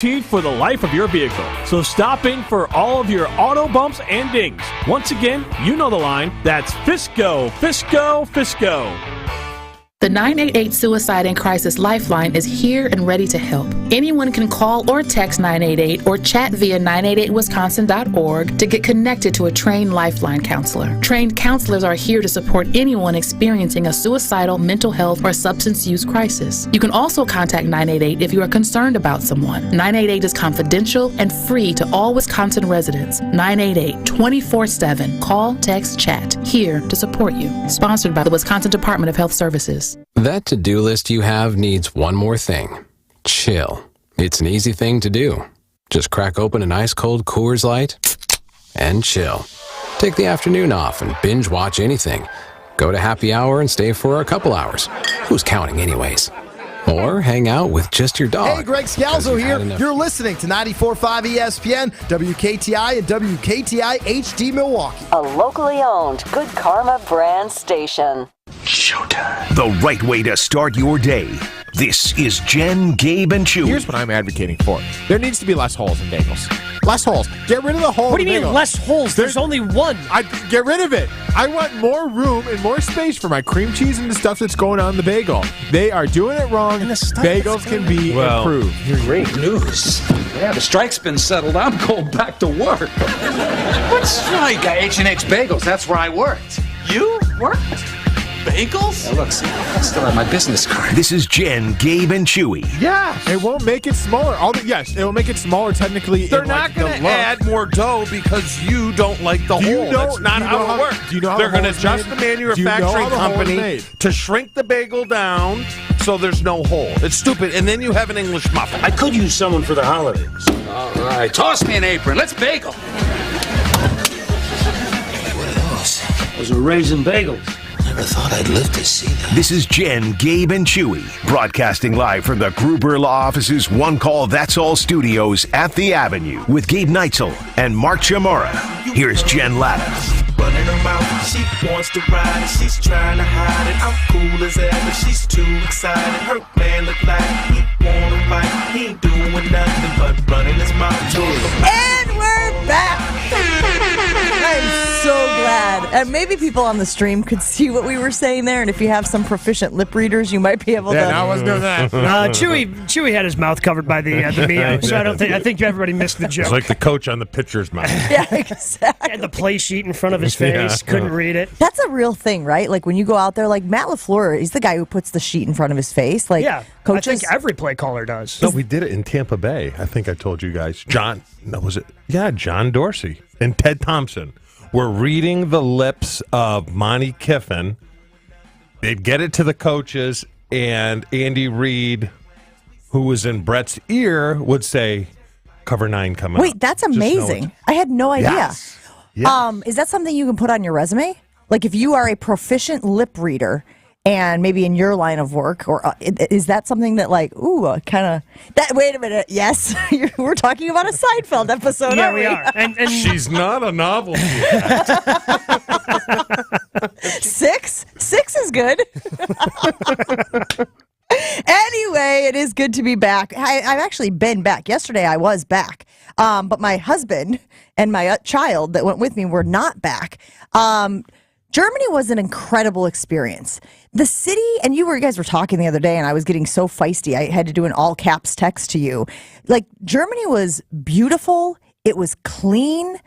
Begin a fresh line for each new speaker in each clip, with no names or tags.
guaranteed for the life of your vehicle. So stop in for all of your auto bumps and dings. Once again, you know the line. That's Fisco, Fisco, Fisco.
The 988 Suicide and Crisis Lifeline is here and ready to help. Anyone can call or text 988 or chat via 988wisconsin.org to get connected to a trained Lifeline counselor. Trained counselors are here to support anyone experiencing a suicidal, mental health, or substance use crisis. You can also contact 988 if you are concerned about someone. 988 is confidential and free to all Wisconsin residents. 988 24/7. Call, text, chat. Here to support you. Sponsored by the Wisconsin Department of Health Services.
That to-do list you have needs one more thing. Chill. It's an easy thing to do. Just crack open an ice-cold Coors Light and chill. Take the afternoon off and binge watch anything. Go to happy hour and stay for a couple hours. Who's counting anyways? Or hang out with just your dog.
Hey, Greg Scalzo here. You're listening to 94.5 ESPN, WKTI, and WKTI HD Milwaukee.
A locally owned Good Karma brand station.
Showtime. The right way to start your day. This is Jen, Gabe, and Chewy.
Here's what I'm advocating for. There needs to be less holes in bagels. Less holes. Get rid of the hole.
What do you mean less holes? There's only one.
Get rid of it. I want more room and more space for my cream cheese and the stuff that's going on the bagel. They are doing it wrong. Bagels can be improved.
Great news. Yeah, the strike's been settled. I'm going back to work.
What strike? H&H Bagels. That's where I worked.
You worked? Bagels?
Yeah, look, see, I still have my business card.
This is Jen, Gabe, and Chewy.
Yeah, it won't make it smaller. Yes, it will make it smaller technically.
They're not going to add more dough because you don't like the hole. That's not how it works. They're going to adjust the manufacturing company to shrink the bagel down so there's no hole. It's stupid. And then you have an English muffin.
I could use someone for the holidays.
All right, toss me an apron. Let's bagel.
What are those? Those are raisin bagels. Never thought I'd live to see that.
This is Jen, Gabe, and Chewy, broadcasting live from the Gruber Law Office's One Call That's All studios at the Avenue with Gabe Neitzel and Mark Chamora. Here's Jen Latta.
Running her mouth, she wants to ride it, she's trying to hide it. I'm cool as ever, she's too excited. Her man look like he wanna fight, he ain't doing nothing but running his mouth.
And we're back. I'm so glad. And maybe people on the stream could see what we were saying there, and if you have some proficient lip readers, you might be able to.
Yeah, I was doing that.
Chewy had his mouth covered by the Mio, so I think everybody missed the joke.
It's like the coach on the pitcher's mouth.
Yeah, exactly.
He had the play sheet in front of his face, couldn't read it.
That's a real thing, right? Like when you go out there, like Matt LaFleur, he's the guy who puts the sheet in front of his face. Like,
yeah,
coaches.
I think every play caller does.
No, we did it in Tampa Bay. I think I told you guys. John Dorsey and Ted Thompson were reading the lips of Monty Kiffin. They'd get it to the coaches, and Andy Reid, who was in Brett's ear, would say, "Cover 9 coming up."
Wait, that's amazing. I had no idea.
Yes. Yes.
Is that something you can put on your resume? Like if you are a proficient lip reader, and maybe in your line of work, or is that something that kind of that? Wait a minute. Yes, we're talking about a Seinfeld episode.
Yeah,
aren't
we are. And
she's not a novelty.
6 is good. Anyway, it is good to be back. I've actually been back. Yesterday I was back, but my husband and my child that went with me were not back. Germany was an incredible experience. The city, and you guys were talking the other day, and I was getting so feisty. I had to do an all caps text to you. Like, Germany was beautiful. It was clean.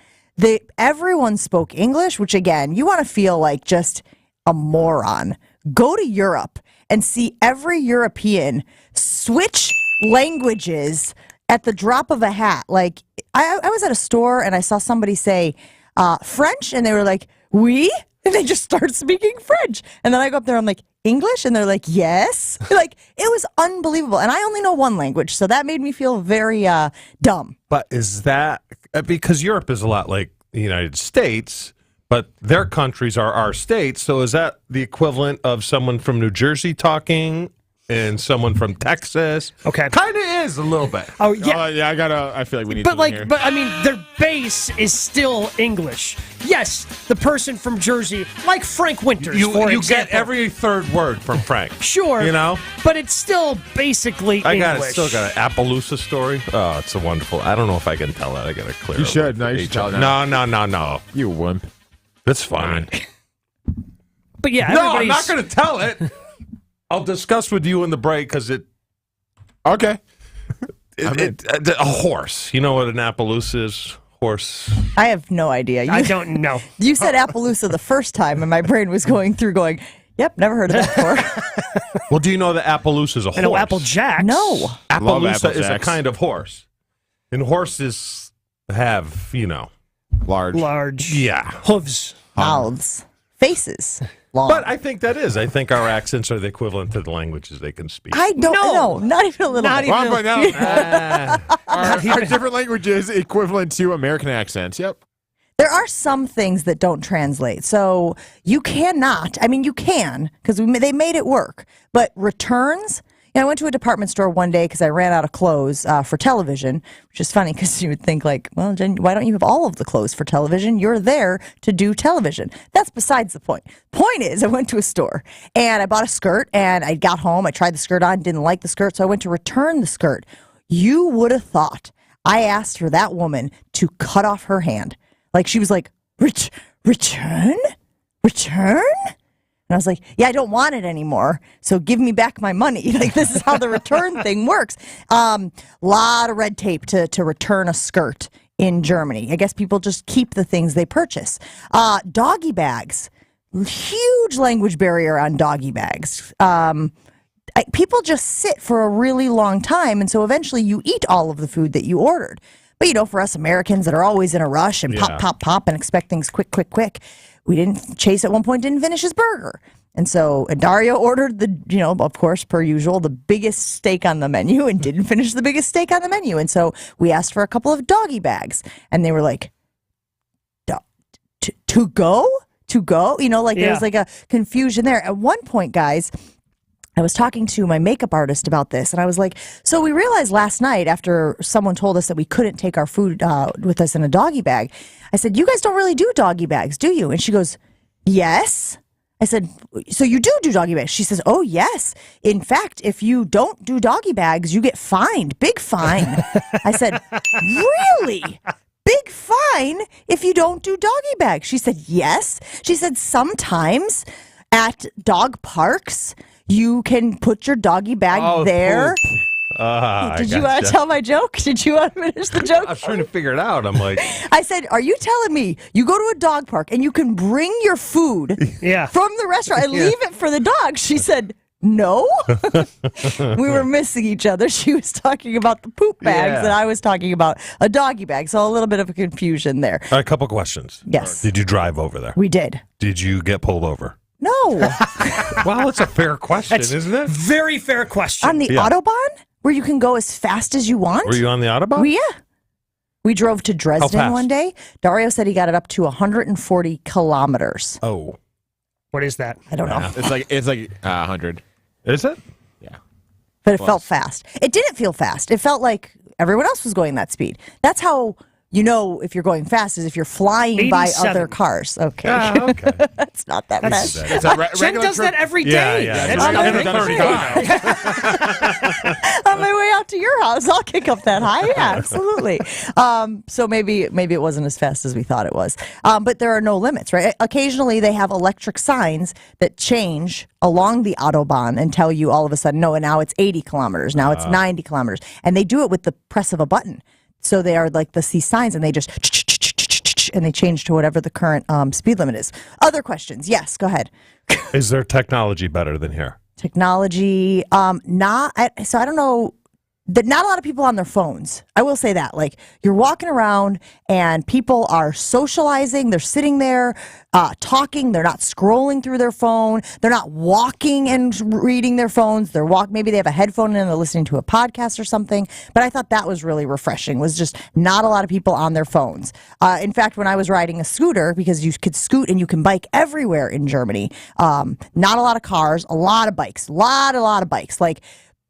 Everyone spoke English, which again, you want to feel like just a moron. Go to Europe and see every European switch languages at the drop of a hat. Like, I was at a store and I saw somebody say French, and they were like, oui. And they just start speaking French. And then I go up there, I'm like, English? And they're like, yes. Like, it was unbelievable. And I only know one language, so that made me feel very dumb.
But is that because Europe is a lot like the United States, but their countries are our states, so is that the equivalent of someone from New Jersey talking and someone from Texas.
Okay.
Kind of is a little bit.
Oh, yeah.
Yeah, I feel like we need
But
something here.
I mean, their base is still English. Yes, the person from Jersey, like Frank Winters,
You
for
get
example.
every third word from Frank.
Sure.
You know?
But it's still basically English.
Still got an Appaloosa story. Oh, it's a wonderful. I don't know if I can tell it. I got to clear
You
it
should.
with
No, you should tell it
HR.
now.
No.
You wimp.
That's fine.
But yeah,
No, I'm
everybody's...
not going to tell it. I'll discuss with you in the break because it.
Okay.
A horse. You know what an Appaloosa is? Horse.
I have no idea.
I don't know.
You said Appaloosa the first time, and my brain was going, yep, never heard of that before.
Well, do you know that Appaloosa is a horse?
I know Apple Jacks.
No.
Love
Appaloosa is a
Applejacks.
kind of horse. And horses have,
Large.
Yeah.
Hooves.
Mouths. Faces. Long.
But I think that is. I think our accents are the equivalent to the languages they can speak.
I don't know. Not even a little bit.
Wrong, but no. Our different languages equivalent to American accents. Yep.
There are some things that don't translate. So you cannot, you can, because they made it work. But returns, I went to a department store one day because I ran out of clothes for television, which is funny because you would think well, Jen, why don't you have all of the clothes for television? You're there to do television. That's besides the point. Point is, I went to a store and I bought a skirt and I got home. I tried the skirt on, didn't like the skirt, so I went to return the skirt. You would have thought I asked for that woman to cut off her hand. Like she was like, return? And I was like, yeah, I don't want it anymore, so give me back my money. Like, this is how the return thing works. Lot of red tape to return a skirt in Germany. I guess people just keep the things they purchase. Doggy bags. Huge language barrier on doggy bags. People just sit for a really long time, and so eventually you eat all of the food that you ordered. But, for us Americans that are always in a rush and pop, and expect things quick, Chase at one point didn't finish his burger. And so Dario ordered of course, per usual, the biggest steak on the menu and didn't finish the biggest steak on the menu. And so we asked for a couple of doggy bags. And they were like, to go? There was like a confusion there. At one point, guys, I was talking to my makeup artist about this, and I was like, so we realized last night after someone told us that we couldn't take our food with us in a doggy bag, I said, you guys don't really do doggy bags, do you? And she goes, yes. I said, so you do doggy bags? She says, oh, yes. In fact, if you don't do doggy bags, you get fined. Big fine. I said, really? Big fine if you don't do doggy bags? She said, yes. She said, sometimes at dog parks, you can put your doggy bag there. Did you want to tell my joke? Did you want to finish the joke?
I was trying to figure it out. I'm like,
I said, are you telling me you go to a dog park and you can bring your food from the restaurant and leave it for the dog? She said, no. We were missing each other. She was talking about the poop bags and I was talking about a doggy bag. So a little bit of a confusion there.
a couple questions.
Yes.
Did you drive over there?
We did.
Did you get pulled over?
No.
Well, it's a fair question, isn't it?
Very fair question.
On the Autobahn, where you can go as fast as you want?
Were you on the Autobahn?
We drove to Dresden one day. Dario said he got it up to 140 kilometers.
Oh.
What is that?
I don't know.
It's like 100.
Is it?
Yeah.
But it felt fast. It didn't feel fast. It felt like everyone else was going that speed. That's how you know if you're going fast, is if you're flying by other cars. Okay.
Okay.
That's not that fast.
It's a
Jen does that every day.
Yeah.
On my way out to your house, I'll kick up that high. Yeah, absolutely. So maybe it wasn't as fast as we thought it was. But there are no limits, right? Occasionally they have electric signs that change along the Autobahn and tell you all of a sudden, no, and now it's 80 kilometers. Now it's 90 kilometers. And they do it with the press of a button. So they are like these signs, and they just and they change to whatever the current speed limit is. Other questions? Yes, go ahead.
Is their technology better than here?
Technology, not. So I don't know. not a lot of people on their phones. I will say that. Like, you're walking around and people are socializing. They're sitting there talking. They're not scrolling through their phone. They're not walking and reading their phones. Maybe they have a headphone in and they're listening to a podcast or something. But I thought that was really refreshing, was just not a lot of people on their phones. In fact, when I was riding a scooter, because you could scoot and you can bike everywhere in Germany, not a lot of cars, a lot of bikes, a lot of bikes. Like,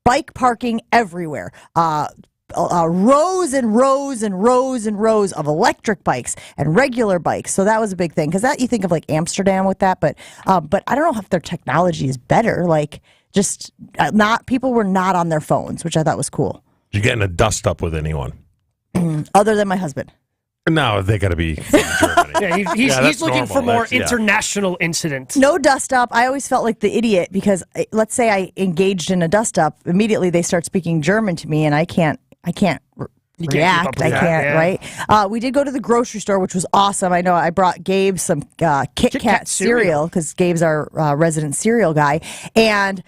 bike parking everywhere. Rows and rows and rows and rows of electric bikes and regular bikes. So that was a big thing, because that you think of like Amsterdam with that, but I don't know if their technology is better. Like, just people were not on their phones, which I thought was cool.
Did you get in a dust up with anyone
other than my husband?
No, they got to be from Germany.
He's looking for more international incidents.
No dust up. I always felt like the idiot, because let's say I engaged in a dust up, immediately they start speaking German to me, and I can't react. I can't, right? We did go to the grocery store, which was awesome. I know I brought Gabe some Kit Kat cereal, because Gabe's our resident cereal guy, and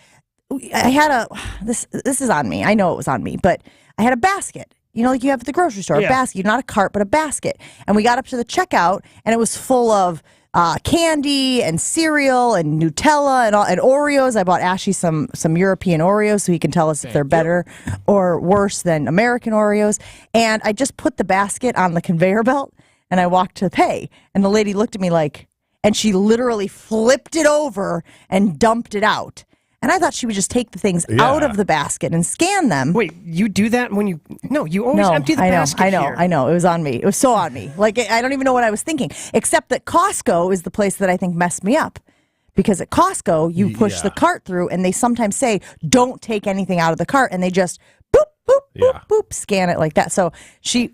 I had this is on me. I know it was on me, but I had a basket. You know, like you have at the grocery store, a basket, not a cart, but a basket. And we got up to the checkout, and it was full of candy and cereal and Nutella and Oreos. I bought Ashley some European Oreos so he can tell us if they're better or worse than American Oreos. And I just put the basket on the conveyor belt, and I walked to pay. And the lady looked at me and she literally flipped it over and dumped it out. And I thought she would just take the things out of the basket and scan them.
Wait, you do that when you... No, you always empty the basket here.
I know. It was on me. It was so on me. Like, I don't even know what I was thinking. Except that Costco is the place that I think messed me up. Because at Costco, you push the cart through, and they sometimes say, don't take anything out of the cart. And they just... boop, scan it like that. So she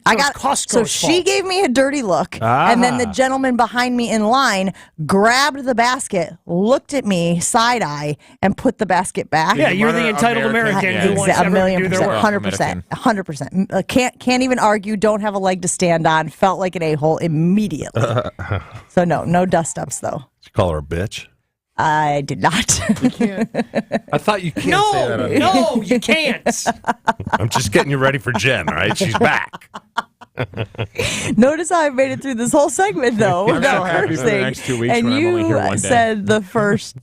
gave me a dirty look, and then the gentleman behind me in line grabbed the basket, looked at me side eye, and put the basket back.
Yeah, you're the entitled American who wants everyone to do their work.
100%. Can't even argue. Don't have a leg to stand on. Felt like an a-hole immediately. So no dust ups though.
Did you call her a bitch?
I did not.
You can't. I thought you can't say that.
No, you can't.
I'm just getting you ready for Jen, all right? She's back.
Notice how I made it through this whole segment, though.
I'm so happy for the next 2 weeks
and
when I'm only here one day.
Said the first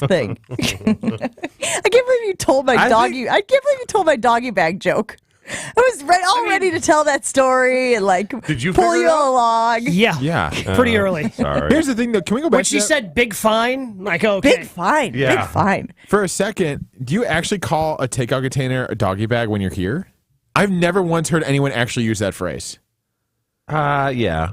thing. I can't believe you told my doggy. I can't believe you told my doggy bag joke. I was ready to tell that story and
did you
pull you along.
Yeah. Pretty early.
Sorry.
Here's the thing, though. Can we go back?
When she said big fine, like okay,
big fine, big fine.
For a second, do you actually call a takeout container a doggy bag when you're here? I've never once heard anyone actually use that phrase.
Yeah.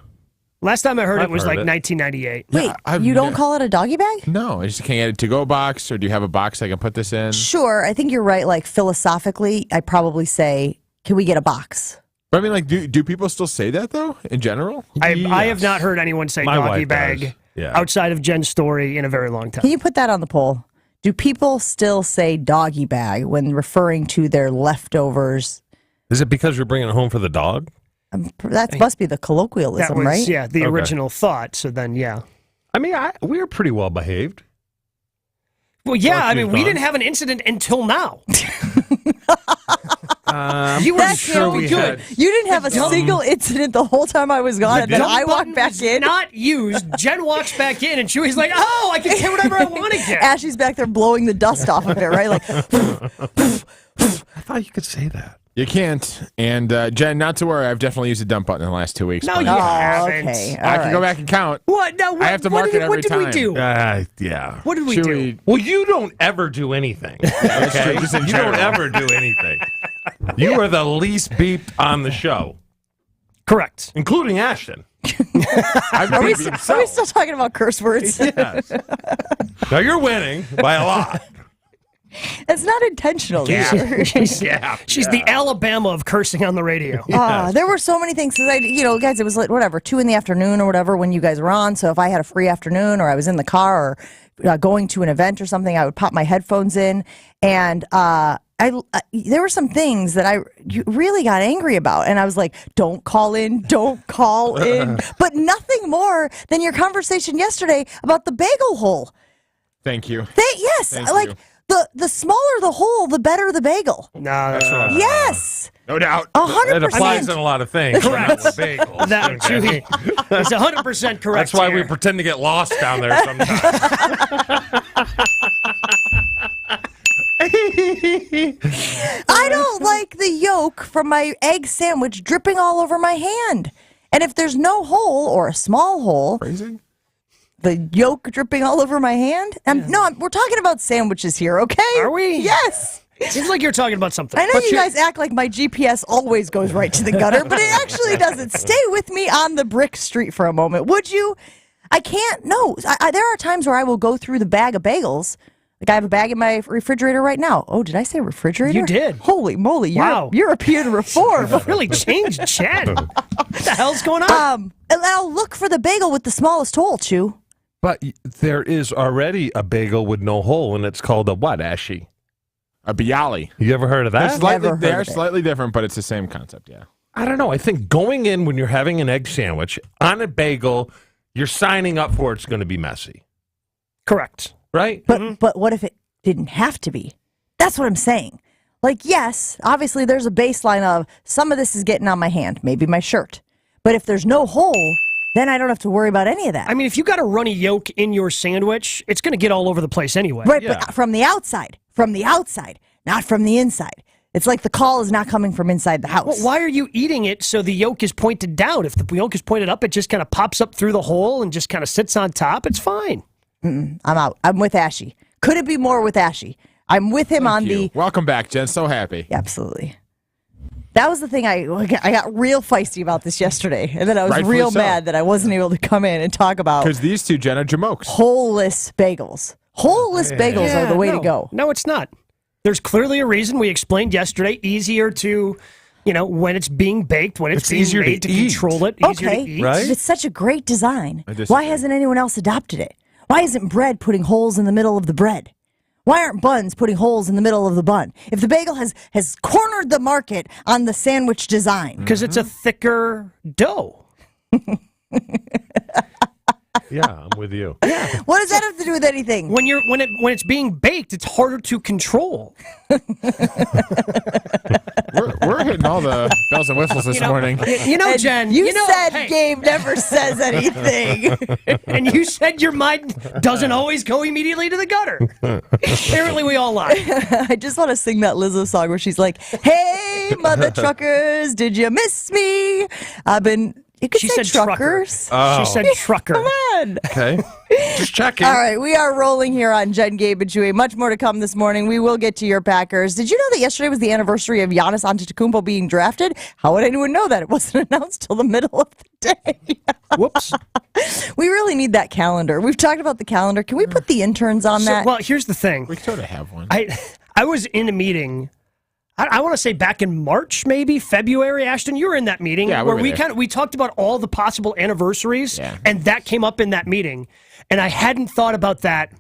Last time I heard it was 1998.
Wait, you don't call it a doggy bag?
No, I just can't get a to-go box, or do you have a box I can put this in?
Sure, I think you're right. Like philosophically, I probably say, can we get a box?
But I mean, do people still say that though? In general,
I have not heard anyone say doggy bag outside of Jen's story in a very long time.
Can you put that on the poll? Do people still say doggy bag when referring to their leftovers?
Is it because you're bringing it home for the dog?
That must be the colloquialism,
that was,
right?
Yeah, the original thought. So then, yeah.
I mean, we were pretty well behaved.
Well, yeah, I mean, we didn't have an incident until now. You were so good.
You didn't have a single incident the whole time I was gone, and then I walked back in.
Not used. Jen walks back in, and Chewy's like, "Oh, I can say whatever I want again."
Ashley's back there blowing the dust off of it, right? Like,
I thought you could say that.
You can't. And Jen, not to worry, I've definitely used a dump button in the last 2 weeks.
No, you haven't.
Okay.
I can go back and count.
What? No,
I have to mark it every time.
What did we do?
Yeah.
What did we do?
Well, you don't ever do anything. Okay? You don't ever do anything. You are the least beeped on the show.
Correct.
Including Ashton.
Are we still talking about curse words?
Yes. Now you're winning by a lot.
It's not intentional.
She's the Alabama of cursing on the radio.
There were so many things. Guys, it was like, 2 in the afternoon or whatever when you guys were on. So if I had a free afternoon or I was in the car or going to an event or something, I would pop my headphones in. And there were some things that you really got angry about. And I was like, don't call in. But nothing more than your conversation yesterday about the bagel hole.
Thank you.
Yes.
Thank you.
The smaller the hole, the better the bagel.
No, that's right.
Yes.
No doubt.
100%.
It applies in a lot of things.
Correct.
Not with bagels.
That Chewy is 100% correct.
That's why
here.
we pretend to get lost down there sometimes.
I don't like the yolk from my egg sandwich dripping all over my hand. And if there's no hole or a small hole,
Phrasing?
the yolk dripping all over my hand. We're talking about sandwiches here, okay?
Are we?
Yes.
Seems like you're talking about something.
I know you guys act like my GPS always goes right to the gutter, but it actually doesn't. Stay with me on the brick street for a moment, would you? I can't. No. There are times where I will go through the bag of bagels. Like I have a bag in my refrigerator right now. Oh, did I say refrigerator?
You did.
Holy moly.
Wow.
European reform.
Really changed, Chad. What the hell's going on?
And I'll look for the bagel with the smallest hole, Chew.
But there is already a bagel with no hole, and it's called a what, Ashy?
A bialy.
You ever heard of that?
They are slightly different, but it's the same concept, yeah.
I don't know. I think going in when you're having an egg sandwich on a bagel, you're signing up for it's going to be messy.
Correct.
Right?
But what if it didn't have to be? That's what I'm saying. Like, yes, obviously there's a baseline of some of this is getting on my hand, maybe my shirt. But if there's no hole, then I don't have to worry about any of that.
I mean, if you got a runny yolk in your sandwich, it's going to get all over the place anyway.
Right, but from the outside, not from the inside. It's like the call is not coming from inside the house.
Well, why are you eating it so the yolk is pointed down? If the yolk is pointed up, it just kind of pops up through the hole and just kind of sits on top. It's fine.
I'm out. I'm with Ashy. Couldn't be more with Ashy. I'm with him on the...
Welcome back, Jen. So happy.
Absolutely. That was the thing. I got real feisty about this yesterday, and then I was
Rightfully
real
so.
mad that I wasn't able to come in and talk about...
Because these two, Jen, are jamokes.
Holeless bagels. Holeless bagels are the way to go.
No, it's not. There's clearly a reason we explained yesterday. Easier to, when it's being baked, when it's being
easier
made to
eat.
control it. Easier to eat.
Right?
If it's such a great design, why hasn't anyone else adopted it? Why isn't bread putting holes in the middle of the bread? Why aren't buns putting holes in the middle of the bun? If the bagel has cornered the market on the sandwich design.
Because it's a thicker dough.
Yeah, I'm with you.
Yeah.
What does that have to do with anything?
When it's being baked, it's harder to control.
We're hitting all the bells and whistles this morning.
Jen.
You said Gabe never says anything.
And you said your mind doesn't always go immediately to the gutter. Apparently, we all lie.
I just want to sing that Lizzo song where she's like, "Hey, mother truckers, did you miss me? I've been."
She said
truckers.
Oh.
She said trucker.
Come on.
Okay. Just checking.
All right, we are rolling here on Jen, Gabe, and Chewy. Much more to come this morning. We will get to your Packers. Did you know that yesterday was the anniversary of Giannis Antetokounmpo being drafted? How would anyone know that? It wasn't announced till the middle of the day.
Whoops.
We really need that calendar. We've talked about the calendar. Can we put the interns on that?
Well, here's the thing.
We sort of have one.
I was in a meeting. I want to say back in March, maybe February. Ashton, you were in that meeting where we talked about all the possible anniversaries, and that came up in that meeting. And I hadn't thought about that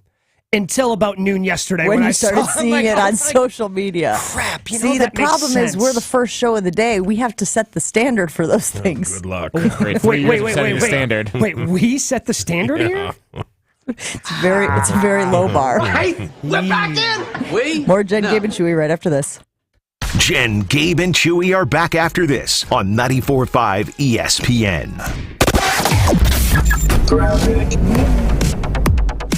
until about noon yesterday
when you
I
started seeing it on social media.
Crap!
See, the problem is we're the first show of the day. We have to set the standard for those things.
Good luck.
Wait, the standard.
Wait, we set the standard here?
It's a very low bar.
Hey, we're back in.
More Jen, Gabe, and Chewy right after this.
Jen, Gabe, and Chewy are back after this on 94.5 ESPN.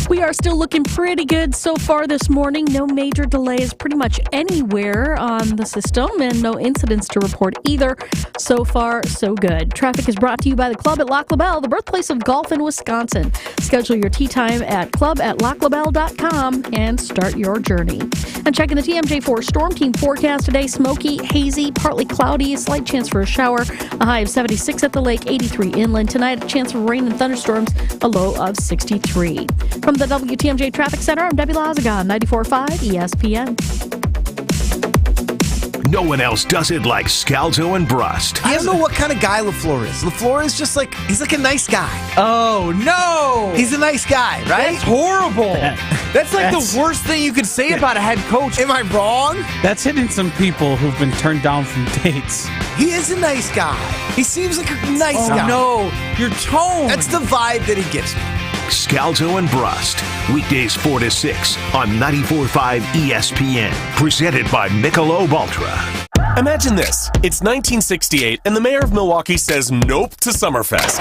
We are still looking pretty good so far this morning. No major delays pretty much anywhere on the system and no incidents to report either. So far, so good. Traffic is brought to you by the Club at Lac La Belle, the birthplace of golf in Wisconsin. Schedule your tee time at club@laclabelle.com and start your journey. And checking the TMJ4 Storm Team forecast today, smoky, hazy, partly cloudy, a slight chance for a shower, a high of 76 at the lake, 83 inland. Tonight, a chance for rain and thunderstorms, a low of 63. From the WTMJ Traffic Center, I'm Debbie Lazagon, 94.5 ESPN.
No one else does it like Scalzo and Brust.
I don't know what kind of guy LaFleur is. LaFleur is just like, he's like a nice guy.
Oh, no!
He's a nice guy, right?
That's horrible. That's like the worst thing you could say about a head coach.
Am I wrong?
That's hitting some people who've been turned down from dates.
He is a nice guy. He seems like a nice guy.
Oh, no. Your tone.
That's the vibe that he gives me.
Scalzo and Brust. Weekdays 4 to 6 on 94.5 ESPN. Presented by Michelob Ultra.
Imagine this. It's 1968 and the mayor of Milwaukee says nope to Summerfest.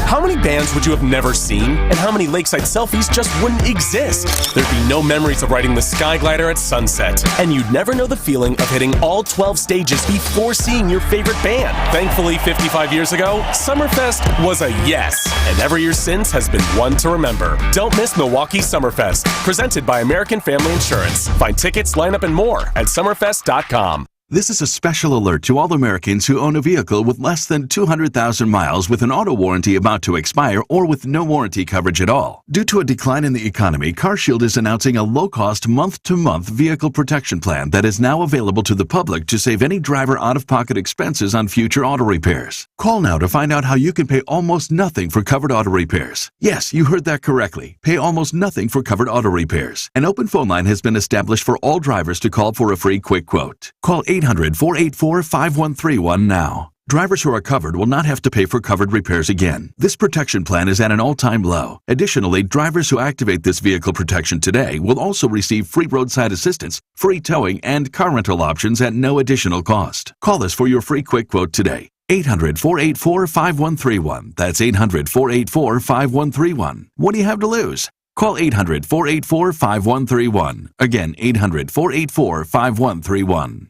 How many bands would you have never seen? And how many lakeside selfies just wouldn't exist? There'd be no memories of riding the Sky Glider at sunset. And you'd never know the feeling of hitting all 12 stages before seeing your favorite band. Thankfully, 55 years ago, Summerfest was a yes. And every year since has been one to remember. Don't miss Milwaukee Summerfest. Presented by American Family Insurance. Find tickets, lineup, and more at summerfest.com.
This is a special alert to all Americans who own a vehicle with less than 200,000 miles with an auto warranty about to expire or with no warranty coverage at all. Due to a decline in the economy, CarShield is announcing a low-cost month-to-month vehicle protection plan that is now available to the public to save any driver out-of-pocket expenses on future auto repairs. Call now to find out how you can pay almost nothing for covered auto repairs. Yes, you heard that correctly. Pay almost nothing for covered auto repairs. An open phone line has been established for all drivers to call for a free quick quote. Call 800-484-5131 now. Drivers who are covered will not have to pay for covered repairs again. This protection plan is at an all-time low. Additionally, drivers who activate this vehicle protection today will also receive free roadside assistance, free towing, and car rental options at no additional cost. Call us for your free quick quote today. 800-484-5131. That's 800-484-5131. What do you have to lose? Call 800-484-5131. Again, 800-484-5131.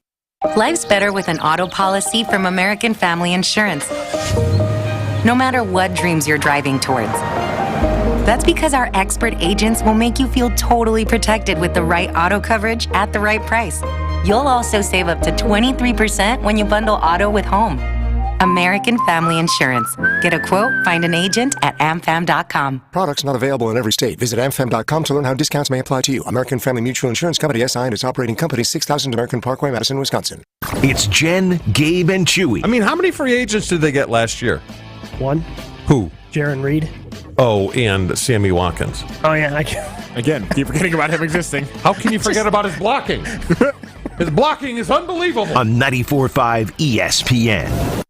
Life's better with an auto policy from American Family Insurance. No matter what dreams you're driving towards. That's because our expert agents will make you feel totally protected with the right auto coverage at the right price. You'll also save up to 23% when you bundle auto with home. American Family Insurance. Get a quote, find an agent at amfam.com.
Products not available in every state. Visit amfam.com to learn how discounts may apply to you. American Family Mutual Insurance Company, SI, and its operating company, 6000 American Parkway, Madison, Wisconsin.
It's Jen, Gabe, and Chewy.
I mean, how many free agents did they get last year?
One.
Who?
Jaron Reed.
Oh, and Sammy Watkins.
Oh, yeah.
Again, keep forgetting about him existing.
How can you forget about his blocking? His blocking is unbelievable.
On 94.5 ESPN.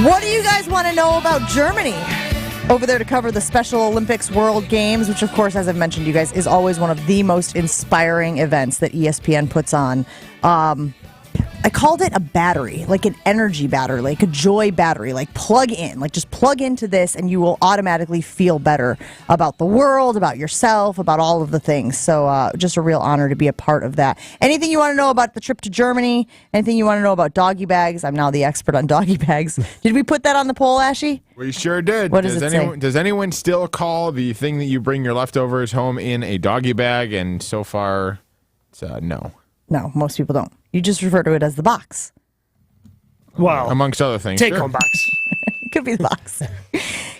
What do you guys want to know about Germany? Over there to cover the Special Olympics World Games, which, of course, as I've mentioned, you guys, is always one of the most inspiring events that ESPN puts on. I called it a battery, like an energy battery, like a joy battery, like plug in, like just plug into this and you will automatically feel better about the world, about yourself, about all of the things. So just a real honor to be a part of that. Anything you want to know about the trip to Germany? Anything you want to know about doggy bags? I'm now the expert on doggy bags. Did we put that on the poll, Ashy?
We sure did.
What does it say?
Does anyone still call the thing that you bring your leftovers home in a doggy bag? And so far, it's no.
No, most people don't. You just refer to it as the box.
Well,
amongst other things.
Take-home box.
It could be the box.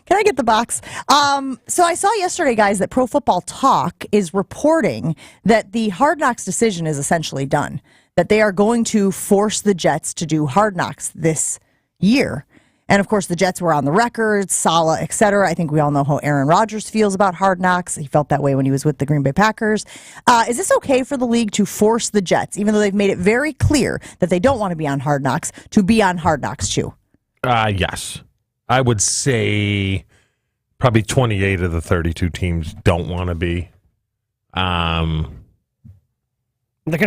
Can I get the box? So I saw yesterday, guys, that Pro Football Talk is reporting that the Hard Knocks decision is essentially done, that they are going to force the Jets to do Hard Knocks this year. And, of course, the Jets were on the record, Saleh, et cetera. I think we all know how Aaron Rodgers feels about Hard Knocks. He felt that way when he was with the Green Bay Packers. Is this okay for the league to force the Jets, even though they've made it very clear that they don't want to be on Hard Knocks, to be on Hard Knocks, Chew?
Yes. I would say probably 28 of the 32 teams don't want to be.
They're gonna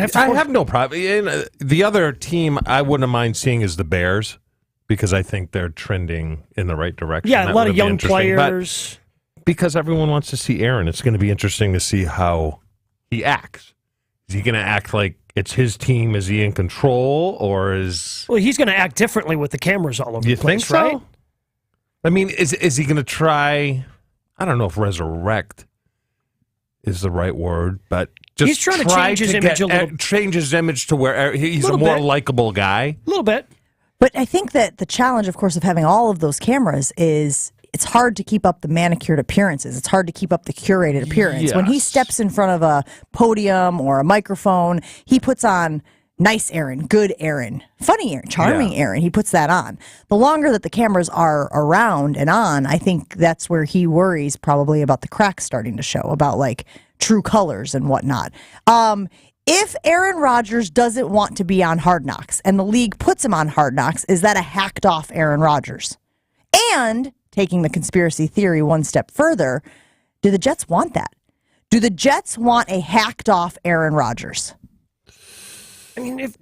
have to
I have no problem. The other team I wouldn't mind seeing is the Bears, because I think they're trending in the right direction.
Yeah,
that
a lot of young players.
But because everyone wants to see Aaron, it's going to be interesting to see how he acts. Is he going to act like it's his team? Is he in control, or is...
Well, he's going to act differently with the cameras all over
you
the place,
think so?
right?
I mean, is he going to try... I don't know if resurrect is the right word, but just
he's trying to change his image a little.
Change his image to where he's a more likable guy.
A little bit.
But I think that the challenge, of course, of having all of those cameras is it's hard to keep up the manicured appearances. It's hard to keep up the curated appearance.
Yes.
When he steps in front of a podium or a microphone, he puts on nice Aaron, good Aaron, funny Aaron, charming Aaron. He puts that on. The longer that the cameras are around and on, I think that's where he worries probably about the cracks starting to show, about like true colors and whatnot. If Aaron Rodgers doesn't want to be on Hard Knocks and the league puts him on Hard Knocks, is that a hacked off Aaron Rodgers? And taking the conspiracy theory one step further, do the Jets want that? Do the Jets want a hacked off Aaron Rodgers?
I mean,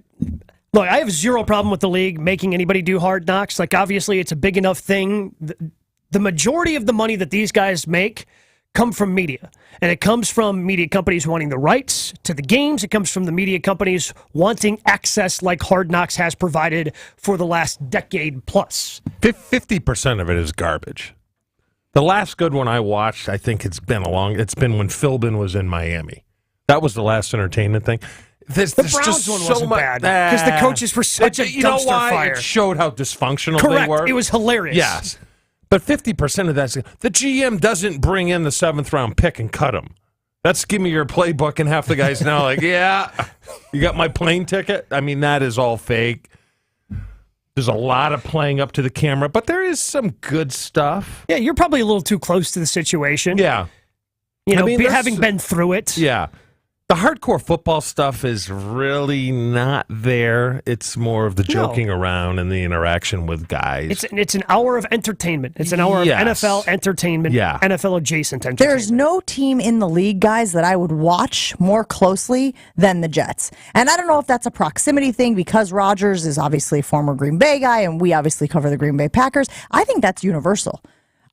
look, I have zero problem with the league making anybody do Hard Knocks. Like, obviously, it's a big enough thing. The majority of the money that these guys make come from media. And it comes from media companies wanting the rights to the games. It comes from the media companies wanting access like Hard Knocks has provided for the last decade plus.
50% of it is garbage. The last good one I watched, I think it's been when Philbin was in Miami. That was the last entertainment thing.
The Browns one wasn't bad because the coaches were such a dumpster fire.
It showed how dysfunctional
Correct.
they were.
It was hilarious.
Yes. But 50% of that's the GM doesn't bring in the 7th round pick and cut him. That's give me your playbook, and half the guys now like, yeah, you got my plane ticket. I mean, that is all fake. There's a lot of playing up to the camera, but there is some good stuff.
Yeah, you're probably a little too close to the situation.
Yeah.
You know, having been through it.
Yeah. The hardcore football stuff is really not there. It's more of the joking around and the interaction with guys.
It's an hour of entertainment. It's an hour of NFL entertainment, NFL adjacent entertainment.
There's no team in the league, guys, that I would watch more closely than the Jets. And I don't know if that's a proximity thing because Rodgers is obviously a former Green Bay guy and we obviously cover the Green Bay Packers. I think that's universal.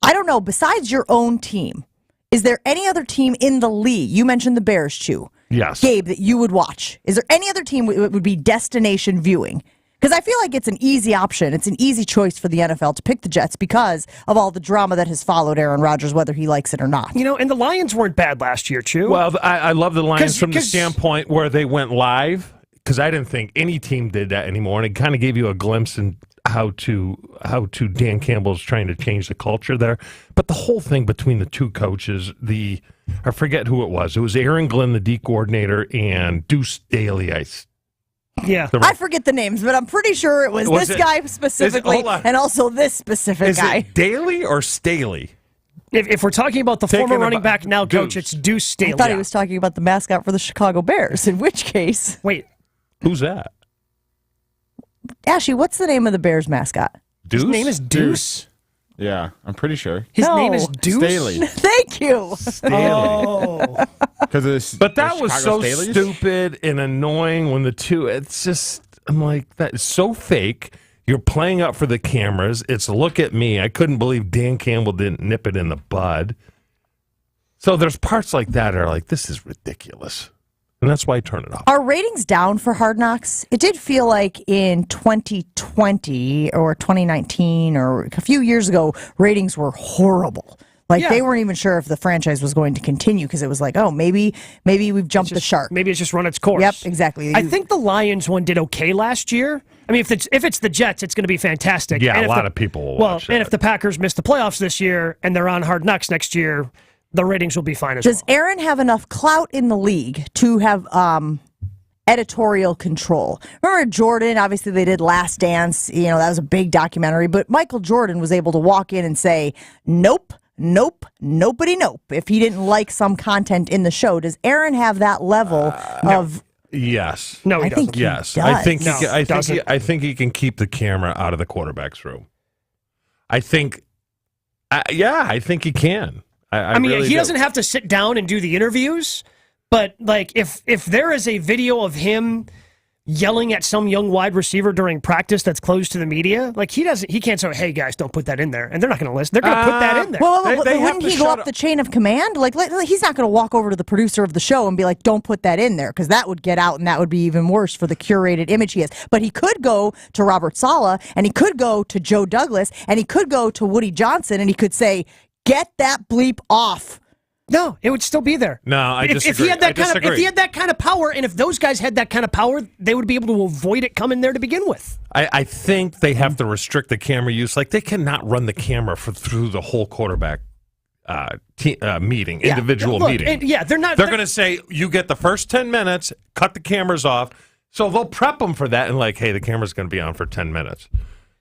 I don't know. Besides your own team, is there any other team in the league? You mentioned the Bears, Chew.
Yes.
Gabe, that you would watch. Is there any other team that would be destination viewing? Because I feel like it's an easy option. It's an easy choice for the NFL to pick the Jets because of all the drama that has followed Aaron Rodgers, whether he likes it or not.
You know, and the Lions weren't bad last year, Chew.
Well, I love the Lions from the standpoint where they went live because I didn't think any team did that anymore, and it kind of gave you a glimpse in how to Dan Campbell's trying to change the culture there. But the whole thing between the two coaches, I forget who it was. It was Aaron Glenn, the D coordinator, and Deuce Staley.
I forget the names, but I'm pretty sure it was this guy specifically and also this specific guy.
Is it Daly or Staley?
If we're talking about the former running back, now coach, it's Deuce Staley.
I thought he was talking about the mascot for the Chicago Bears, in which case...
Wait.
Who's that?
Ashley, what's the name of the Bears mascot?
Deuce?
His name is Deuce?
Yeah, I'm pretty sure.
His name is Deuce?
Staley.
Thank you.
Staley.
Oh.
But that was so stupid and annoying when the two, it's just, I'm like, that is so fake. You're playing up for the cameras. It's look at me. I couldn't believe Dan Campbell didn't nip it in the bud. So there's parts like that are like, this is ridiculous. And that's why I turn it off.
Are ratings down for Hard Knocks? It did feel like in 2020 or 2019 or a few years ago, ratings were horrible. Like they weren't even sure if the franchise was going to continue because it was like, oh, maybe we've jumped the shark.
Maybe it's just run its course.
Yep, exactly.
I think the Lions one did okay last year. I mean, if it's the Jets, it's going to be fantastic.
Yeah, a lot of people will watch that.
And if the Packers miss the playoffs this year and they're on Hard Knocks next year, the ratings will be fine as well.
Does Aaron have enough clout in the league to have editorial control? Remember Jordan? Obviously, they did Last Dance. You know, that was a big documentary. But Michael Jordan was able to walk in and say, nope, nobody, nope. If he didn't like some content in the show, does Aaron have that level of...
Yes.
No, he
I
doesn't.
think he
yes.
does.
I think he can keep the camera out of the quarterback's room. I think he can. I mean,
really he doesn't have to sit down and do the interviews, but like if there is a video of him yelling at some young wide receiver during practice that's closed to the media, like he can't say, "Hey guys, don't put that in there," and they're not going to listen. They're going to put that in there.
Well, wouldn't he go up the chain of command? Like he's not going to walk over to the producer of the show and be like, "Don't put that in there," because that would get out and that would be even worse for the curated image he has. But he could go to Robert Saleh and he could go to Joe Douglas and he could go to Woody Johnson and he could say, "Get that bleep off."
No, it would still be there.
No, I disagree.
If he had that kind of power, and if those guys had that kind of power, they would be able to avoid it coming there to begin with.
I think they have to restrict the camera use. Like they cannot run the camera through the whole quarterback meeting, individual meeting.
They're not.
They're going to say you get the first 10 minutes, cut the cameras off. So they'll prep them for that and like, hey, the camera's going to be on for 10 minutes.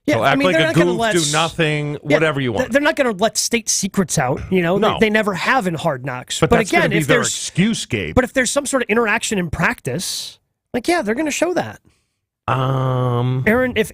Yeah,
so act like a goof, do nothing,
Yeah,
whatever you want.
They're not going to let state secrets out. You know,
No.
they never have in Hard Knocks.
But that's
again,
going to be
if
their
there's
excuse, Gabe.
but if there's some sort of interaction in practice, like they're going to show that. If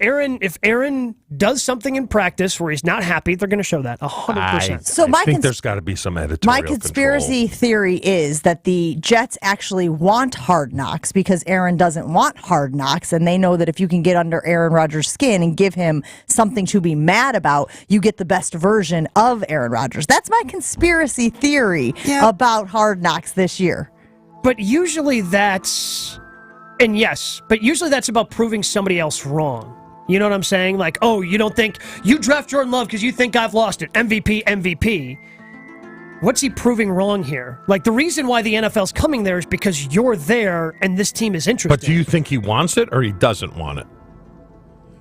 Aaron does something in practice where he's not happy, they're going to show that 100%.
So
I think there's got to be some editorial
My conspiracy theory is that the Jets actually want Hard Knocks because Aaron doesn't want Hard Knocks, and they know that if you can get under Aaron Rodgers' skin and give him something to be mad about, you get the best version of Aaron Rodgers. That's my conspiracy theory about Hard Knocks this year.
But usually that's about proving somebody else wrong. You know what I'm saying? Like, oh, you don't think you draft Jordan Love because you think I've lost it. MVP. What's he proving wrong here? Like, the reason why the NFL's coming there is because you're there and this team is interested.
But do you think he wants it or he doesn't want it?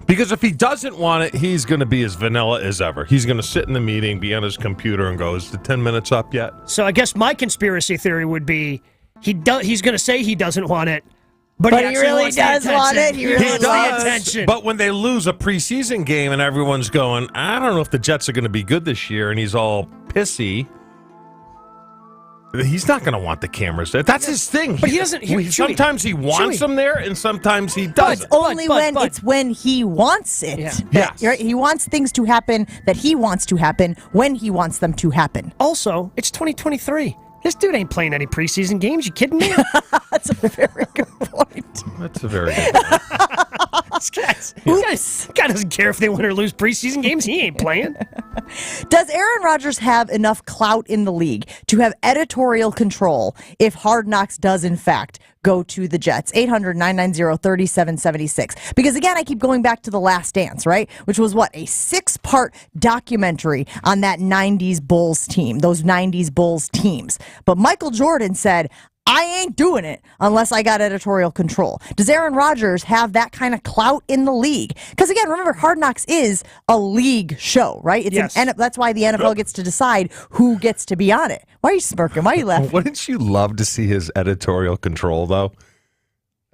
Because if he doesn't want it, he's going to be as vanilla as ever. He's going to sit in the meeting, be on his computer, and go, is the 10 minutes up yet?
So I guess my conspiracy theory would be he's going to say he doesn't want it, but he
really does want it.
He really wants the attention.
But when they lose a preseason game and everyone's going, I don't know if the Jets are going to be good this year, and he's all pissy, he's not going to want the cameras there. That's his thing.
But he doesn't.
Sometimes he wants them there, and sometimes he doesn't.
It's when he wants it.
Yes.
Right? He wants things to happen that he wants to happen when he wants them to happen.
Also, it's 2023. This dude ain't playing any preseason games. You kidding me?
That's a very good point.
That's a very good point.
This guy doesn't care if they win or lose preseason games. He ain't playing.
Does Aaron Rodgers have enough clout in the league to have editorial control if Hard Knocks does, in fact, go to the Jets? 800-990-3776. Because, again, I keep going back to The Last Dance, right? Which was, a 6-part documentary on that 90s Bulls team, those 90s Bulls teams. But Michael Jordan said, I ain't doing it unless I got editorial control. Does Aaron Rodgers have that kind of clout in the league? Because, again, remember, Hard Knocks is a league show, right? That's why the NFL gets to decide who gets to be on it. Why are you smirking? Why are you laughing?
Wouldn't you love to see his editorial control, though?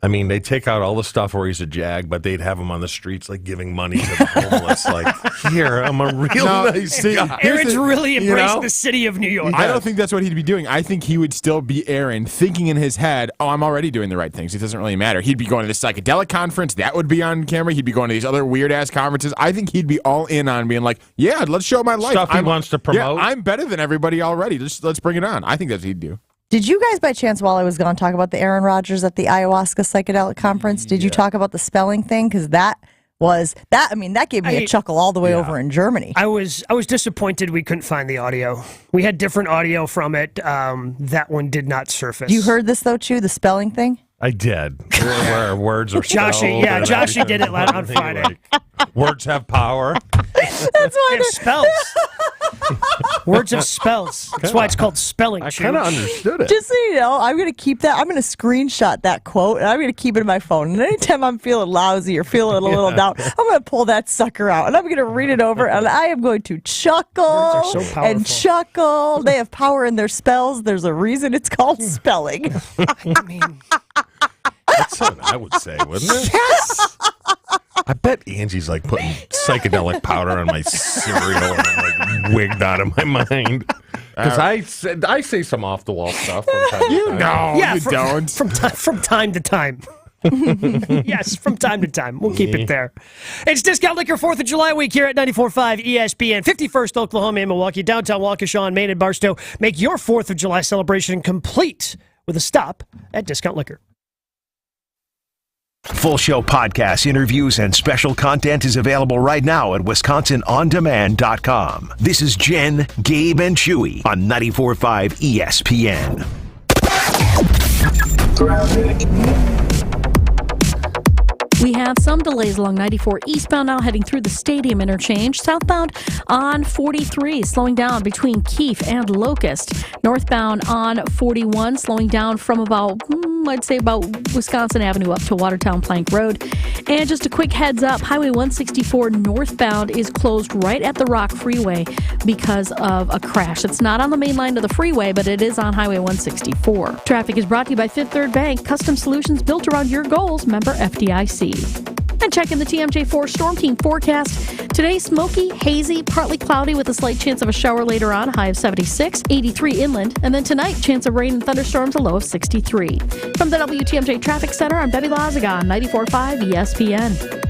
I mean, they take out all the stuff where he's a jag, but they'd have him on the streets, like, giving money to the homeless. Like, here, I'm a real nice guy.
Aaron's really embraced the city of New York.
I don't think that's what he'd be doing. I think he would still be Aaron, thinking in his head, oh, I'm already doing the right things. It doesn't really matter. He'd be going to this psychedelic conference. That would be on camera. He'd be going to these other weird-ass conferences. I think he'd be all in on being like, yeah, let's show my life.
Stuff he wants to promote.
Yeah, I'm better than everybody already. Let's bring it on. I think that's what he'd do.
Did you guys, by chance, while I was gone, talk about the Aaron Rodgers at the ayahuasca psychedelic conference? Did you talk about the spelling thing? Because that gave me a chuckle all the way over in Germany.
I was disappointed we couldn't find the audio. We had different audio from it. That one did not surface.
You heard this, though, Chew, the spelling thing?
I did. Where words are spelled.
Joshy did it on Friday.
Words have power.
That's why
they have spells. Words have spells. That's why it's called spelling.
I kind of understood it.
Just so you know, I'm going to keep that. I'm going to screenshot that quote, and I'm going to keep it in my phone. And anytime I'm feeling lousy or feeling a little down, I'm going to pull that sucker out, and I'm going to read it over, and I am going to chuckle and chuckle. They have power in their spells. There's a reason it's called spelling.
I mean,
that's what I would say, wouldn't it?
Yes.
I bet Angie's like putting psychedelic powder on my cereal and I'm like wigged out of my mind. Because I say some off the wall stuff from time to time.
No,
you don't.
From time to time. Yes, from time to time. We'll keep it there. It's Discount Liquor 4th of July week here at 94.5 ESPN. 51st Oklahoma and Milwaukee, downtown Waukesha, Maine and Barstow. Make your 4th of July celebration complete with a stop at Discount Liquor.
Full show podcasts, interviews, and special content is available right now at WisconsinOnDemand.com. This is Jen, Gabe, and Chewy on 94.5 ESPN.
We have some delays along 94 eastbound now heading through the stadium interchange. Southbound on 43 slowing down between Keefe and Locust. Northbound on 41 slowing down from about I'd say about Wisconsin Avenue up to Watertown Plank Road. And just a quick heads up, Highway 164 northbound is closed right at the Rock Freeway because of a crash. It's not on the main line of the freeway, but it is on Highway 164. Traffic is brought to you by Fifth Third Bank, custom solutions built around your goals, member FDIC. And checking the TMJ4 Storm Team forecast. Today, smoky, hazy, partly cloudy with a slight chance of a shower later on, high of 76, 83 inland. And then tonight, chance of rain and thunderstorms, a low of 63. From the WTMJ Traffic Center, I'm Debbie Lazaga on 94.5 ESPN.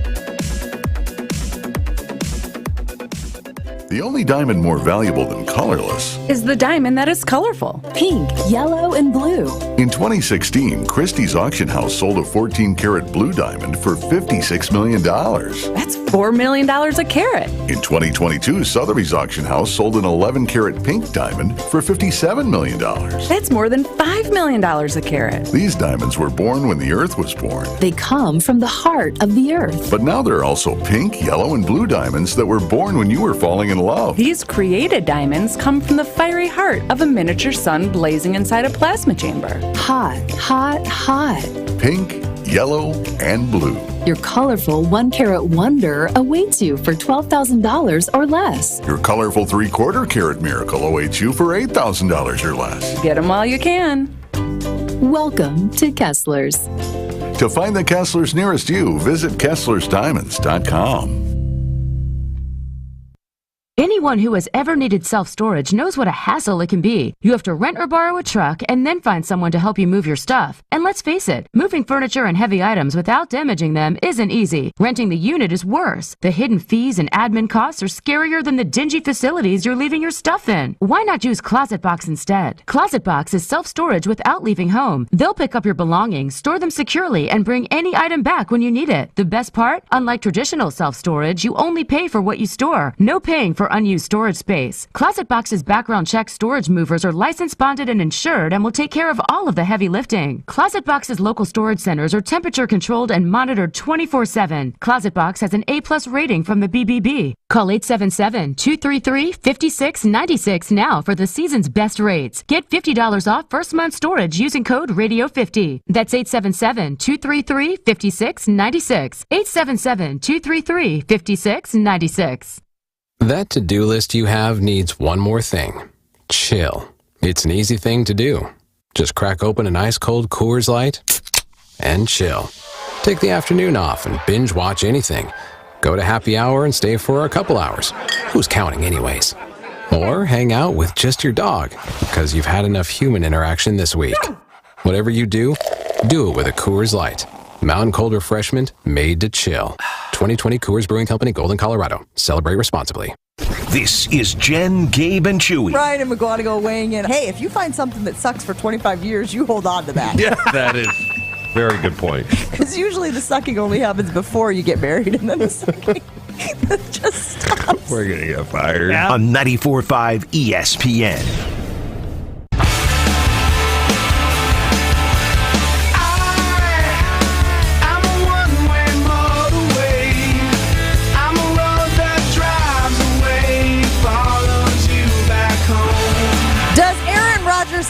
The only diamond more valuable than colorless
is the diamond that is colorful. Pink, yellow, and blue.
In 2016, Christie's auction house sold a 14-karat blue diamond for $56 million.
That's $4 million a carat.
In 2022, Sotheby's auction house sold an 11-karat pink diamond for $57 million.
That's more than $5 million a carat.
These diamonds were born when the earth was born.
They come from the heart of the earth.
But now there are also pink, yellow, and blue diamonds that were born when you were falling in love.
These created diamonds come from the fiery heart of a miniature sun blazing inside a plasma chamber. Hot, hot, hot.
Pink, yellow, and blue.
Your colorful 1-carat wonder awaits you for $12,000 or less.
Your colorful 3/4 carat miracle awaits you for $8,000 or less.
Get them while you can. Welcome to Kessler's.
To find the Kesslers nearest you, visit KesslersDiamonds.com.
Anyone who has ever needed self-storage knows what a hassle it can be. You have to rent or borrow a truck and then find someone to help you move your stuff. And let's face it, moving furniture and heavy items without damaging them isn't easy. Renting the unit is worse. The hidden fees and admin costs are scarier than the dingy facilities you're leaving your stuff in. Why not use Closet Box instead? Closet Box is self-storage without leaving home. They'll pick up your belongings, store them securely, and bring any item back when you need it. The best part? Unlike traditional self-storage, you only pay for what you store. No paying for unused storage space. Closet Box's background check storage movers are licensed, bonded, and insured and will take care of all of the heavy lifting. Closet Box's local storage centers are temperature controlled and monitored 24/7. Closet Box has an A+ rating from the BBB. Call 877-233-5696 now for the season's best rates. Get $50 off first month storage using code RADIO50. That's 877-233-5696. 877-233-5696.
That to-do list you have needs one more thing. Chill. It's an easy thing to do. Just crack open an ice-cold Coors Light and chill. Take the afternoon off and binge watch anything. Go to happy hour and stay for a couple hours. Who's counting anyways? Or hang out with just your dog, because you've had enough human interaction this week. Whatever you do it with a Coors Light. Mountain cold refreshment made to chill. 2020 Coors Brewing Company, Golden, Colorado. Celebrate responsibly.
This is Jen, Gabe, and Chewy.
Ryan and McGuanago weighing in. Hey, if you find something that sucks for 25 years, you hold on to that.
Yeah, that is very good point.
Because usually the sucking only happens before you get married, and then the sucking just stops.
We're going to get fired.
Yeah. On 94.5 ESPN.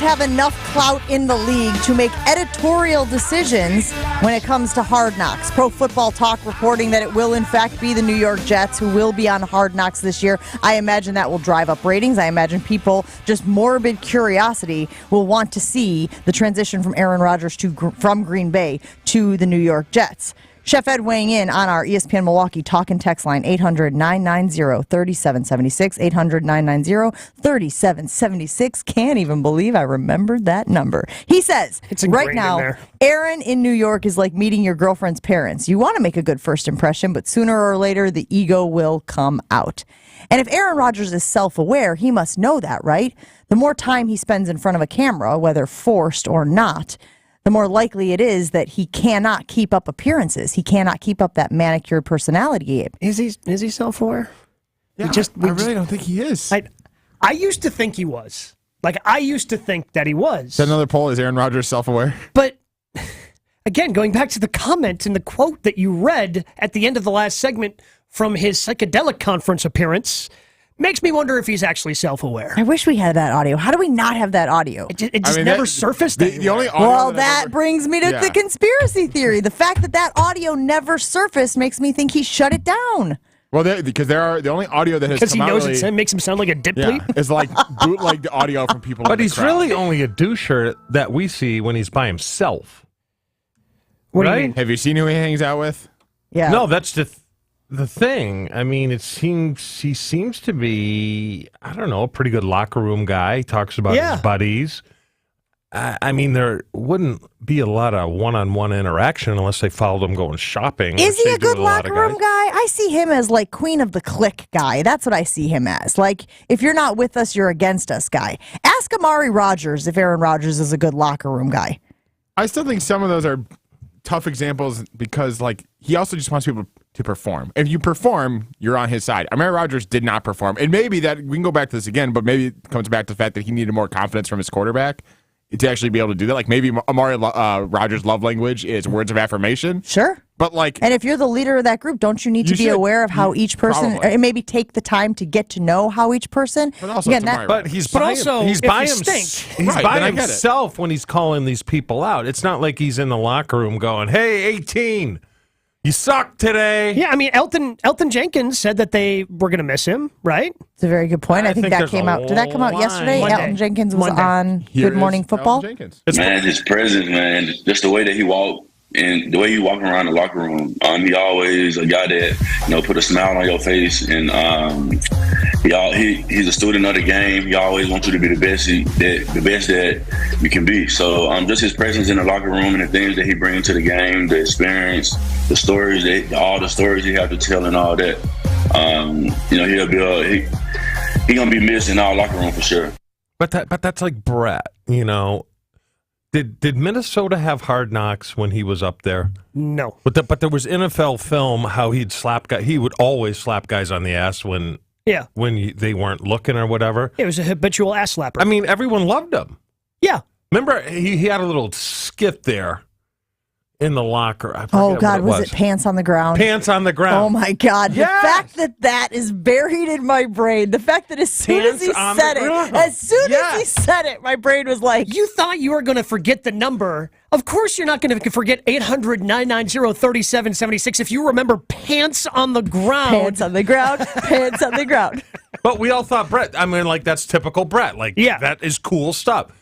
Have enough clout in the league to make editorial decisions when it comes to Hard Knocks. Pro Football Talk reporting that it will in fact be the New York Jets who will be on Hard Knocks this year. I imagine that will drive up ratings. I imagine people, just morbid curiosity, will want to see the transition from Aaron Rodgers from Green Bay to the New York Jets. Chef Ed weighing in on our ESPN Milwaukee talk and text line, 800-990-3776, 800-990-3776. Can't even believe I remembered that number. He says, right now, Aaron in New York is like meeting your girlfriend's parents. You want to make a good first impression, but sooner or later, the ego will come out. And if Aaron Rodgers is self-aware, he must know that, right? The more time he spends in front of a camera, whether forced or not, the more likely it is that he cannot keep up appearances. He cannot keep up that manicured personality, Gabe.
Is he self-aware?
Yeah, I really don't think he is.
I used to think he was. I used to think that he was.
Is that another poll? Is Aaron Rodgers self-aware?
But, again, going back to the comment and the quote that you read at the end of the last segment from his psychedelic conference appearance, Makes me wonder if he's actually self-aware.
I wish we had that audio. How do we not have that audio?
It just never surfaced.
The only audio
well, that brings me to the conspiracy theory. The fact that audio never surfaced makes me think he shut it down.
Well, because the only audio that has come out.
Because he knows it makes him sound like a dip bleep?
It's like bootlegged audio from people.
But he's really only a doucher that we see when he's by himself.
What do you mean?
Have you seen who he hangs out with?
Yeah.
No, that's the thing. I mean, he seems to be, I don't know, a pretty good locker room guy. He talks about his buddies. I mean, there wouldn't be a lot of one-on-one interaction unless they followed him going shopping.
Is he a good locker room guy? I see him as like queen of the clique guy. That's what I see him as. Like, if you're not with us, you're against us guy. Ask Amari Rodgers if Aaron Rodgers is a good locker room guy.
I still think some of those are tough examples because, like, he also just wants people to perform. If you perform, you're on his side. Amari Rodgers did not perform. And maybe that, we can go back to this again, but maybe it comes back to the fact that he needed more confidence from his quarterback to actually be able to do that. Like, maybe Amari Rodgers' love language is words of affirmation.
Sure.
But, like...
And if you're the leader of that group, don't you need to be aware of how each person...
Probably.
And maybe take the time to get to know how each person...
But also,
he's by himself when he's calling these people out. It's not like he's in the locker room going, hey, 18... You suck today.
Yeah, I mean, Elton Jenkins said that they were going to miss him, right?
It's a very good point. I think that came out. Did that come out yesterday?
Monday.
Elton Jenkins was on Good Morning Football.
Man, his presence, man, just the way that he walked and the way you walking around the locker room. He always a guy that put a smile on your face, and he's a student of the game. He always wants you to be the best that you can be. So just his presence in the locker room and the things that he brings to the game, the experience, the stories, all the stories he have to tell and all that. He's gonna be missed in our locker room for sure.
But that's like Brett, Did Minnesota have Hard Knocks when he was up there?
No.
But there was NFL film how he'd slap guys. He would always slap guys on the ass when they weren't looking or whatever.
It was a habitual ass slapper.
I mean, everyone loved him.
Yeah.
Remember, he had a little skit there in the locker.
Oh, God, was it Pants on the Ground?
Pants on the Ground.
Oh, my God. The fact that is buried in my brain. The fact that as soon as he said it, my brain was like...
You thought you were going to forget the number. Of course you're not going to forget 800-990-3776 if you remember Pants on the Ground.
Pants on the Ground. Pants on the Ground.
But we all thought Brett. I mean, like, that's typical Brett. Like, that is cool stuff.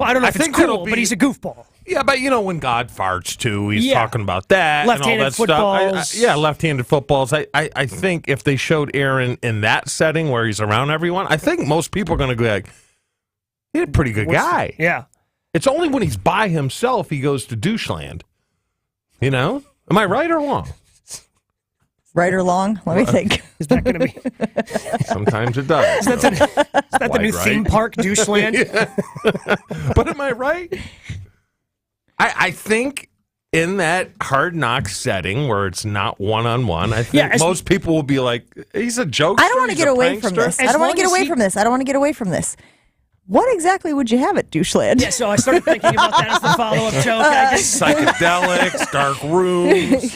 Well, I don't know if it's cool, but he's a goofball.
Yeah, but when God farts too, he's talking about that and all that
footballs.
stuff. Left-handed footballs. I think if they showed Aaron in that setting where he's around everyone, I think most people are going to go like, he's a pretty good guy.
Yeah.
It's only when he's by himself he goes to doucheland. Am I right or wrong?
Right or long? Let me think.
Is that going to be?
Sometimes it does.
Is that the new theme park, doucheland?
But am I right? I think in that Hard Knocks setting where it's not one-on-one, I think most people will be like, he's a jokester.
I don't want to get away from this. I don't want to get away from this. What exactly would you have at Doucheland?
Yeah, so I started thinking about that as the follow-up joke.
Psychedelics, dark rooms.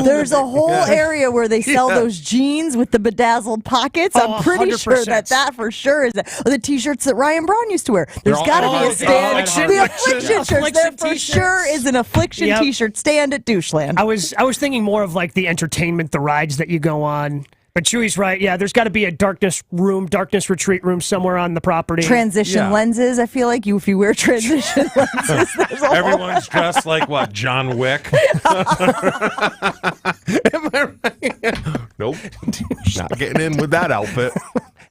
There's a whole area where they sell those jeans with the bedazzled pockets. I'm pretty 100%. Sure that for sure is the T-shirts that Ryan Brown used to wear. There's got to be a stand. The affliction shirts. There for sure is an affliction T-shirt stand at Doucheland.
I was thinking more of like the entertainment, the rides that you go on. But Chewy's right. Yeah, there's got to be a darkness retreat room somewhere on the property.
Transition lenses. I feel like if you wear transition lenses,
everyone's dressed like what? John Wick. Am I right? Nope. Not getting in with that outfit.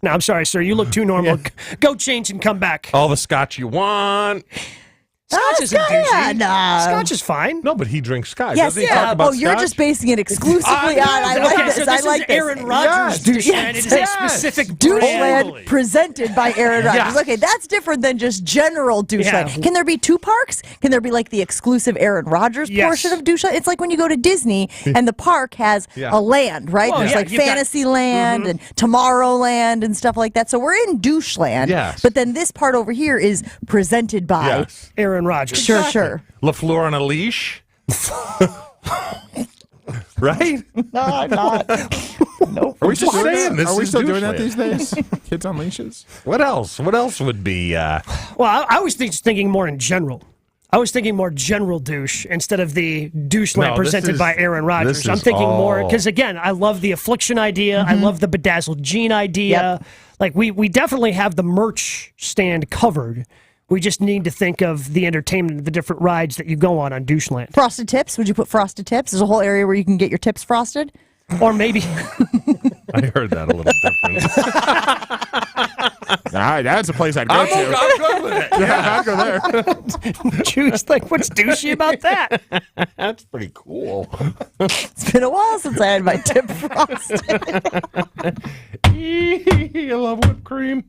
No, I'm sorry, sir. You look too normal. Go change and come back.
All the scotch you want.
Scotch isn't douchey. Scotch is fine.
No, but he drinks scotch.
Yes,
Talk about
you're just basing it exclusively on. I like this.
So this is Aaron Rodgers' doucheland. It is a specific
doucheland presented by Aaron Rodgers. Okay, that's different than just general doucheland. Yeah. Can there be two parks? Can there be like the exclusive Aaron Rodgers portion of doucheland? It's like when you go to Disney and the park has a land, right? There's like Fantasyland and Tomorrowland and stuff like that. So we're in doucheland.
Yes.
But then this part over here is presented by
Aaron Rodgers.
Sure.
LaFleur on a leash. Right?
No, I'm not. Nope.
Are we still doing that?
This
Are we
is
still doing that
doucheland.
these days? Kids on leashes?
What else? What else would be?
Well, I was thinking more in general. I was thinking more general douche instead of the doucheland presented by Aaron Rodgers. I'm thinking more because, again, I love the affliction idea. I love the bedazzled jean idea. Yep. Like, we definitely have the merch stand covered. We just need to think of the entertainment of the different rides that you go on doucheland.
Frosted tips? Would you put frosted tips? There's a whole area where you can get your tips frosted.
Or maybe.
I heard that a little different.
That's a place I'd go to.
I'm good with it.
Yeah, I'll go there.
Chewy's like, what's douchey about that?
That's pretty cool.
It's been a while since I had my tip frosted.
I love whipped cream.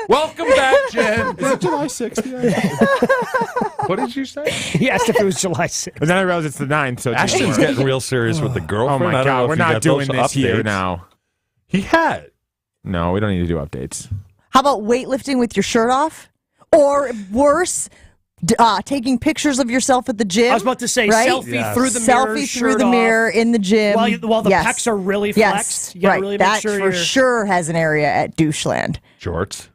Welcome back, Jen.
Is it July 6th?
What did you say?
He asked if it was July 6th.
But then I realized it's the 9th. So
Ashton's getting real serious with the girlfriend.
Oh, my God. We're not doing this here now.
He had.
No, we don't need to do updates.
How about weightlifting with your shirt off? Or worse, taking pictures of yourself at the gym.
I was about to say,
right?
selfie through the mirror,
selfie through the mirror in the gym.
While the pecs are really flexed.
Yes,
You
right.
really
That
make sure
for sure has an area at doucheland.
Jorts.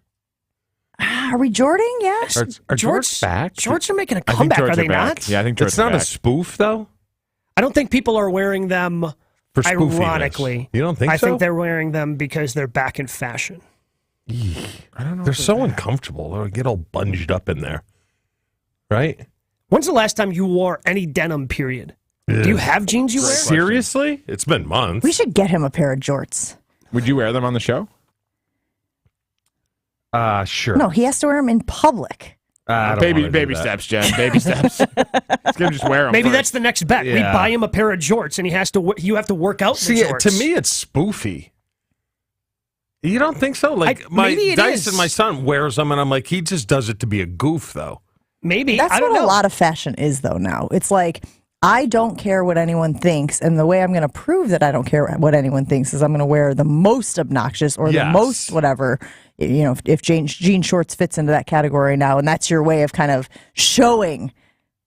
Are we jorting? Yes.
Are jorts back?
Jorts are making a comeback, are they not?
Yeah, I think jorts
It's not
are
a
back.
spoof, though?
I don't think people are wearing them
For spoofiness.
ironically.
You don't think
I
so?
think they're wearing them because they're back in fashion.
I don't know. They're so uncomfortable. They'll get all bunged up in there. Right?
When's the last time you wore any denim, period? Do you have jeans you wear?
Seriously? It's been months.
We should get him a pair of jorts.
Would you wear them on the show?
Sure.
No, he has to wear them in public.
Baby steps, Jen. Baby steps. He's gonna just wear them.
Maybe that's the next bet. We
Yeah.
buy him a pair of jorts, and you have to work out in the jorts.
To me, it's spoofy. You don't think so? Like,
maybe it
Dyson,
is.
my son, wears them, and I'm like, he just does it to be a goof, though.
Maybe.
That's
I don't
what
know.
a lot of fashion is, though, now. It's like, I don't care what anyone thinks, and the way I'm going to prove that I don't care what anyone thinks is I'm going to wear the most obnoxious or the most whatever, you know, if jean shorts fits into that category now, and that's your way of kind of showing.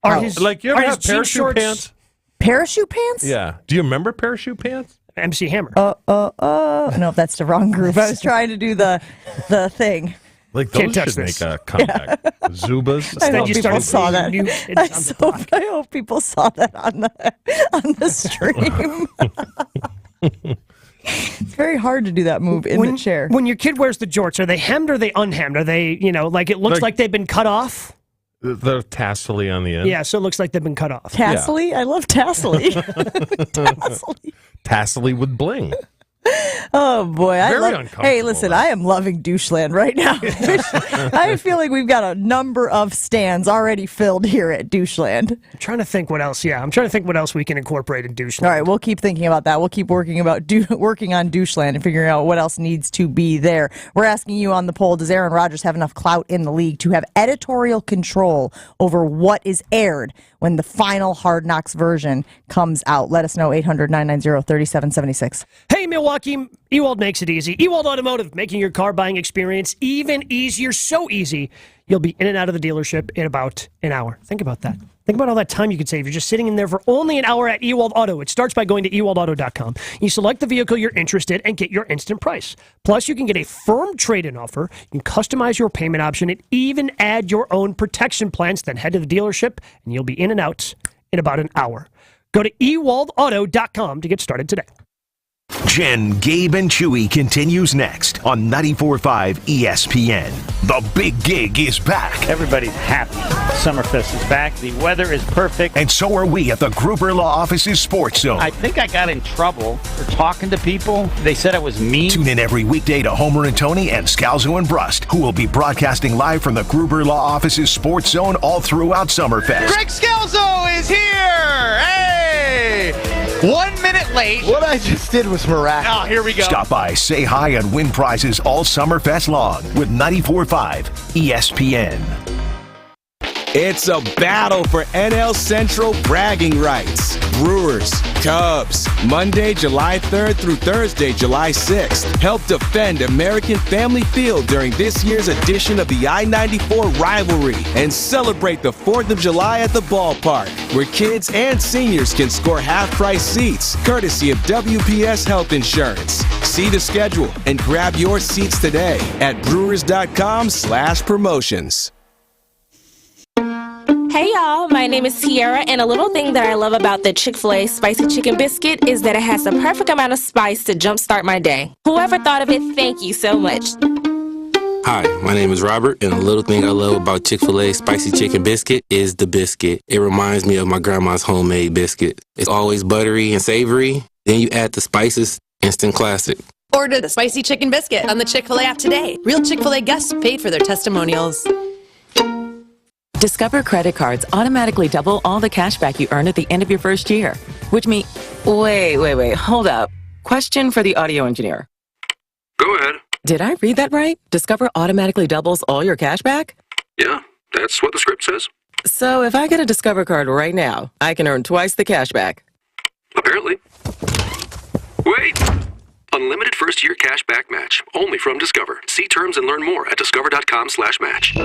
Like, you ever have parachute pants?
Parachute pants?
Yeah. Do you remember parachute pants?
MC Hammer.
No, that's the wrong group. I was trying to do the thing.
Like,
Can't
those
touch
should
this.
make a comeback. Zubas.
I hope
you
people
started
saw that.
seeing new kids on the
I hope people saw that on the stream. It's very hard to do that move in the chair.
When your kid wears the jorts, are they hemmed or are they unhemmed? Are they, like it looks like they've been cut off?
They're tassely on the end.
Yeah, so it looks like they've been cut off.
Tassely? Yeah. I love tassely. Tassely.
Tassely with bling.
Oh boy,
uncomfortable.
Hey, listen, I am loving doucheland right now. I feel like we've got a number of stands already filled here at doucheland.
I'm trying to think what else. Yeah, I'm trying to think what else we can incorporate in doucheland.
All right, we'll keep thinking about that. We'll keep working on doucheland and figuring out what else needs to be there. We're asking you on the poll: does Aaron Rodgers have enough clout in the league to have editorial control over what is aired when the final Hard Knocks version comes out? Let us know. 800-990-3776.
Hey, Milwaukee, Ewald makes it easy. Ewald Automotive, making your car buying experience even easier. So easy, you'll be in and out of the dealership in about an hour. Think about that. Think about all that time you could save. You're just sitting in there for only an hour at Ewald Auto. It starts by going to ewaldauto.com. You select the vehicle you're interested in and get your instant price. Plus, you can get a firm trade-in offer. You can customize your payment option and even add your own protection plans. Then head to the dealership, and you'll be in and out in about an hour. Go to ewaldauto.com to get started today.
Jen, Gabe, and Chewy continues next on 94.5 ESPN. The big gig is back.
Everybody's happy. Summerfest is back. The weather is perfect.
And so are we at the Gruber Law Office's Sports Zone.
I think I got in trouble for talking to people. They said I was mean.
Tune in every weekday to Homer and Tony and Scalzo and Brust, who will be broadcasting live from the Gruber Law Office's Sports Zone all throughout Summerfest.
Greg Scalzo is here! Hey! 1 minute late.
What I just did was miraculous.
Oh, here we go.
Stop by, say hi, and win prizes all Summerfest long with 94.5 ESPN.
It's a battle for NL Central bragging rights. Brewers, Cubs, Monday, July 3rd through Thursday, July 6th. Help defend American Family Field during this year's edition of the I-94 rivalry and celebrate the 4th of July at the ballpark, where kids and seniors can score half-price seats, courtesy of WPS Health Insurance. See the schedule and grab your seats today at brewers.com/promotions.
Hey y'all, my name is Tiara, and a little thing that I love about the Chick-fil-A Spicy Chicken Biscuit is that it has the perfect amount of spice to jumpstart my day. Whoever thought of it, thank you so much.
Hi, my name is Robert, and a little thing I love about Chick-fil-A Spicy Chicken Biscuit is the biscuit. It reminds me of my grandma's homemade biscuit. It's always buttery and savory. Then you add the spices, instant classic.
Order the Spicy Chicken Biscuit on the Chick-fil-A app today. Real Chick-fil-A guests paid for their testimonials.
Discover credit cards automatically double all the cash back you earn at the end of your first year. Which means, wait, hold up. Question for the audio engineer.
Go ahead.
Did I read that right? Discover automatically doubles all your cash back?
Yeah, that's what the script says.
So if I get a Discover card right now, I can earn twice the cash back.
Apparently. Wait! Unlimited first-year cash back match. Only from Discover. See terms and learn more at discover.com/match.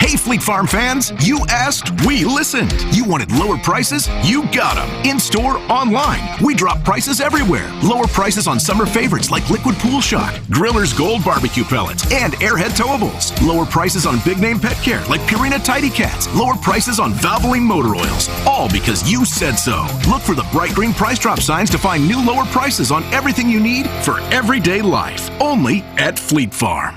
Hey, Fleet Farm fans, you asked, we listened. You wanted lower prices? You got them. In-store, online. We drop prices everywhere. Lower prices on summer favorites like Liquid Pool Shock, Griller's Gold Barbecue Pellets, and Airhead Towables. Lower prices on big-name pet care like Purina Tidy Cats. Lower prices on Valvoline Motor Oils. All because you said so. Look for the bright green price drop signs to find new lower prices on everything you need for everyday life. Only at Fleet Farm.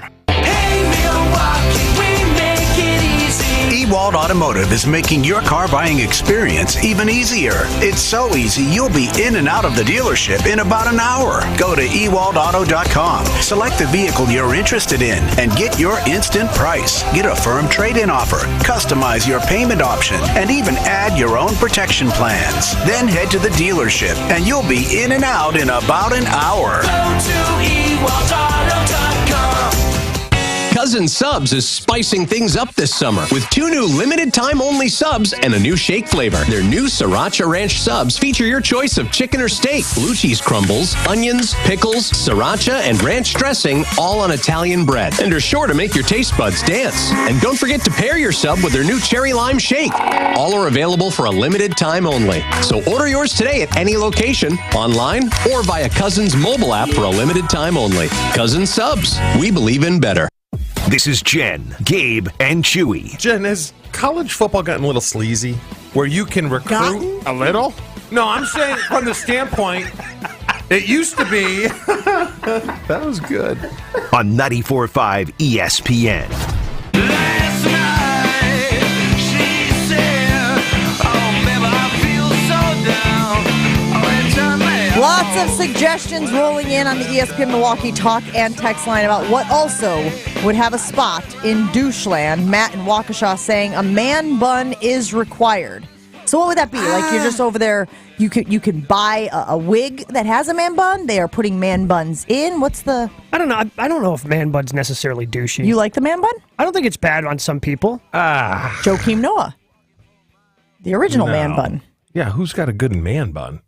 Ewald Automotive is making your car buying experience even easier. It's so easy, you'll be in and out of the dealership in about an hour. Go to ewaldauto.com, select the vehicle you're interested in, and get your instant price. Get a firm trade-in offer, customize your payment option, and even add your own protection plans. Then head to the dealership, and you'll be in and out in about an hour.
Go to ewaldauto.com.
Cousin Subs is spicing things up this summer with 2 new limited-time-only subs and a new shake flavor. Their new Sriracha Ranch subs feature your choice of chicken or steak, blue cheese crumbles, onions, pickles, Sriracha, and ranch dressing, all on Italian bread. And are sure to make your taste buds dance. And don't forget to pair your sub with their new cherry lime shake. All are available for a limited time only. So order yours today at any location, online, or via Cousin's mobile app for a limited time only. Cousin Subs. We believe in better.
This is Jen, Gabe, and Chewy.
Jen, has college football gotten a little sleazy? Where you can recruit?
A little?
No, I'm saying from the standpoint, it used to be. That was good.
On 94.5 ESPN.
Lots of suggestions rolling in on the ESPN Milwaukee talk and text line about what also would have a spot in doucheland. Matt in Waukesha saying a man bun is required. So what would that be? Like you're just over there, you can buy a wig that has a man bun? They are putting man buns in? What's the...
I don't know. I don't know if man bun's necessarily douchey.
You like the man bun?
I don't think it's bad on some people.
Joakim Noah. The original man bun.
Yeah, who's got a good man bun?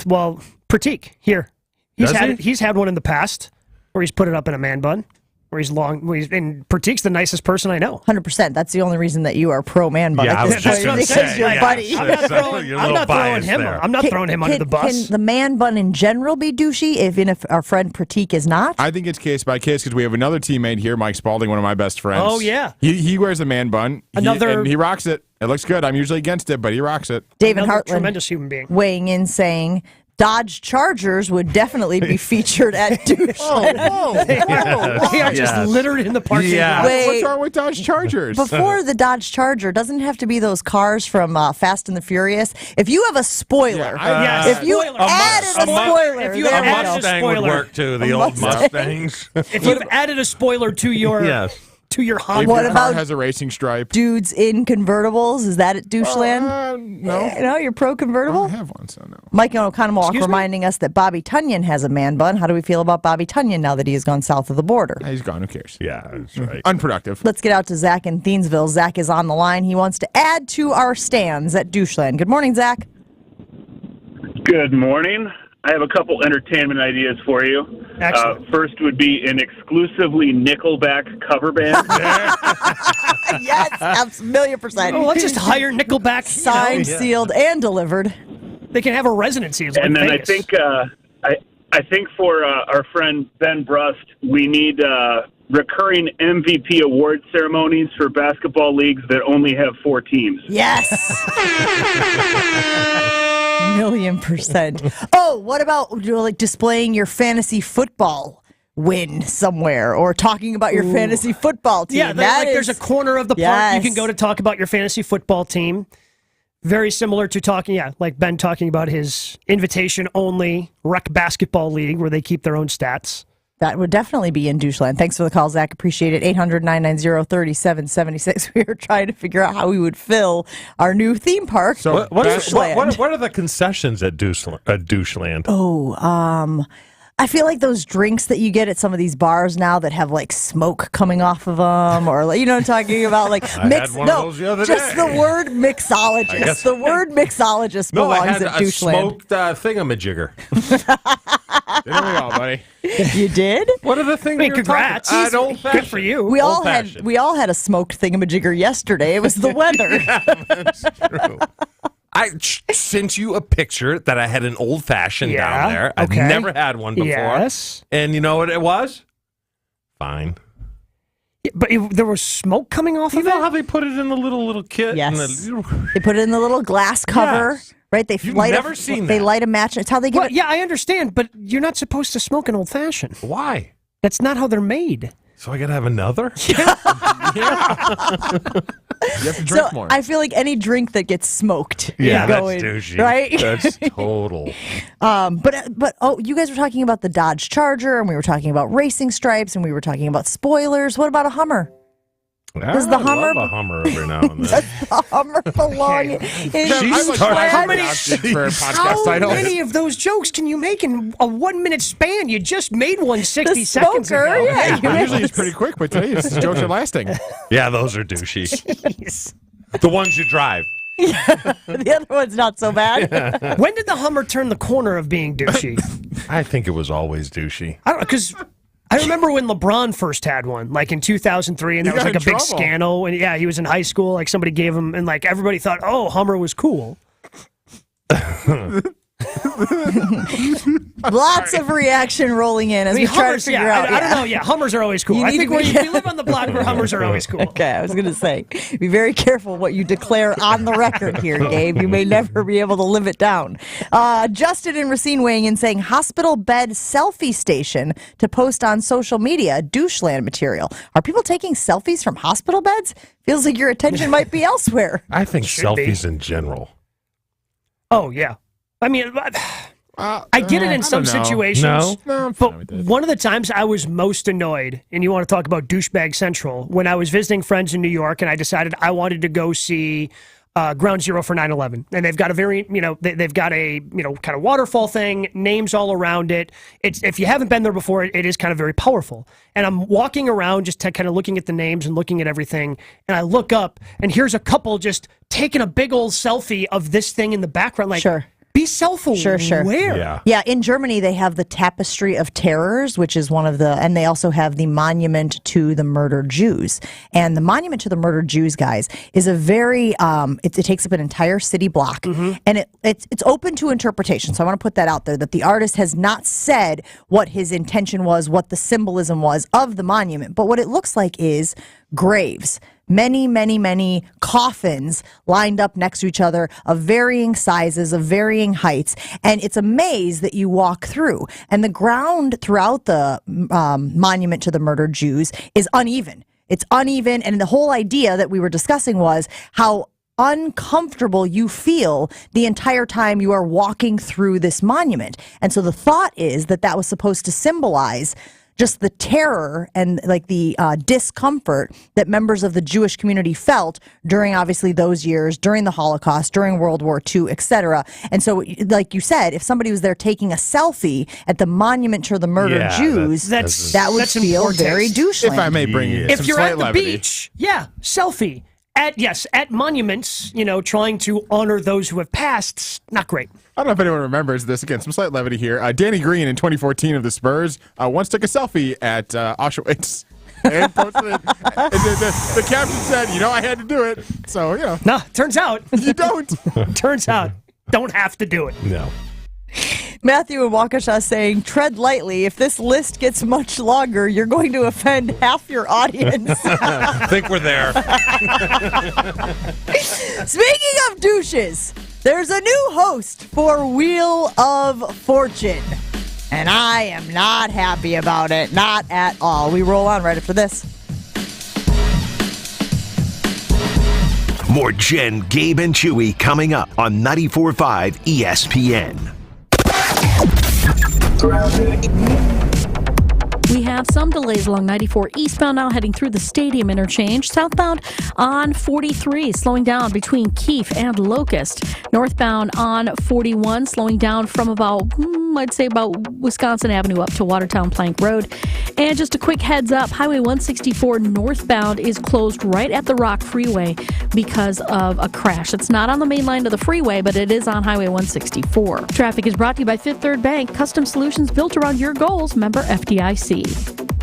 Well, Pratik here. He's had one in the past where he's put it up in a man bun, where he's long. And Pratik's the nicest person I know.
100%. That's the only reason that you are pro man bun.
Yeah, I was just going to say,
your buddy.
I'm not throwing him. I'm not throwing him under the bus.
Can the man bun in general be douchey, even if our friend Pratik is not?
I think it's case by case because we have another teammate here, Mike Spalding, one of my best friends.
Oh yeah,
he wears a man bun. And he rocks it. It looks good. I'm usually against it, but he rocks it.
David Hartland,
tremendous human being,
weighing in saying Dodge Chargers would definitely be featured at Doucheland.
They are just littered in the parking lot.
What's wrong with Dodge Chargers?
Before the Dodge Charger, doesn't have to be those cars from Fast and the Furious. If you have a spoiler, if you added a spoiler,
if you added a spoiler,
would work too. The old Mustangs.
If you've added a spoiler to your to your Honda.
What about has a racing stripe?
Dudes in convertibles? Is that at Doucheland?
No.
No, you're pro convertible?
I have one, so no.
Mike O'Connell reminding us that Bobby Tunyon has a man bun. How do we feel about Bobby Tunyon now that he has gone south of the border?
He's gone. Who cares?
Yeah, that's right.
Unproductive.
Let's get out to Zach in Thiensville. Zach is on the line. He wants to add to our stands at Doucheland. Good morning, Zach.
Good morning. I have a couple entertainment ideas for you. First would be an exclusively Nickelback cover band.
Yes, $1,000,000%.
Oh, let's just hire Nickelback.
Signed, sealed, and delivered.
They can have a residency.
And then
Vegas.
I think for our friend Ben Brust, we need recurring MVP award ceremonies for basketball leagues that only have 4 teams.
Yes. 1,000,000%. Oh, what about like displaying your fantasy football win somewhere or talking about your fantasy football team?
Yeah, there's a corner of the park you can go to talk about your fantasy football team. Very similar to talking, like Ben talking about his invitation-only rec basketball league where they keep their own stats.
That would definitely be in Doucheland. Thanks for the call, Zach. Appreciate it. 800-990-3776. We were trying to figure out how we would fill our new theme park.
So what are the concessions at Doucheland?
Oh, I feel like those drinks that you get at some of these bars now that have like smoke coming off of them, or like, you know what I'm talking about, like
I had one of those the other day.
The word mixologist. The word mixologist belongs at Doucheland.
Smoked thingamajigger.
There we go, buddy.
You did?
What are the things?
Congrats.
Good
for you.
We all had a smoked thingamajigger yesterday. It was the weather.
That's true. I sent you a picture that I had an old fashioned down there. I've never had one before.
Yes.
And you know what it was? Fine.
But there was smoke coming off of it?
You know how they put it in the little kit?
Yes. They put it in the little glass cover.
Yes.
Right?
You've never seen
They
that.
light a match. It's how they get it.
Yeah, I understand, but you're not supposed to smoke an old fashioned.
Why?
That's not how they're made.
So I got to have another?
Yeah.
You have to drink more.
I feel like any drink that gets smoked is
that's
going,
douchey.
right?
That's total.
But you guys were talking about the Dodge Charger, and we were talking about racing stripes, and we were talking about spoilers. What about a Hummer? Does the Hummer?
love a Hummer every now and then.
Does the Hummer belong in
How many of those jokes can you make in a 1 minute span? You just made one 60 seconds ago.
Yeah,
usually it's pretty quick, but today these jokes are lasting.
Yeah, those are douchey. The ones you drive.
The other one's not so bad.
When did the Hummer turn the corner of being douchey?
I think it was always douchey.
I don't know, because I remember when LeBron first had one, like in 2003, and that was like a big scandal. And he was in high school. Like somebody gave him, and like everybody thought, oh, Hummer was cool.
Lots of reaction rolling in as we try to figure out.
I don't know. Yeah, Hummers are always cool. I think we live on the block where Hummers are always cool.
Okay, I was going to say, be very careful what you declare on the record here, Gabe. You may never be able to live it down. Justin and Racine weighing in saying hospital bed selfie station to post on social media, doucheland material. Are people taking selfies from hospital beds? Feels like your attention might be elsewhere.
I think selfies in general.
Oh, yeah. I mean, I get it in some situations.
No,
but one of the times I was most annoyed, and you want to talk about douchebag central, when I was visiting friends in New York and I decided I wanted to go see Ground Zero for 9/11. And they've got a very, they've got a, kind of waterfall thing, names all around it. If you haven't been there before, it is kind of very powerful. And I'm walking around just kind of looking at the names and looking at everything. And I look up and here's a couple just taking a big old selfie of this thing in the background. Like,
sure.
Be self-aware.
Sure. Yeah, in Germany, they have the Tapestry of Terrors, which is one of the, and they also have the Monument to the Murdered Jews. And the Monument to the Murdered Jews, guys, is a very, it takes up an entire city block, and it's open to interpretation. So I want to put that out there, that the artist has not said what his intention was, what the symbolism was of the monument. But what it looks like is graves. Many coffins lined up next to each other of varying sizes, of varying heights. And it's a maze that you walk through. And the ground throughout the Monument to the Murdered Jews is uneven. It's uneven. And the whole idea that we were discussing was how uncomfortable you feel the entire time you are walking through this monument. And so the thought is that was supposed to symbolize just the terror and like the discomfort that members of the Jewish community felt during obviously those years, during the Holocaust, during World War II, etc. And so, like you said, if somebody was there taking a selfie at the monument to the murdered Jews, that would feel important. Very douche-like.
If I may bring in
if you're at the
levity.
beach, selfie. At monuments, trying to honor those who have passed, not great.
I don't know if anyone remembers this. Again, some slight levity here. Danny Green in 2014 of the Spurs once took a selfie at Auschwitz and posted it. And the caption said, I had to do it. So,
No, turns out.
You don't.
Turns out. Don't have to do it.
No.
Matthew in Waukesha saying, tread lightly. If this list gets much longer, you're going to offend half your audience.
I think we're there.
Speaking of douches, there's a new host for Wheel of Fortune. And I am not happy about it. Not at all. We roll on right after this.
More Jen, Gabe, and Chewy coming up on 94.5 ESPN.
We have some delays along 94 eastbound now heading through the stadium interchange. Southbound on 43 slowing down between Keefe and Locust. Northbound on 41 slowing down from about Wisconsin Avenue up to Watertown Plank Road. And just a quick heads up, Highway 164 northbound is closed right at the Rock Freeway because of a crash. It's not on the main line of the freeway, but it is on Highway 164. Traffic is brought to you by Fifth Third Bank, custom solutions built around your goals, member FDIC.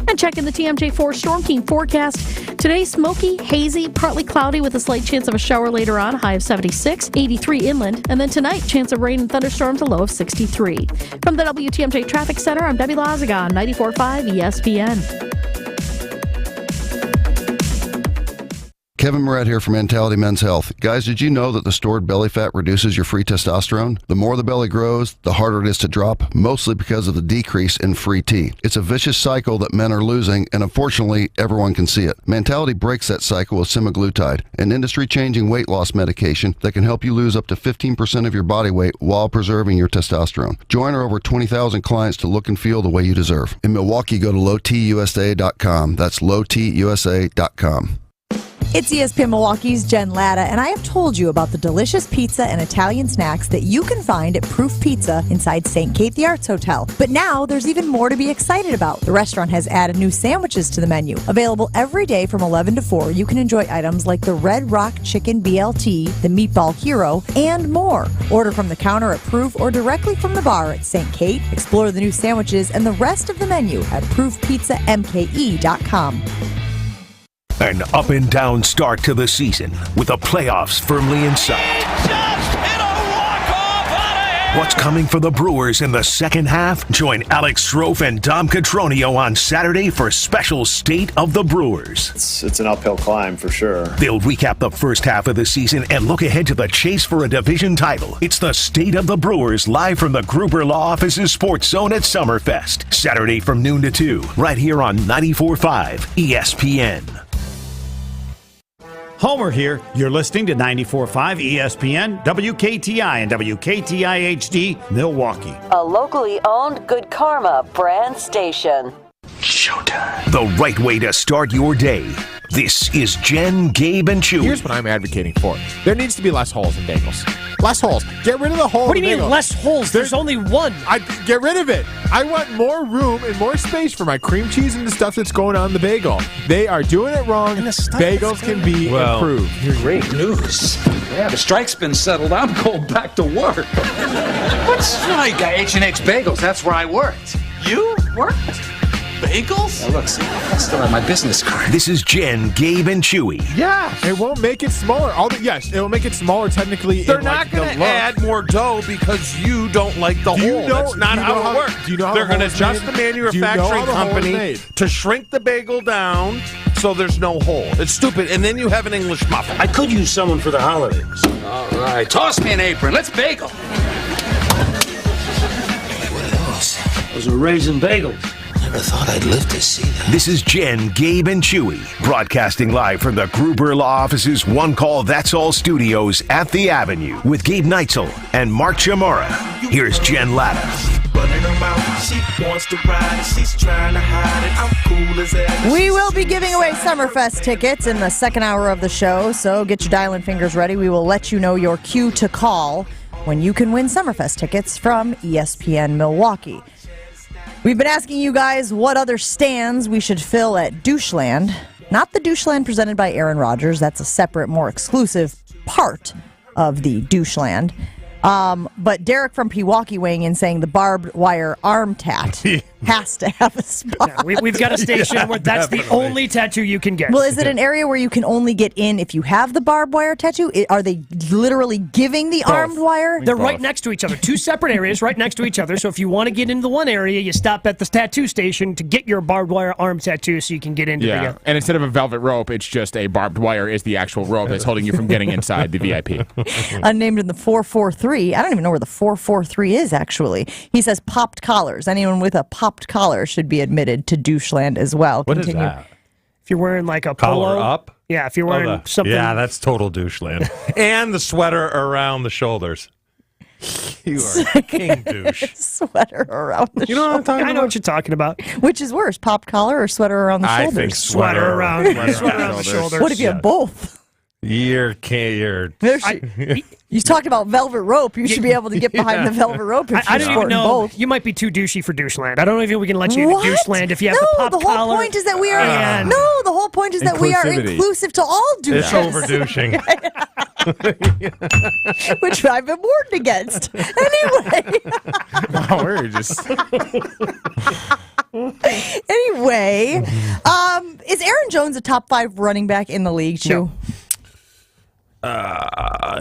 And checking the TMJ4 Storm King forecast. Today, smoky, hazy, partly cloudy with a slight chance of a shower later on, high of 76, 83 inland. And then tonight, chance of rain and thunderstorms, a low of 63. From the WTMJ Traffic Center, I'm Debbie Lazaga on 94.5 ESPN.
Kevin Moret here from Mentality Men's Health. Guys, did you know that the stored belly fat reduces your free testosterone? The more the belly grows, the harder it is to drop, mostly because of the decrease in free T. It's a vicious cycle that men are losing, and unfortunately, everyone can see it. Mentality breaks that cycle with semaglutide, an industry-changing weight loss medication that can help you lose up to 15% of your body weight while preserving your testosterone. Join our over 20,000 clients to look and feel the way you deserve. In Milwaukee, go to lowtusa.com. That's lowtusa.com.
It's ESPN Milwaukee's Jen Latta, and I have told you about the delicious pizza and Italian snacks that you can find at Proof Pizza inside St. Kate the Arts Hotel. But now there's even more to be excited about. The restaurant has added new sandwiches to the menu. Available every day from 11 to 4, you can enjoy items like the Red Rock Chicken BLT, the Meatball Hero, and more. Order from the counter at Proof or directly from the bar at St. Kate. Explore the new sandwiches and the rest of the menu at proofpizzamke.com.
An up and down start to the season with the playoffs firmly in sight. What's coming for the Brewers in the second half? Join Alex Strofe and Dom Catronio on Saturday for special State of the Brewers.
It's an uphill climb for sure.
They'll recap the first half of the season and look ahead to the chase for a division title. It's the State of the Brewers live from the Gruber Law Office's Sports Zone at Summerfest. Saturday from noon to 2, right here on 94.5 ESPN.
Homer here. You're listening to 94.5 ESPN, WKTI, and WKTI HD, Milwaukee.
A locally owned Good Karma brand station.
Showtime. The right way to start your day. This is Jen, Gabe, and Chewy.
Here's what I'm advocating for. There needs to be less holes in bagels. Less holes. Get rid of the hole.
What do you mean less holes? There's only one.
Get rid of it. I want more room and more space for my cream cheese and the stuff that's going on the bagel. They are doing it wrong. And the bagels can be improved.
Great news. Yeah, the strike's been settled. I'm going back to work. What strike? H&H Bagels. That's where I worked. You worked? Bagels? Yeah, look, see, I still have my business card.
This is Jen, Gabe, and Chewy.
Yeah, it won't make it smaller. Yes, it will make it smaller technically.
They're not going to add more dough because you don't like the hole. That's not how it works.
Do you know how
they're going to adjust the manufacturing company to shrink the bagel down so there's no hole. It's stupid. And then you have an English muffin.
I could use someone for the holidays. All right, toss me an apron. Let's bagel. What are those? Those are raisin bagels. Never thought I'd live to see that.
This is Jen, Gabe, and Chewy, broadcasting live from the Gruber Law Office's One Call That's All studios at the Avenue with Gabe Neitzel and Mark Chamora. Here's Jen Latta.
running her mouth. She wants to ride and she's trying to hide it. I'm cool as ever.
We will be giving away Summerfest tickets in the second hour of the show, so get your dialing fingers ready. We will let you know your cue to call when you can win Summerfest tickets from ESPN Milwaukee. We've been asking you guys what other stands we should fill at Doucheland. Not the Doucheland presented by Aaron Rodgers. That's a separate, more exclusive part of the Doucheland. But Derek from Pewaukee weighing in saying the barbed wire arm tat has to have a spot.
Yeah, we've got a station where that's the only tattoo you can get.
Well, is it an area where you can only get in if you have the barbed wire tattoo? Are they literally giving the armed wire?
They're right next to each other. Two separate areas right next to each other. So if you want to get into the one area, you stop at the tattoo station to get your barbed wire arm tattoo so you can get into the other.
And instead of a velvet rope, it's just a barbed wire is the actual rope that's holding you from getting inside the VIP.
Unnamed in the 443. I don't even know where the 443 is, actually. He says popped collars. Anyone with a popped collar should be admitted to Doucheland as well.
What is that?
If you're wearing like a
collar
polo,
up?
Yeah, if you're wearing something.
Yeah, that's total Doucheland. And the sweater around the shoulders. You are a king douche.
Sweater around the shoulders.
What I'm talking about?
I know what you're talking about.
Which is worse, popped collar or sweater around the shoulders?
I think sweater around
the shoulders.
What if you have both?
You
talked about velvet rope. You should be able to get behind the velvet rope if
I
you're
don't even know.
both.
You might be too douchey for Doucheland. I don't know if we can let you into Doucheland if you have the pop collar.
No, the whole point is that we are. No, the whole point is that we are inclusive to all douches.
It's over douching.
Which I've been warned against. Anyway.
Wow, we're just.
Anyway, is Aaron Jones a top 5 running back in the league, Chew?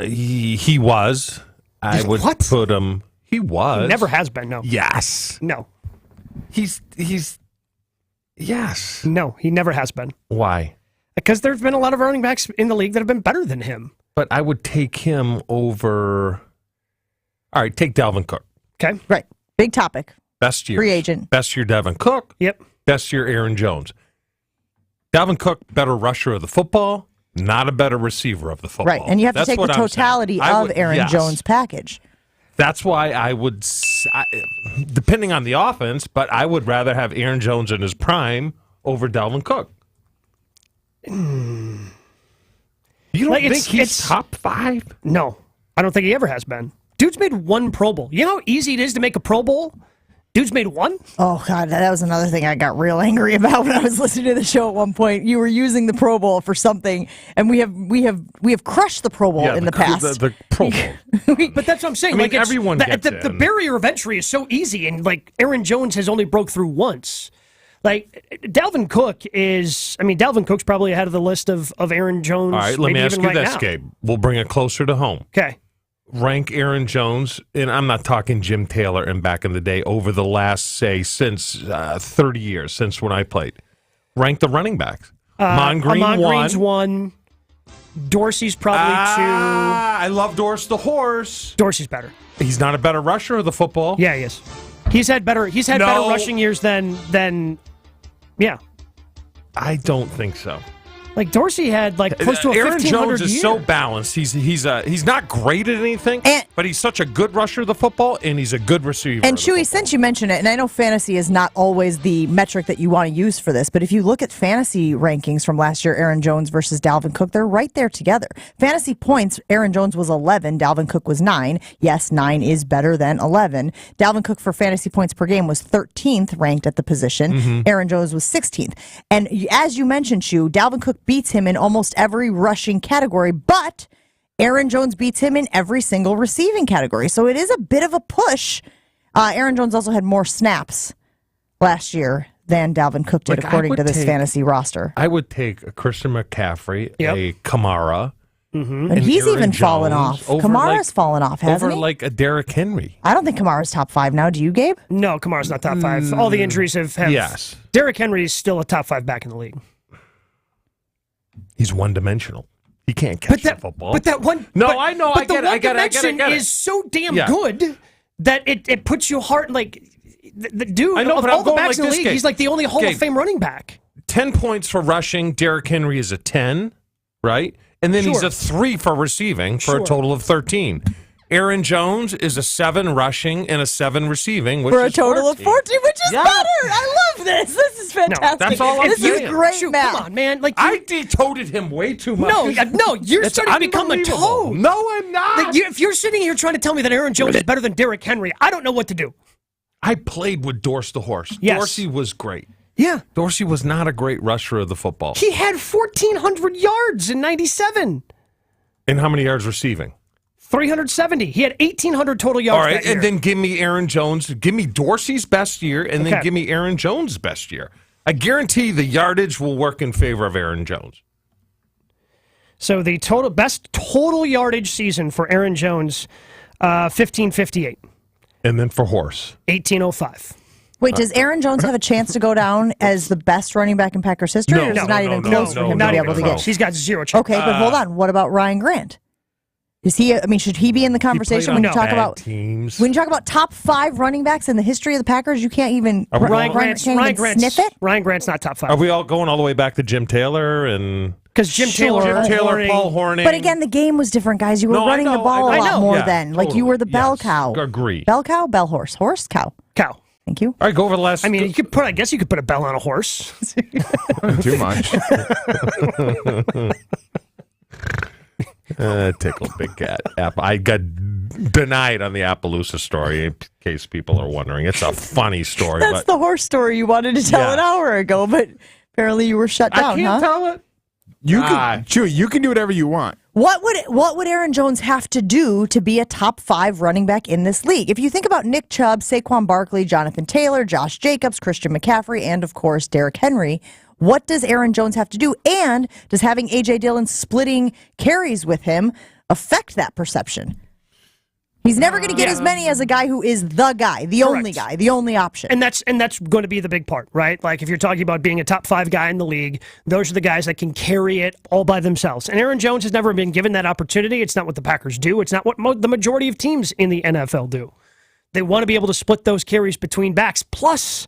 He was. I would put him. He was.
He never has been. No.
Yes.
No.
He's. Yes.
No, he never has been.
Why?
Because there's been a lot of running backs in the league that have been better than him.
But I would take him over. All right, take Dalvin Cook.
Okay.
Right. Big topic.
Best year.
Free agent.
Best year, Dalvin Cook.
Yep.
Best year, Aaron Jones. Dalvin Cook, better rusher of the football, not a better receiver of the football.
Right, and you have to take the totality of Aaron Jones' package.
That's why I would, depending on the offense, but I would rather have Aaron Jones in his prime over Dalvin Cook. You don't think he's top 5?
No, I don't think he ever has been. Dude's made 1 Pro Bowl. You know how easy it is to make a Pro Bowl? Dude's made 1?
Oh, God, that was another thing I got real angry about when I was listening to the show at one point. You were using the Pro Bowl for something, and we have crushed the Pro Bowl in the past.
The Pro Bowl.
But that's what I'm saying.
I mean, everyone gets
the barrier of entry is so easy, and like Aaron Jones has only broke through once. Like Dalvin Cook's probably ahead of the list of Aaron Jones.
All right, let me ask you this,
now.
Gabe. We'll bring it closer to home.
Okay.
Rank Aaron Jones, and I'm not talking Jim Taylor and back in the day, over the last, say, since 30 years, since when I played. Rank the running backs.
Green's 1. Dorsey's probably 2.
I love Dorsey the horse.
Dorsey's better.
He's not a better rusher of the football.
Yeah, he is. He's had better rushing years than yeah.
I don't think so.
Like Dorsey had close to a 1,500
Aaron Jones is
year.
so balanced. He's not great at anything, but he's such a good rusher of the football, and he's a good receiver.
And Chewy, since you mentioned it, and I know fantasy is not always the metric that you want to use for this, but if you look at fantasy rankings from last year, Aaron Jones versus Dalvin Cook, they're right there together. Fantasy points, Aaron Jones was 11, Dalvin Cook was 9. Yes, 9 is better than 11. Dalvin Cook for fantasy points per game was 13th ranked at the position. Mm-hmm. Aaron Jones was 16th. And as you mentioned, Chew, Dalvin Cook beats him in almost every rushing category, but Aaron Jones beats him in every single receiving category. So it is a bit of a push. Aaron Jones also had more snaps last year than Dalvin Cook did, according to this fantasy roster.
I would take a Christian McCaffrey, a Kamara.
Mm-hmm. And he's Aaron even fallen off. Kamara's fallen off, hasn't he?
Over like a Derrick Henry.
I don't think Kamara's top 5 now. Do you, Gabe?
No, Kamara's not top 5. All the injuries have
yes.
Derrick Henry is still a top 5 back in the league.
He's one-dimensional. He can't catch the football.
But that one...
No, I know. I get it.
I get it. Is so damn good that it puts you hard... Like, the dude,
I know,
of
but
all
I'm
the
going
backs
like
in the
this,
league,
Gabe.
he's like the only Hall of Fame running back.
10 points for rushing. Derrick Henry is a 10, right? And then he's a 3 for receiving for a total of 13. Aaron Jones is a 7 rushing and a 7 receiving, which
for a
is
total
14.
of 14, which is better. I love this. This is fantastic.
that's all I'm
this
saying.
is great,
Shoot,
Matt.
come on, man. Like
I detoted him way too much.
No, you're
It's
starting to become a
unbelievable.
toad.
No, I'm not.
Like, if you're sitting here trying to tell me that Aaron Jones is better than Derrick Henry, I don't know what to do.
I played with Dorsey the horse.
Yes.
Dorsey was great.
Yeah.
Dorsey was not a great rusher of the football.
He had 1,400 yards in 97.
And how many yards receiving?
370. He had 1,800 total yards.
All right,
that year.
and then give me Aaron Jones. Give me Dorsey's best year, and then give me Aaron Jones' best year. I guarantee the yardage will work in favor of Aaron Jones.
So the best total yardage season for Aaron Jones, 1,558.
And then for Horse,
1,805.
Wait, does Aaron Jones have a chance to go down as the best running back in Packers history?
No,
or is it not even close for him to be able to get?
He's got 0 chance.
Okay, but hold on. What about Ryan Grant? Is he? I mean, should he be in the conversation when you talk about
teams?
When you talk about top 5 running backs in the history of the Packers? You can't even
Ryan Grant's
sniff it.
Ryan Grant's not top 5.
Are we all going all the way back to Jim Taylor and
because Jim Taylor,
Paul Hornung?
But again, the game was different, guys. You were running the ball a lot more then. Like you were the bell cow.
Agree.
Bell cow, bell horse, horse cow.
Cow.
Thank you.
All right, go over the last.
I mean, you could put. I guess you could put a bell on a horse.
Too much.
Tickled big cat. I got denied on the Appaloosa story, in case people are wondering. It's a funny story.
That's the horse story you wanted to tell an hour ago, but apparently you were shut down.
I can't tell it.
You can, Chewy, you can do whatever you want.
What would Aaron Jones have to do to be a top 5 running back in this league? If you think about Nick Chubb, Saquon Barkley, Jonathan Taylor, Josh Jacobs, Christian McCaffrey, and of course Derrick Henry, what does Aaron Jones have to do? And does having A.J. Dillon splitting carries with him affect that perception? He's never going to get as many as a guy who is the guy, the only guy, the only option.
And that's going to be the big part, right? Like if you're talking about being a top 5 guy in the league, those are the guys that can carry it all by themselves. And Aaron Jones has never been given that opportunity. It's not what the Packers do. It's not what the majority of teams in the NFL do. They want to be able to split those carries between backs. Plus,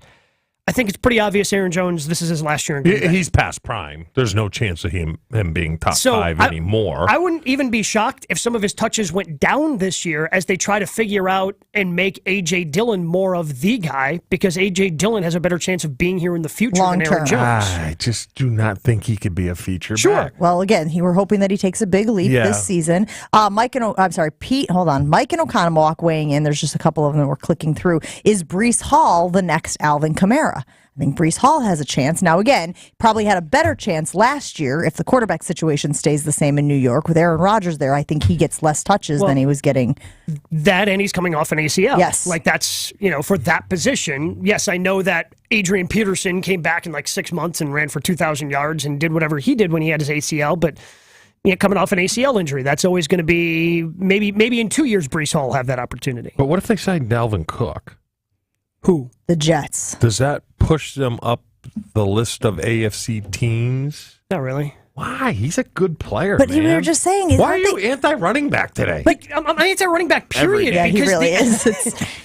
I think it's pretty obvious Aaron Jones, this is his last year in Green Bay.
He's past prime. There's no chance of him being top 5 anymore.
I wouldn't even be shocked if some of his touches went down this year as they try to figure out and make A.J. Dillon more of the guy, because A.J. Dillon has a better chance of being here in the future than Aaron Jones.
I just do not think he could be a feature back.
Well, again, we're hoping that he takes a big leap this season. Mike and Oconomowoc weighing in. There's just a couple of them that we're clicking through. Is Breece Hall the next Alvin Kamara? I think Breece Hall has a chance. Now, again, probably had a better chance last year if the quarterback situation stays the same in New York. With Aaron Rodgers there, I think he gets less touches than he was getting.
That, and he's coming off an ACL.
Yes.
Like that's, for that position. Yes, I know that Adrian Peterson came back in like 6 months and ran for 2,000 yards and did whatever he did when he had his ACL, but coming off an ACL injury, that's always going to be, maybe in 2 years, Breece Hall will have that opportunity.
But what if they sign Dalvin Cook?
Who?
The Jets.
Does that push them up the list of AFC teams?
Not really.
Why? He's a good player,
but
man.
we were just saying.
Why are you anti-running back today?
Like, I'm anti-running back, period.
Yeah, he really is.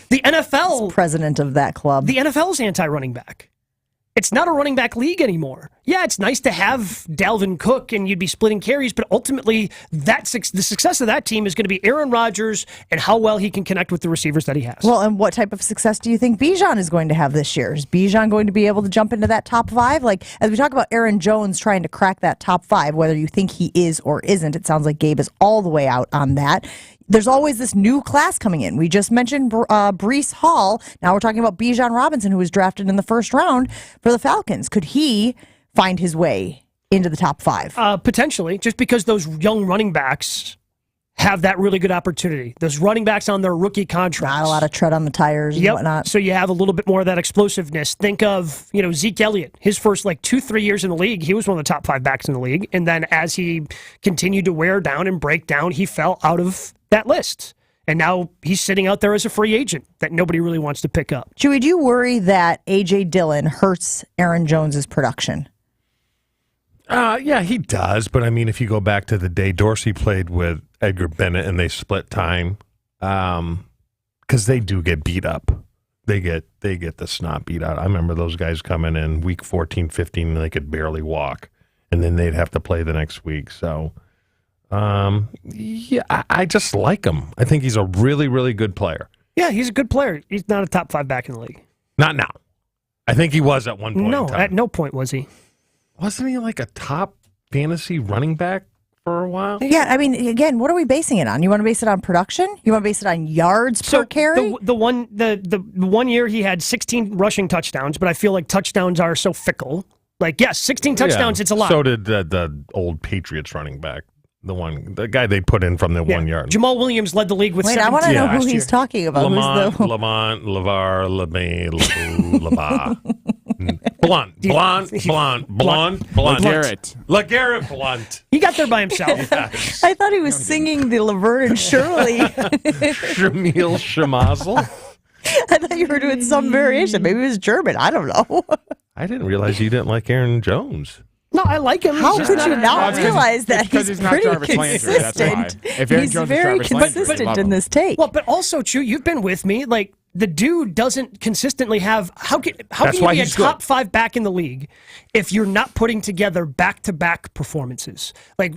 The NFL.
He's president of that club.
The NFL's anti-running back. It's not a running back league anymore. Yeah, it's nice to have Dalvin Cook and you'd be splitting carries, but ultimately the success of that team is going to be Aaron Rodgers and how well he can connect with the receivers that he has.
Well, and what type of success do you think Bijan is going to have this year? Is Bijan going to be able to jump into that top 5? Like, as we talk about Aaron Jones trying to crack that top 5, whether you think he is or isn't, it sounds like Gabe is all the way out on that. There's always this new class coming in. We just mentioned Breece Hall. Now we're talking about Bijan Robinson, who was drafted in the first round for the Falcons. Could he find his way into the top 5?
Potentially, just because those young running backs have that really good opportunity. Those running backs on their rookie contracts.
Not a lot of tread on the tires and whatnot.
So you have a little bit more of that explosiveness. Think of, Zeke Elliott. His first 2-3 years in the league, he was one of the top 5 backs in the league. And then as he continued to wear down and break down, he fell out of that list. And now he's sitting out there as a free agent that nobody really wants to pick up.
Chewy, do you worry that A.J. Dillon hurts Aaron Jones's production?
Yeah, he does. But, I mean, if you go back to the day Dorsey played with Edgar Bennett and they split time, because they do get beat up. They get the snot beat out. I remember those guys coming in week 14, 15, and they could barely walk. And then they'd have to play the next week. So, Yeah, I just like him. I think he's a really, really good player.
Yeah, he's a good player. He's not a top 5 back in the league.
Not now. I think he was at one point.
No,
in time.
at no point was he.
Wasn't he like a top fantasy running back for a while?
Yeah, I mean, again, what are we basing it on? You want to base it on production? You want to base it on yards per carry?
The one year he had 16 rushing touchdowns, but I feel like touchdowns are so fickle. Like, yes, 16 touchdowns, it's a lot.
So did the old Patriots running back. The guy they put in from the 1 yard.
Jamal Williams led the league with 17.
I want to know who he's talking about.
Lamont, Lavar, Lemaine, Labar. Blunt. LeGarrette Blunt.
He got there by himself.
Yes.
I thought he was singing the Laverne and Shirley.
Shamil Shamazel.
I thought you were doing some variation. Maybe it was German. I don't know.
I didn't realize you didn't like Aaron Jones.
No, I like him.
How could you not realize that? He's pretty consistent. He's very consistent in this take.
Well, but also, Chew, you've been with me. Like, the dude doesn't consistently have. How can you be a top 5 back in the league if you're not putting together back-to-back performances? Like,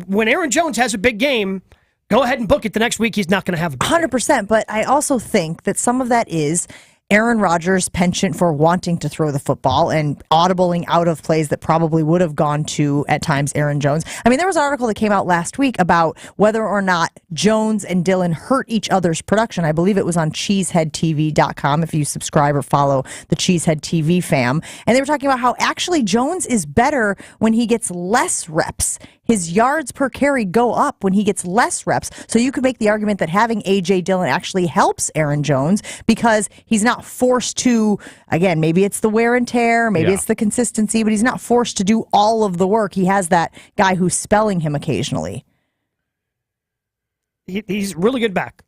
when Aaron Jones has a big game, go ahead and book it. The next week, he's not going to have a big
100%. But I also think that some of that is Aaron Rodgers' penchant for wanting to throw the football and audibling out of plays that probably would have gone to, at times, Aaron Jones. I mean, there was an article that came out last week about whether or not Jones and Dillon hurt each other's production. I believe it was on cheeseheadtv.com if you subscribe or follow the Cheesehead TV fam. And they were talking about how actually Jones is better when he gets less reps. His yards per carry go up when he gets less reps. So you could make the argument that having A.J. Dillon actually helps Aaron Jones because he's not forced to, again, maybe it's the wear and tear, maybe it's the consistency, but he's not forced to do all of the work. He has that guy who's spelling him occasionally.
He's really good back.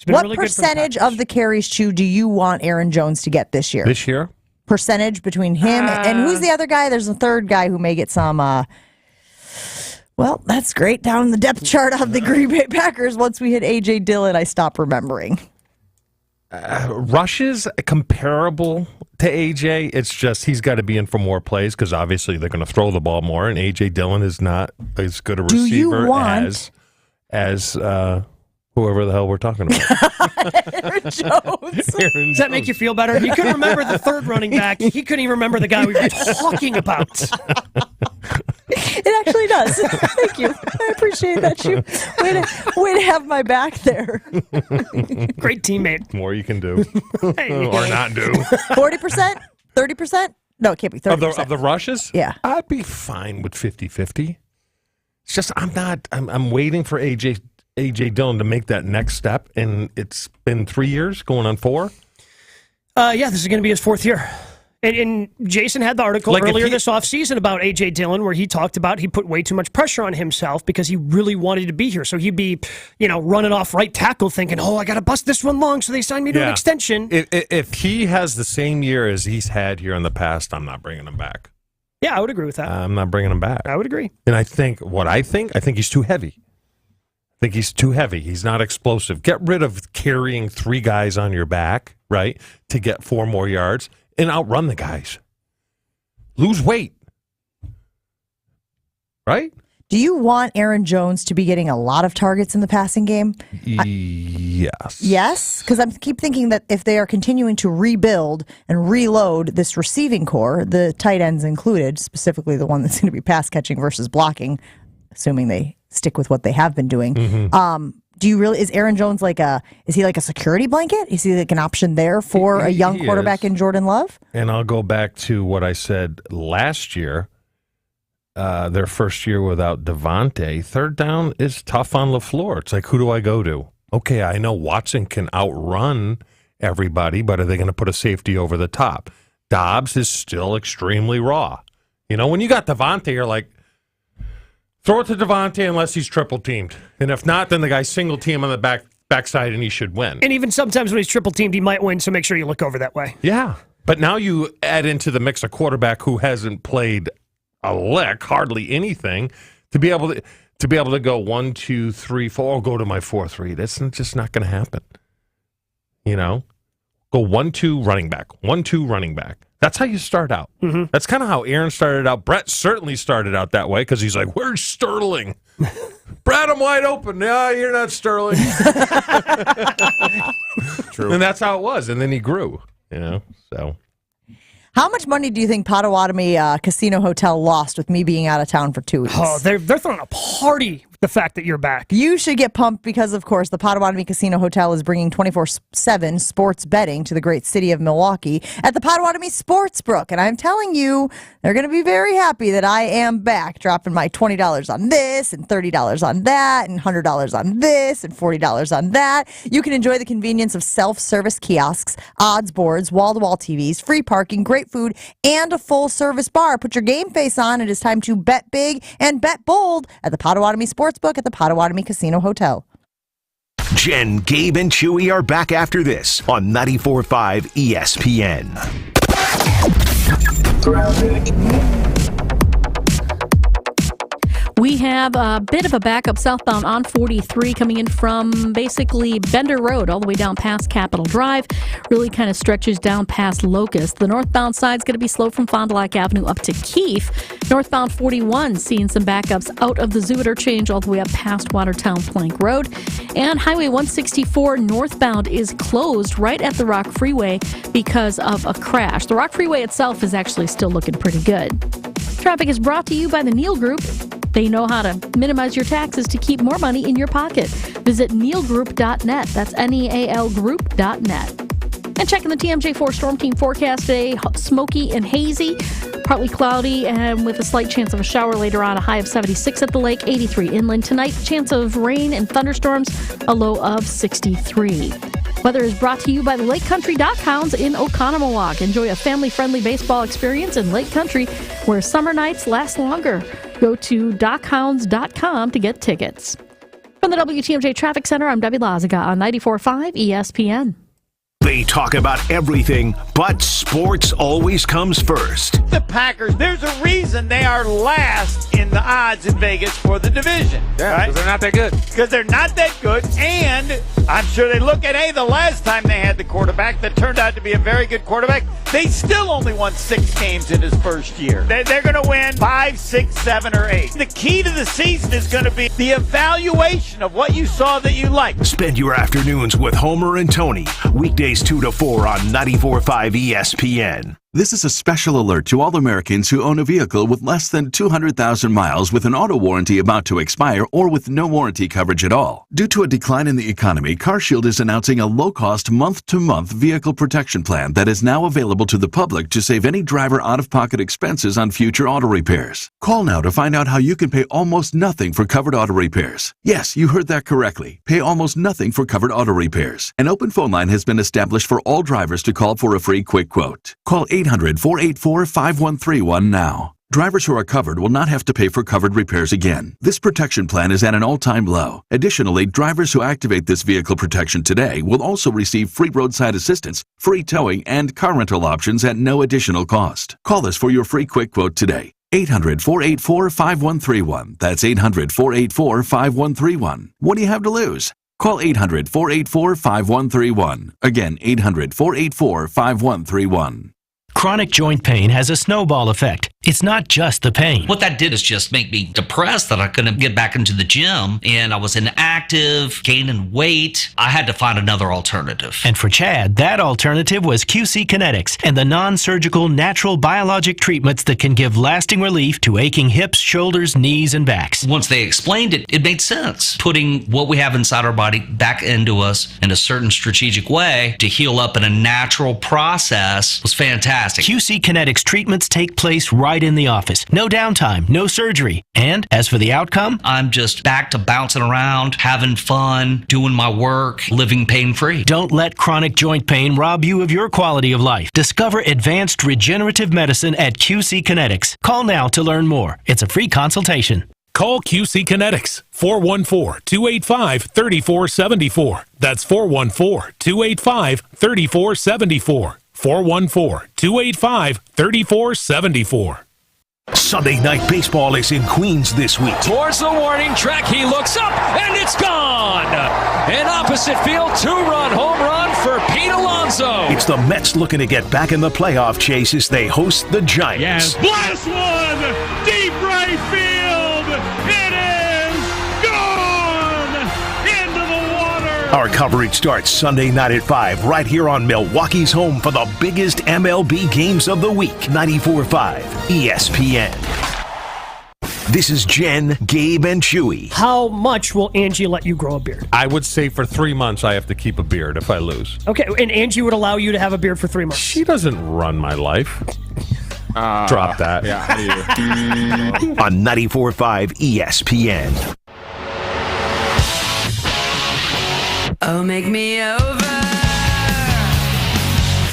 What
really
percentage of the carries, Chew, do you want Aaron Jones to get this year?
This year?
Percentage between him and who's the other guy? There's a third guy who may get some... Well, that's great. Down the depth chart of the Green Bay Packers, once we hit A.J. Dillon, I stop remembering.
Rushes comparable to A.J. It's just he's got to be in for more plays because obviously they're going to throw the ball more, and A.J. Dillon is not as good a receiver as whoever the hell we're talking about.
Aaron Jones.
Does that make you feel better? You couldn't remember the third running back. He couldn't even remember the guy we were talking about.
It actually does. Thank you. I appreciate that. You way to have my back there.
Great teammate.
More you can do. Or not do.
40%? 30%? No, it can't be 30%.
Of the rushes?
Yeah.
I'd be fine with 50-50. It's just I'm waiting for A.J. Dillon to make that next step, and it's been 3 years, going on 4.
Yeah, this is going to be his 4th year. And Jason had the article earlier this offseason about A.J. Dillon where he talked about he put way too much pressure on himself because he really wanted to be here. So he'd be, running off right tackle thinking, I got to bust this one long, so they signed me to an extension.
If he has the same year as he's had here in the past, I'm not bringing him back.
Yeah, I would agree with that.
I'm not bringing him back.
I would agree.
And I think he's too heavy. I think he's too heavy. He's not explosive. Get rid of carrying 3 guys on your back, right, to get 4 more yards. And outrun the guys. Lose weight. Right?
Do you want Aaron Jones to be getting a lot of targets in the passing game?
Yes.
Yes? Because I keep thinking that if they are continuing to rebuild and reload this receiving core, the tight ends included, specifically the one that's going to be pass catching versus blocking, assuming they stick with what they have been doing, is Aaron Jones is he like a security blanket? Is he like an option there for a young quarterback in Jordan Love?
And I'll go back to what I said last year, their first year without Devontae. Third down is tough on LaFleur. It's like, who do I go to? Okay, I know Watson can outrun everybody, but are they going to put a safety over the top? Dobbs is still extremely raw. When you got Devontae, you're like, throw it to Devontae unless he's triple teamed. And if not, then the guy single team on the backside and he should win.
And even sometimes when he's triple teamed, he might win, so make sure you look over that way.
Yeah. But now you add into the mix a quarterback who hasn't played a lick, hardly anything, to be able to go 1, 2, 3, 4, or go to my 4-3. That's just not going to happen. Go 1-2 running back, 1-2 running back. That's how you start out.
Mm-hmm.
That's kind of how Aaron started out. Brett certainly started out that way because he's like, where's Sterling? Brett, I'm wide open. No, you're not Sterling.
True.
And that's how it was. And then he grew, so.
How much money do you think Potawatomi Casino Hotel lost with me being out of town for 2 weeks?
Oh, they're throwing a party with the fact that you're back.
You should get pumped because, of course, the Potawatomi Casino Hotel is bringing 24/7 sports betting to the great city of Milwaukee at the Potawatomi Sportsbook. And I'm telling you, they're going to be very happy that I am back, dropping my $20 on this and $30 on that and $100 on this and $40 on that. You can enjoy the convenience of self-service kiosks, odds boards, wall-to-wall TVs, free parking, great food, and a full-service bar. Put your game face on. It is time to bet big and bet bold at the Potawatomi Sportsbook at the Potawatomi Casino Hotel.
Jen, Gabe, and Chewy are back after this on 94.5 ESPN.
We have a bit of a backup southbound on 43 coming in from basically Bender Road all the way down past Capitol Drive. Really kind of stretches down past Locust. The northbound side's going to be slow from Fond du Lac Avenue up to Keefe. Northbound 41 seeing some backups out of the Zoo Interchange all the way up past Watertown Plank Road. And Highway 164 northbound is closed right at the Rock Freeway because of a crash. The Rock Freeway itself is actually still looking pretty good. Traffic is brought to you by the Neal Group. They know how to minimize your taxes to keep more money in your pocket. Visit nealgroup.net. That's NEAL group.net. And checking the TMJ4 Storm Team forecast today, smoky and hazy, partly cloudy, and with a slight chance of a shower later on, a high of 76 at the lake, 83 inland. Tonight, chance of rain and thunderstorms, a low of 63. Weather is brought to you by the Lake Country Dockhounds in Oconomowoc. Enjoy a family-friendly baseball experience in Lake Country where summer nights last longer. Go to dockhounds.com to get tickets. From the WTMJ Traffic Center, I'm Debbie Lazaga on 94.5 ESPN.
They talk about everything, but sports always comes first.
The Packers, there's a reason they are last in the odds in Vegas for the division.
Yeah,
right?
Because they're not that good.
Because they're not that good, and I'm sure they look at, the last time they had the quarterback that turned out to be a very good quarterback, they still only won 6 games in his first year. They're going to win 5, 6, 7, or 8. The key to the season is going to be the evaluation of what you saw that you liked.
Spend your afternoons with Homer and Tony. Weekdays 2 to 4 on 94.5 ESPN.
This is a special alert to all Americans who own a vehicle with less than 200,000 miles with an auto warranty about to expire or with no warranty coverage at all. Due to a decline in the economy, CarShield is announcing a low-cost month-to-month vehicle protection plan that is now available to the public to save any driver out-of-pocket expenses on future auto repairs. Call now to find out how you can pay almost nothing for covered auto repairs. Yes, you heard that correctly. Pay almost nothing for covered auto repairs. An open phone line has been established for all drivers to call for a free quick quote. Call 800-484-5131 now. Drivers who are covered will not have to pay for covered repairs again. This protection plan is at an all-time low. Additionally, drivers who activate this vehicle protection today will also receive free roadside assistance, free towing, and car rental options at no additional cost. Call us for your free quick quote today. 800-484-5131. That's 800-484-5131. What do you have to lose? Call 800-484-5131. Again, 800-484-5131.
Chronic joint pain has a snowball effect. It's not just the pain.
What that did is just make me depressed that I couldn't get back into the gym, and I was inactive, gaining weight. I had to find another alternative.
And for Chad, that alternative was QC Kinetics and the non-surgical natural biologic treatments that can give lasting relief to aching hips, shoulders, knees, and backs.
Once they explained it, it made sense. Putting what we have inside our body back into us in a certain strategic way to heal up in a natural process was fantastic.
QC Kinetics treatments take place right in the office. No downtime, no surgery. And as for the outcome,
I'm just back to bouncing around, having fun, doing my work, living pain-free.
Don't let chronic joint pain rob you of your quality of life. Discover advanced regenerative medicine at QC Kinetics. Call now to learn more. It's a free consultation.
Call QC Kinetics, 414-285-3474. That's 414-285-3474. 414-285-3474.
Sunday Night Baseball is in Queens this week.
Towards the warning track, he looks up, and it's gone! An opposite field 2-run home run for Pete Alonso.
It's the Mets looking to get back in the playoff chase as they host the Giants.
Yes, blast one! Deep right field! It is gone! Into the water!
Our coverage starts Sunday night at 5 right here on Milwaukee's home for the biggest MLB games of the week. 94.5 ESPN. This is Jen, Gabe, and Chewy.
How much will Angie let you grow a beard?
I would say for 3 months I have to keep a beard if I lose.
Okay, and Angie would allow you to have a beard for 3 months.
She doesn't run my life. Drop that.
Yeah.
On 94.5 ESPN.
Oh, make me over.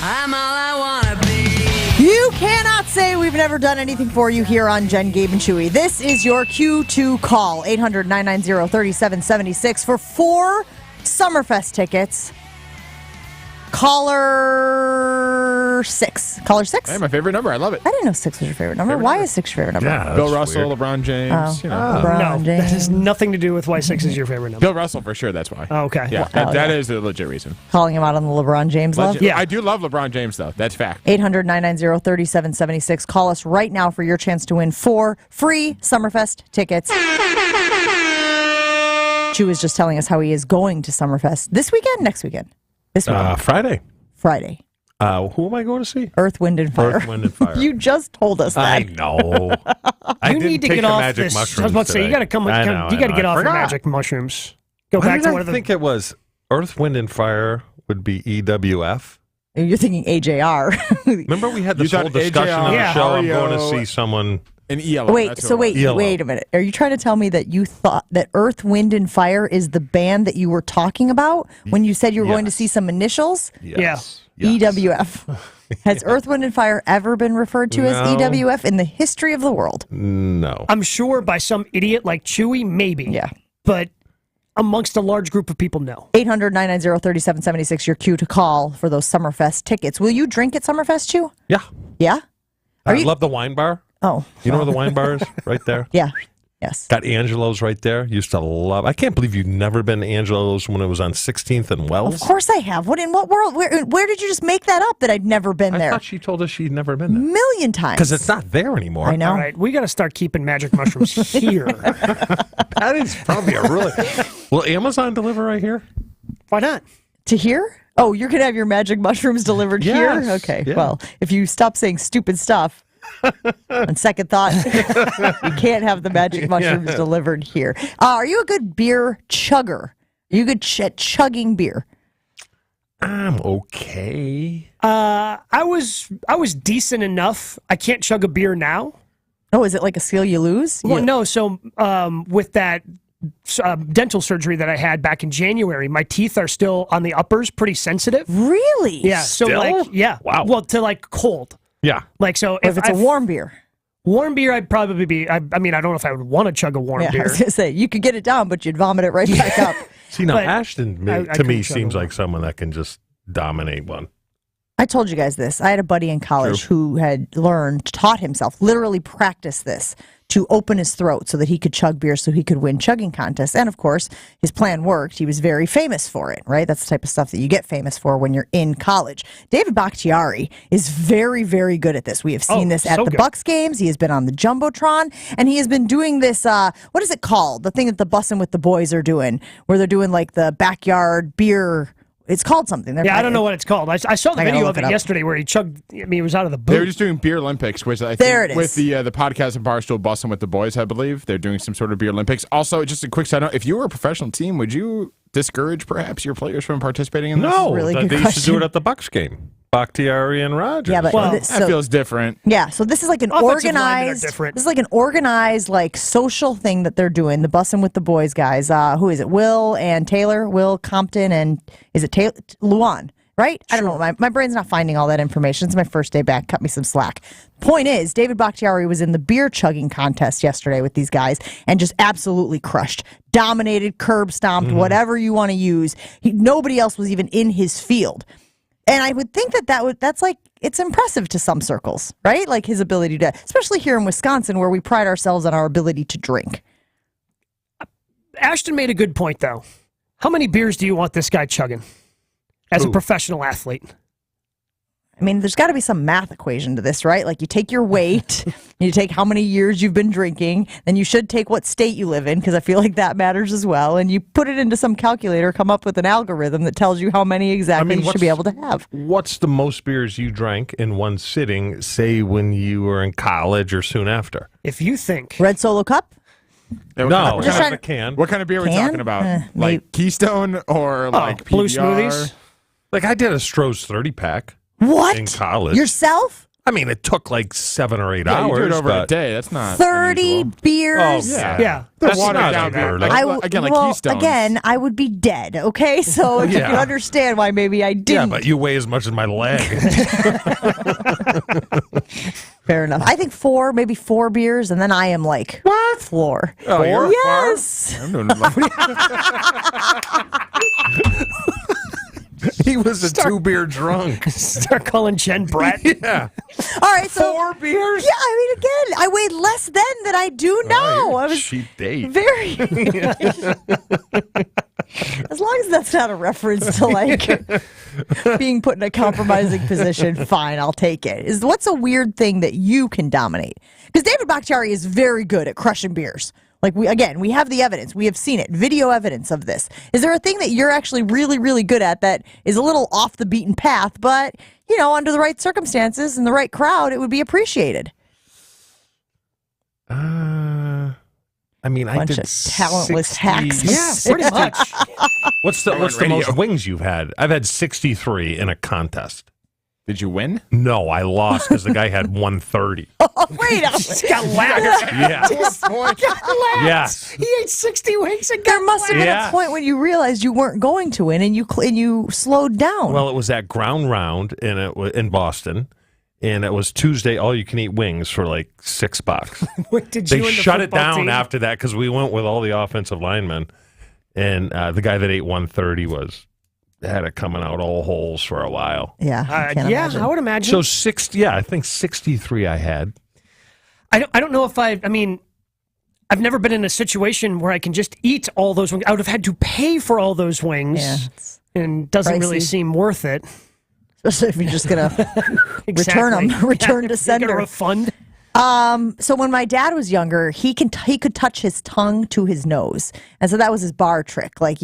I'm all I want to be.
You cannot say we've never done anything for you here on Jen, Gabe, and Chewy. This is your cue to call 800-990-3776 for 4 Summerfest tickets. Caller 6. Caller 6?
Hey, my favorite number. I love it.
I didn't know 6 was your favorite number. Why is 6 your favorite number?
Yeah,
Bill Russell, weird. LeBron James.
LeBron James.
That has nothing to do with why 6 is your favorite number.
Bill Russell for sure. That's why.
Oh, okay.
Yeah, that is a legit reason.
Calling him out on the LeBron James love?
Yeah, I do love LeBron James though. That's fact.
800-990-3776. Call us right now for your chance to win 4 free Summerfest tickets. Chew was just telling us how he is going to Summerfest this weekend, next weekend. This weekend.
Friday.
Who
am I going to see?
Earth, Wind, and Fire.
Earth, Wind, and Fire.
You just told us that.
I know.
You need to get off this. I was about to say, you got to get off the magic mushrooms. Go back to one of the.
I think it was Earth, Wind, and Fire would be EWF.
You're thinking AJR.
Remember we had this whole discussion on the show. I'm going to see someone.
An ELO.
Wait a minute. Are you trying to tell me that you thought that Earth, Wind, and Fire is the band that you were talking about when you said you were going to see some initials?
Yes.
EWF. Has Earth, Wind, and Fire ever been referred to as EWF in the history of the world?
No.
I'm sure by some idiot like Chewy, maybe.
Yeah.
But amongst a large group of people, no.
800-990-3776, your cue to call for those Summerfest tickets. Will you drink at Summerfest, Chew?
Yeah.
Yeah?
I love the wine bar.
Oh.
You know where the wine bar is? Right there?
Yeah. Yes.
Got Angelo's right there. Used to love. I can't believe you've never been to Angelo's when it was on 16th and Wells.
Of course I have. What in what world? Where did you just make that up that I'd never been there?
I thought she told us she'd never been there.
Million times.
Because it's not there anymore.
I know.
All right, we got to start keeping magic mushrooms here.
That is probably a really. Will Amazon deliver right here?
Why not?
To here? Oh, you're going to have your magic mushrooms delivered here? Okay.
Yeah.
Well, if you stop saying stupid stuff, on second thought, you can't have the magic mushrooms delivered here. Are you a good beer chugger? Are you good at chugging beer?
I'm okay.
I was decent enough. I can't chug a beer now.
Oh, is it like a skill you lose?
Well, no. So with that dental surgery that I had back in January, my teeth are still on the uppers, pretty sensitive.
Really?
Yeah. So
Wow.
Well, to like cold.
Yeah.
Like, so
if it's a warm beer.
Warm beer, I'd probably be, I mean, I don't know if I would want to chug a warm beer.
I was going to say, you could get it down, but you'd vomit it right back up.
See, now,
But
Ashton, to me, seems like someone that can just dominate one.
I told you guys this. I had a buddy in college who had taught himself, literally practiced this, to open his throat so that he could chug beer so he could win chugging contests. And of course, his plan worked. He was very famous for it, right? That's the type of stuff that you get famous for when you're in college. David Bakhtiari is very, very good at this. We have seen this at the Bucks games. He has been on the Jumbotron, and he has been doing this, what is it called? The thing that the Bussin' with the Boys are doing, where they're doing like the backyard beer. It's called something.
I don't know what it's called. I saw the video of it yesterday where he chugged. I mean, he was out of the boot.
They were just doing Beer Olympics, which I think
There it is.
with the podcast of Barstool Bussin' with the Boys, I believe they're doing some sort of Beer Olympics. Also, just a quick side note: if you were a professional team, would you discourage perhaps your players from participating in this?
No,
Really good
they used to do
question.
it at the Bucks game. Bakhtiari and Rogers.
Yeah, but
That feels different.
Yeah, so this is like an
Offensive linemen are
organized.
different.
This is like an organized, like social thing that they're doing. The Bussin' with the Boys guys. Who is it? Will and Taylor. Will Compton and is it Taylor Luan? Right? I don't know. My brain's not finding all that information. It's my first day back. Cut me some slack. Point is, David Bakhtiari was in the beer chugging contest yesterday with these guys and just absolutely crushed, dominated, curb stomped, whatever you want to use. Nobody else was even in his field. And I would think that's like, it's impressive to some circles, right? Like his ability to, especially here in Wisconsin, where we pride ourselves on our ability to drink.
Ashton made a good point, though. How many beers do you want this guy chugging as a professional athlete?
I mean, there's got to be some math equation to this, right? Like you take your weight, you take how many years you've been drinking, then you should take what state you live in, because I feel like that matters as well. And you put it into some calculator, come up with an algorithm that tells you how many exactly you should be able to have.
What's the most beers you drank in one sitting, say when you were in college or soon after?
If you think.
Red Solo Cup?
No,
what kind
of a can.
What kind of beer are we talking about? Like Keystone or like
Blue
PBR?
Smoothies?
Like I did a Stroh's 30-pack.
What?
In college.
Yourself?
I mean, it took like 7 or 8
Yeah,
hours.
you do it over
but
a day. That's not
30
unusual.
beers?
Oh,
Yeah.
That's watered down beer. Like Keystone.
Again, I would be dead, okay? So you can understand why maybe I didn't.
Yeah, but you weigh as much as my leg.
Fair enough. I think maybe 4 beers, and then I am like, what? Floor.
Oh,
4?
you're
Yes.
I'm doing like,
He was a 2-beer drunk.
Start calling Jen Brett.
Yeah.
All right, so
4 beers?
Yeah, I mean, again, I weighed less then than I do now.
Oh,
I was
cheap date.
very. As long as that's not a reference to like being put in a compromising position, fine, I'll take it. What's a weird thing that you can dominate? Because David Bakhtiari is very good at crushing beers. Like, we have the evidence. We have seen it. Video evidence of this. Is there a thing that you're actually really, really good at that is a little off the beaten path, but, under the right circumstances and the right crowd, it would be appreciated?
I mean, I
Bunch
did
of talentless
60
hacks.
Yeah, pretty much.
What's the most wings you've had? I've had 63 in a contest.
did you win?
No, I lost because the guy had 130.
Oh, wait a minute.
Got lapped.
Yeah.
Got lapped.
Yes.
He ate 60 wings and
There
got
must have been
Yeah.
a point when you realized you weren't going to win and you slowed down.
Well, it was at Ground Round in Boston, and it was Tuesday all-you-can-eat wings for like $6.
Wait, did
They
you and the
shut it
football
down
team?
after that because we went with all the offensive linemen, and the guy that ate 130 had it coming out all holes for a while.
Yeah, I can't imagine.
I would imagine.
So 60, yeah, I think 63 I had.
I don't know if I mean, I've never been in a situation where I can just eat all those wings. I would have had to pay for all those wings, and doesn't really
pricey.
seem worth it.
Especially if you're just going to return them, return to sender.
Get a refund.
So when my dad was younger, he could touch his tongue to his nose, and so that was his bar trick. Like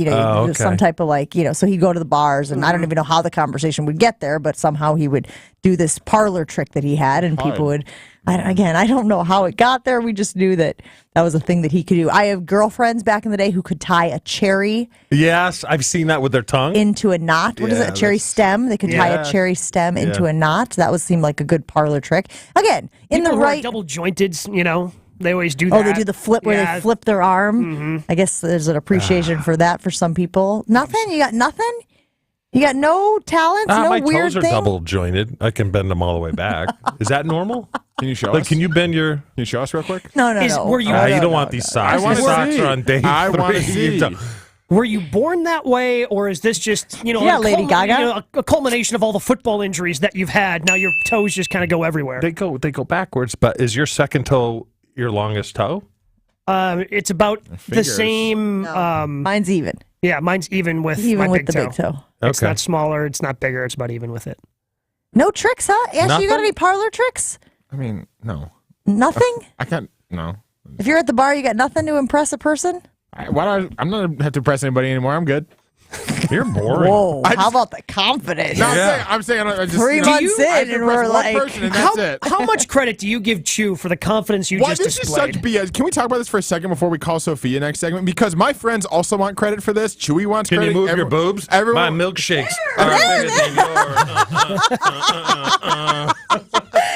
some type of so he'd go to the bars, and I don't even know how the conversation would get there, but somehow he would do this parlor trick that he had, and people would. I don't know how it got there. We just knew that was a thing that he could do. I have girlfriends back in the day who could tie a cherry.
Yes, I've seen that with their tongue.
Into a knot. What is it? A cherry stem. They could tie a cherry stem into a knot. That would seem like a good parlor trick. Again, in
People
the
who are
right.
double jointed, they always do that.
Oh, they do the flip where they flip their arm.
Mm-hmm.
I guess there's an appreciation for that for some people. Nothing? You got nothing? You got no talents, no
my
weird
toes are
thing?
double jointed. I can bend them all the way back. Is that normal?
Can you show us?
Can you bend your?
Can you show us real quick?
No.
Were you?
You don't want these socks.
I wanna
These socks
see.
are on day 3.
I wanna see.
Were you born that way, or is this just
Lady Gaga?
a culmination of all the football injuries that you've had? Now your toes just kind of go everywhere.
They go backwards. But is your second toe your longest toe?
It's about the same.
Mine's even.
Yeah, mine's even with
Even
my
with
big
the
toe.
big toe.
It's
Okay.
not smaller. It's not bigger. It's about even with it.
No tricks, huh? Ashley, you got
Nothing?
any parlor tricks?
I mean, no.
Nothing?
I can't. No.
If you're at the bar, you got nothing to impress a person?
I'm not gonna have to impress anybody anymore. I'm good.
You're boring.
Whoa, how about the confidence?
No, I'm saying I just
3 months
I
in,
can
and
impress
we're
one
like,
person and that's it.
How much credit do you give Chew for the confidence you
Why
just
this
displayed?
is such BS? Can we talk about this for a second before we call Sophia next segment? Because my friends also want credit for this. Chewy wants
Can
credit.
you move your boobs?
Everyone.
My milkshakes are bigger than yours.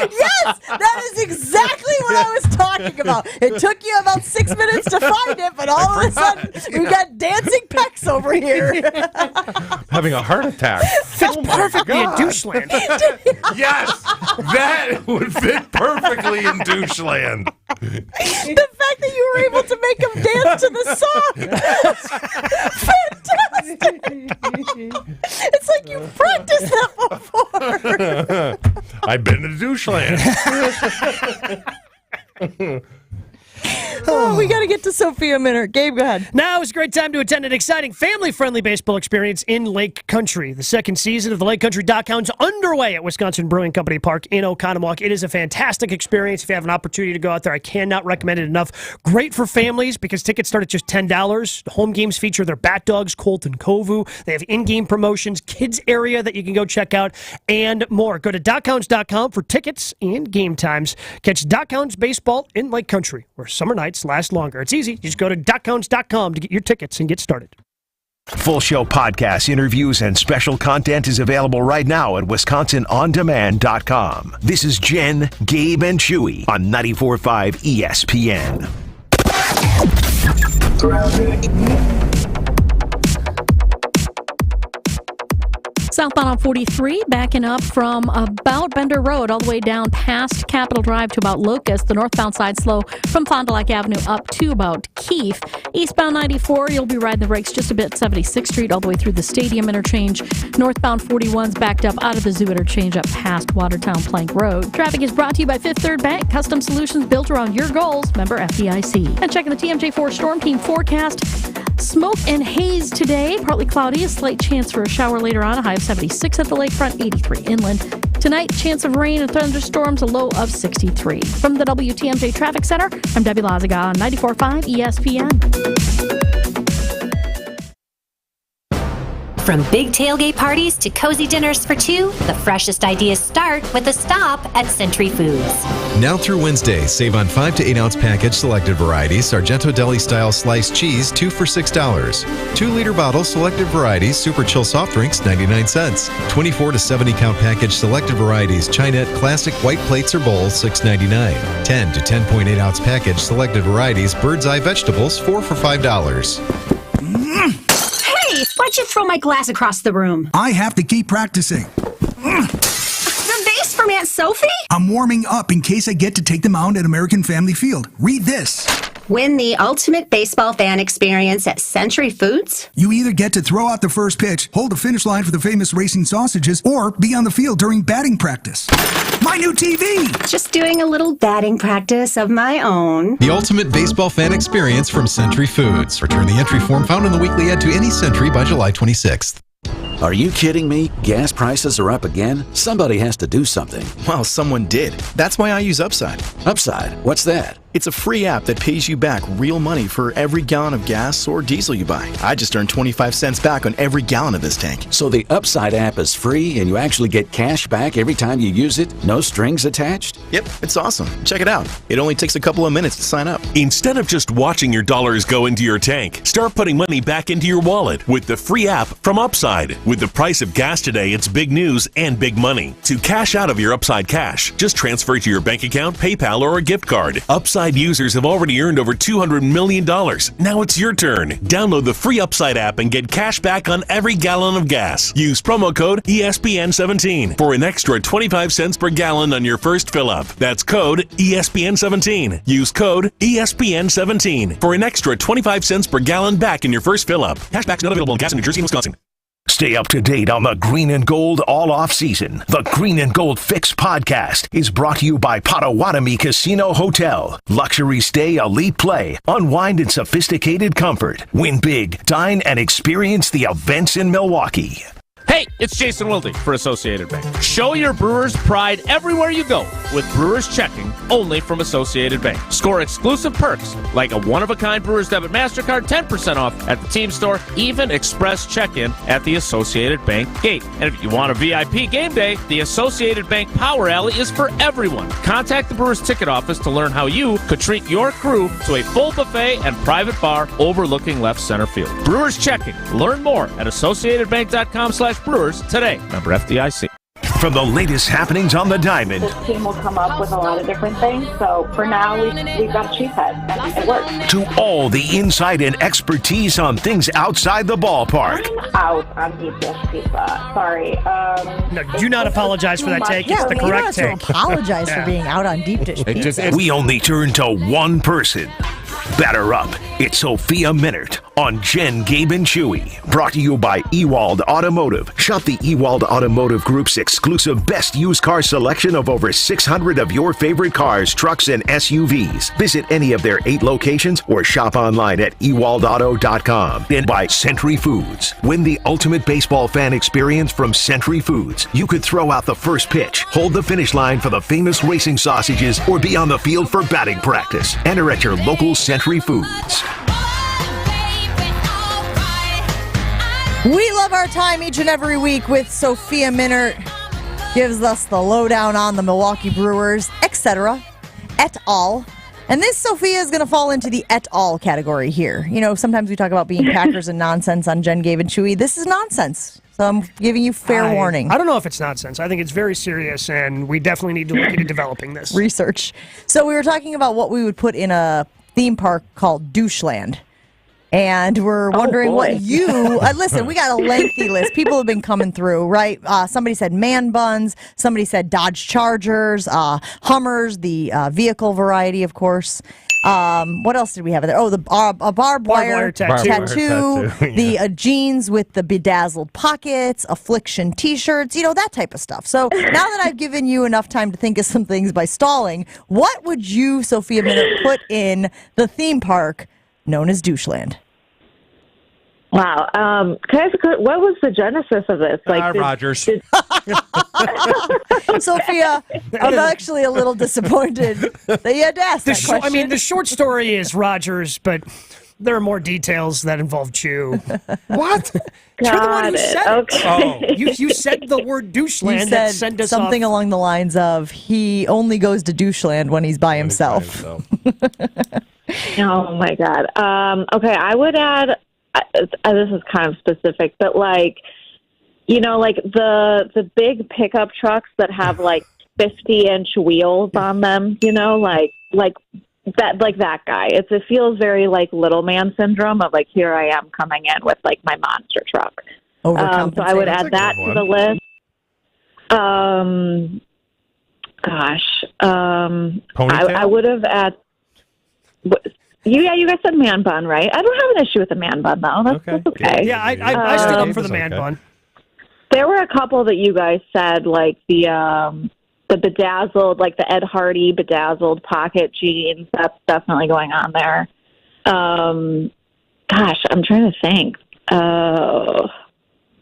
Yes, that is exactly what I was talking about. It took you about 6 minutes to find it, but all of a sudden, we've got dancing pecs over here.
Having a heart attack.
Fits perfectly in doucheland.
Yes, that would fit perfectly in doucheland.
The fact that you were able to make him dance to the song was fantastic. It's like you practiced that before.
I've been to Doucheland.
Oh, we got to get to Sophia Minter. Gabe, go ahead.
Now is a great time to attend an exciting family-friendly baseball experience in Lake Country. The second season of the Lake Country Dockhounds underway at Wisconsin Brewing Company Park in Oconomowoc. It is a fantastic experience. If you have an opportunity to go out there, I cannot recommend it enough. Great for families because tickets start at just $10. The home games feature their Bat Dogs, Colt and Kovu. They have in-game promotions, kids area that you can go check out, and more. Go to dockhounds.com for tickets and game times. Catch Dockhounds baseball in Lake Country, where summer nights last longer. It's easy. You just go to dockhounds.com to get your tickets and get started.
Full show podcasts, interviews, and special content is available right now at WisconsinOnDemand.com. This is Jen, Gabe, and Chewy on 94.5 ESPN.
Southbound on 43, backing up from about Bender Road all the way down past Capitol Drive to about Locust. The northbound side slow from Fond du Lac Avenue up to about Keefe. Eastbound 94, you'll be riding the brakes just a bit. 76th Street all the way through the Stadium interchange. Northbound 41's backed up out of the Zoo interchange up past Watertown Plank Road. Traffic is brought to you by Fifth Third Bank. Custom solutions built around your goals. Member FDIC. And checking the TMJ4 Storm Team forecast. Smoke and haze today. Partly cloudy. A slight chance for a shower later on. A high of 76 at the lakefront, 83 inland. Tonight, chance of rain and thunderstorms, a low of 63. From the WTMJ Traffic Center, I'm Debbie Lazaga on 94.5 ESPN.
From big tailgate parties to cozy dinners for two, the freshest ideas start with a stop at Century Foods.
Now through Wednesday, save on 5 to 8 ounce package selected varieties, Sargento Deli style sliced cheese, 2 for $6. 2-liter bottle selected varieties, Super Chill soft drinks, 99 cents. 24 to 70 count package selected varieties, Chinette classic white plates or bowls, $6.99. 10 to 10.8 ounce package selected varieties, Bird's Eye vegetables, 4 for $5.
Why'd you throw my glass across the room?
I have to keep practicing.
The vase from Aunt Sophie?
I'm warming up in case I get to take them out at American Family Field. Read this.
Win the ultimate baseball fan experience at Century Foods?
You either get to throw out the first pitch, hold the finish line for the famous racing sausages, or be on the field during batting practice. My new TV!
Just doing a little batting practice of my own.
The ultimate baseball fan experience from Century Foods. Return the entry form found in the weekly ad to any Century by July 26th.
Are you kidding me? Gas prices are up again? Somebody has to do something.
Well, someone did. That's why I use Upside.
Upside? What's that?
It's a free app that pays you back real money for every gallon of gas or diesel you buy. I just earned 25 cents back on every gallon of this tank.
So the Upside app is free and you actually get cash back every time you use it? No strings attached?
Yep, it's awesome. Check it out. It only takes a couple of minutes to sign up.
Instead of just watching your dollars go into your tank, start putting money back into your wallet with the free app from Upside. With the price of gas today, it's big news and big money. To cash out of your Upside cash, just transfer it to your bank account, PayPal, or a gift card. Upside users have already earned over $200 million. Now it's your turn. Download the free Upside app and get cash back on every gallon of gas. Use promo code ESPN17 for an extra 25 cents per gallon on your first fill up. That's code ESPN17. Use code ESPN17 for an extra 25 cents per gallon back in your first fill up. Cashback's not available in gas in New Jersey and Wisconsin.
Stay up to date on the Green and Gold all off season. The Green and Gold Fix podcast is brought to you by Potawatomi Casino Hotel. Luxury stay, elite play, unwind in sophisticated comfort. Win big, dine, and experience the events in Milwaukee.
Hey, it's Jason Wilde for Associated Bank. Show your Brewers pride everywhere you go with Brewers Checking, only from Associated Bank. Score exclusive perks like a one-of-a-kind Brewers Debit MasterCard, 10% off at the team store, even express check-in at the Associated Bank gate. And if you want a VIP game day, the Associated Bank Power Alley is for everyone. Contact the Brewers ticket office to learn how you could treat your crew to a full buffet and private bar overlooking left center field. Brewers Checking. Learn more at AssociatedBank.com/Brewers today. Member FDIC.
from the latest happenings on the diamond.
This team will come up with a lot of different things. So for now, we've got Cheesehead, and it works.
To all the insight and expertise on things outside the ballpark.
I'm out on deep dish pizza. Sorry.
No, do not apologize for that take. It's the correct take.
You don't have to apologize for being out on deep dish pizza.
We only turn to one person. Batter up. It's Sophia Minnaert on Jen, Gabe, and Chewy. Brought to you by Ewald Automotive. Shop the Ewald Automotive Group's exclusive best used car selection of over 600 of your favorite cars, trucks, and SUVs. Visit any of their 8 locations or shop online at ewaldauto.com. And by Century Foods. Win the ultimate baseball fan experience from Century Foods. You could throw out the first pitch, hold the finish line for the famous racing sausages, or be on the field for batting practice. Enter at your local Century Foods.
We love our time each and every week with Sophia Minnaert. Gives us the lowdown on the Milwaukee Brewers, etc., et al. And this Sophia is going to fall into the et al. Category here. You know, sometimes we talk about being Packers and nonsense on Jen, Gabe, and Chewy. This is nonsense. So I'm giving you fair warning.
I don't know if it's nonsense. I think it's very serious, and we definitely need to look into developing this.
Research. So we were talking about what we would put in a theme park called Doucheland. And we're wondering what you... listen, we got a lengthy list. People have been coming through, right? Somebody said man buns. Somebody said Dodge Chargers, Hummers, the vehicle variety, of course. What else did we have there? Oh, a barbed wire tattoo. The jeans with the bedazzled pockets, affliction T-shirts, that type of stuff. So now that I've given you enough time to think of some things by stalling, what would you, Sophia Minnaert, put in the theme park known as Doucheland?
Wow. Can I ask what was the genesis of this?
Rogers.
Sophia, I'm actually a little disappointed that you had to ask that question.
I mean, the short story is Rogers, but there are more details that involve Chew.
What?
You're the one who said
Okay.
it. You said the word doucheland.
You
that
said
sent us
something
off.
along the lines of he only goes to Doucheland when he's by himself.
Oh, my God. Okay, I would add... this is kind of specific, but the big pickup trucks that have 50-inch wheels on them, that guy. It feels very little man syndrome of here I am coming in with my monster truck. So I would add that to the list. I would have added. You guys said man bun, right? I don't have an issue with a man bun, though. That's okay.
Yeah, I stood up for the man bun.
There were a couple that you guys said, the bedazzled, the Ed Hardy bedazzled pocket jeans. That's definitely going on there. I'm trying to think.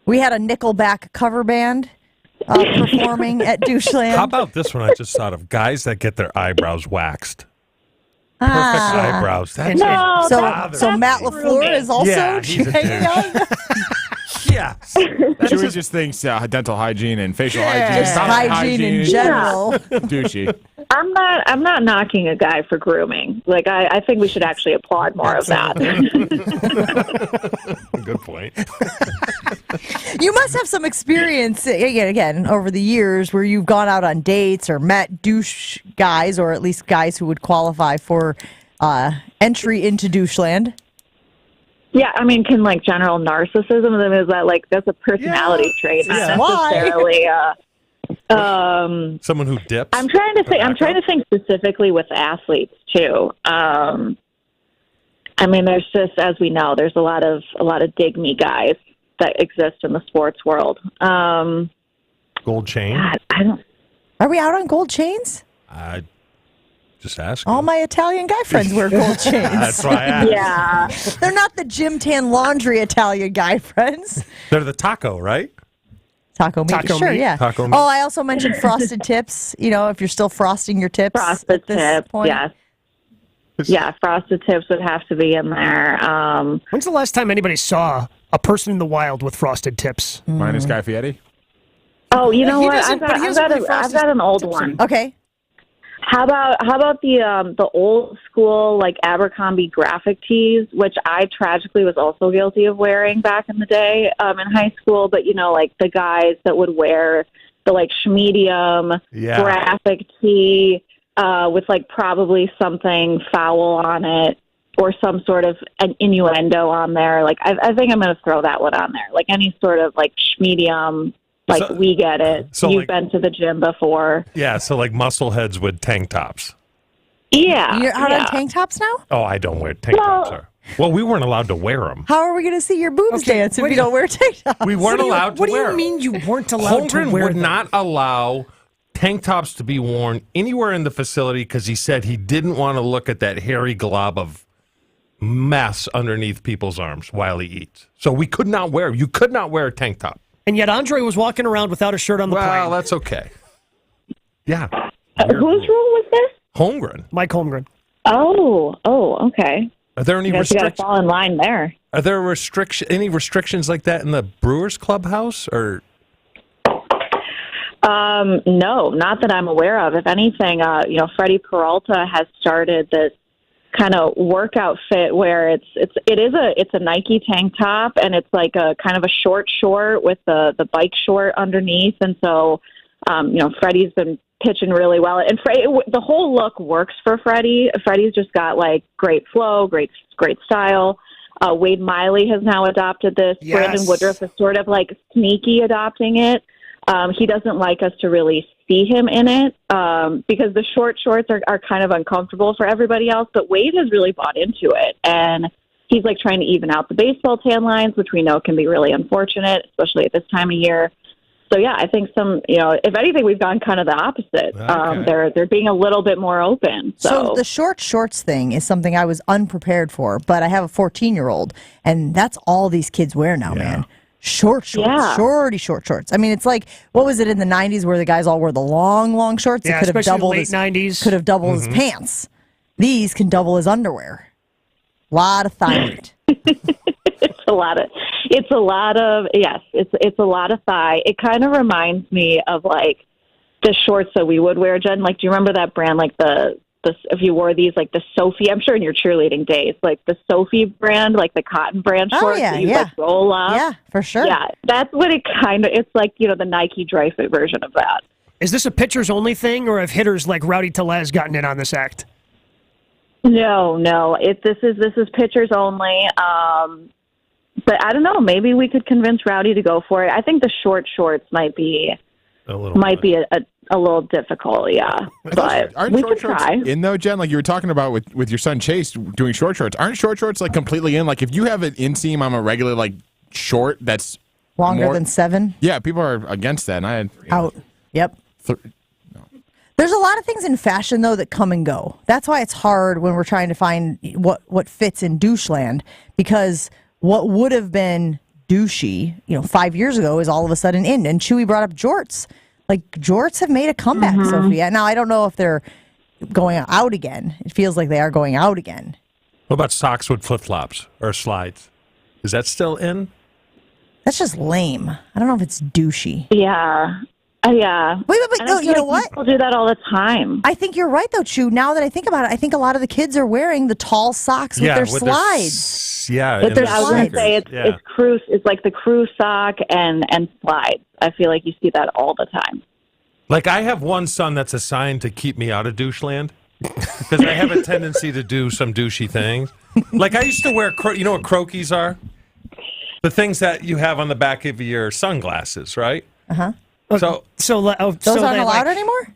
We had a Nickelback cover band performing at Doucheland.
How about this one I just thought of? Guys that get their eyebrows waxed. Perfect eyebrows. That's
so Matt LaFleur is also hanging out.
Yeah.
Chewy just thinks dental hygiene and facial hygiene.
Just hygiene in general.
Douchey.
I'm not knocking a guy for grooming. I think we should actually applaud more of that.
Good point.
You must have some experience, again, over the years where you've gone out on dates or met douche guys, or at least guys who would qualify for entry into Doucheland.
Yeah, I mean, can general narcissism, is that that's a personality trait, not necessarily
someone who dips.
I'm trying to think specifically with athletes too. I mean, there's just, as we know, there's a lot of dig me guys that exist in the sports world.
Gold chain.
God, I don't.
Are we out on gold chains?
Just ask.
All my Italian guy friends wear gold chains.
That's why I asked.
Yeah.
They're not the Gym Tan Laundry Italian guy friends.
They're the taco, right?
Taco meat. Sure,
meat.
yeah.
Taco meat.
Oh, I also mentioned frosted tips. If you're still frosting your tips.
Frosted tips,
point.
yes. Yeah, frosted tips would have to be in there.
When's the last time anybody saw a person in the wild with frosted tips?
Minus Guy Fieri?
Oh, you know what? I've got an old one.
Okay.
How about the old school Abercrombie graphic tees, which I tragically was also guilty of wearing back in the day in high school. But the guys that would wear the like medium graphic tee with like probably something foul on it or some sort of an innuendo on there. Like I think I'm going to throw that one on there. Like any sort of like medium. Like, we get it.
So
You've been to the gym before.
Yeah, so like muscle heads with tank tops.
Yeah.
You're out on tank tops now?
Oh, I don't wear tank tops. Well, we weren't allowed to wear them.
How are we going to see your boobs dance if you don't wear tank tops?
We weren't allowed to wear them.
What do you mean you weren't allowed to
Holmgren
wear
would
them?
not allow tank tops to be worn anywhere in the facility because he said he didn't want to look at that hairy glob of mess underneath people's arms while he eats. So we could not wear. You could not wear a tank top.
And yet Andre was walking around without a shirt on the plane.
Well, that's okay. Yeah.
Whose rule was this?
Holmgren.
Mike Holmgren.
Oh, okay.
Are there any
You got to
restrictions?
fall in line there.
Are there any restrictions like that in the Brewers clubhouse or?
No, not that I'm aware of. If anything, Freddie Peralta has started this kind of workout fit where it's a Nike tank top and it's like a kind of a short with the bike short underneath, and so Freddie's been pitching really well, and the whole look works for Freddie. Freddie's just got like great flow, great style. Wade Miley has now adopted this.
Yes.
Brandon Woodruff is sort of like sneaky adopting it. He doesn't like us to really see him in it because the short shorts are kind of uncomfortable for everybody else. But Wade has really bought into it, and he's like trying to even out the baseball tan lines, which we know can be really unfortunate, especially at this time of year. So yeah, I think if anything, we've gone kind of the opposite.
Okay.
They're being a little bit more open.
So the short shorts thing is something I was unprepared for, but I have a 14-year-old, and that's all these kids wear now, man. Short shorts, shorty short shorts. I mean, it's like, what was it in the 90s where the guys all wore the long shorts?
Yeah,
it could have
especially
doubled
late 90s.
Could have doubled his pants. These can double his underwear. Lot of thigh meat.
It's a lot of thigh. It kind of reminds me of like the shorts that we would wear, Jen. Like, do you remember that brand? Like the if you wore these, like the Sophie, I'm sure in your cheerleading days, like the Sophie brand, like the cotton brand shorts that you like roll up.
Yeah, for sure.
Yeah, that's what it's like, the Nike dry fit version of that.
Is this a pitchers only thing, or have hitters like Rowdy Tellez gotten in on this act?
No. This is pitchers only. But I don't know. Maybe we could convince Rowdy to go for it. I think the short shorts might be a little difficult. Yeah, but
aren't
we
short
could
shorts
try.
in though, Jen? Like you were talking about with your son Chase doing short shorts. Aren't short shorts like completely in? Like if you have an inseam on a regular like short that's
longer than 7.
Yeah, people are against that. And I had
out. Yep. There's a lot of things in fashion, though, that come and go. That's why it's hard when we're trying to find what fits in doucheland, because what would have been douchey, 5 years ago is all of a sudden in. And Chewy brought up jorts. Like, jorts have made a comeback, Sophia. Now, I don't know if they're going out again. It feels like they are going out again.
What about socks with flip-flops or slides? Is that still in?
That's just lame. I don't know if it's douchey.
Yeah. Yeah.
Wait, no, you know what?
People do that all the time.
I think you're right, though, Chew. Now that I think about it, I think a lot of the kids are wearing the tall socks with their slides.
With their I was going to say it's like the crew sock and slides. I feel like you see that all the time.
Like I have one son that's assigned to keep me out of doucheland because I have a tendency to do some douchey things. Like I used to wear, you know what croquis are? The things that you have on the back of your sunglasses, right?
Uh-huh.
So
those aren't allowed anymore?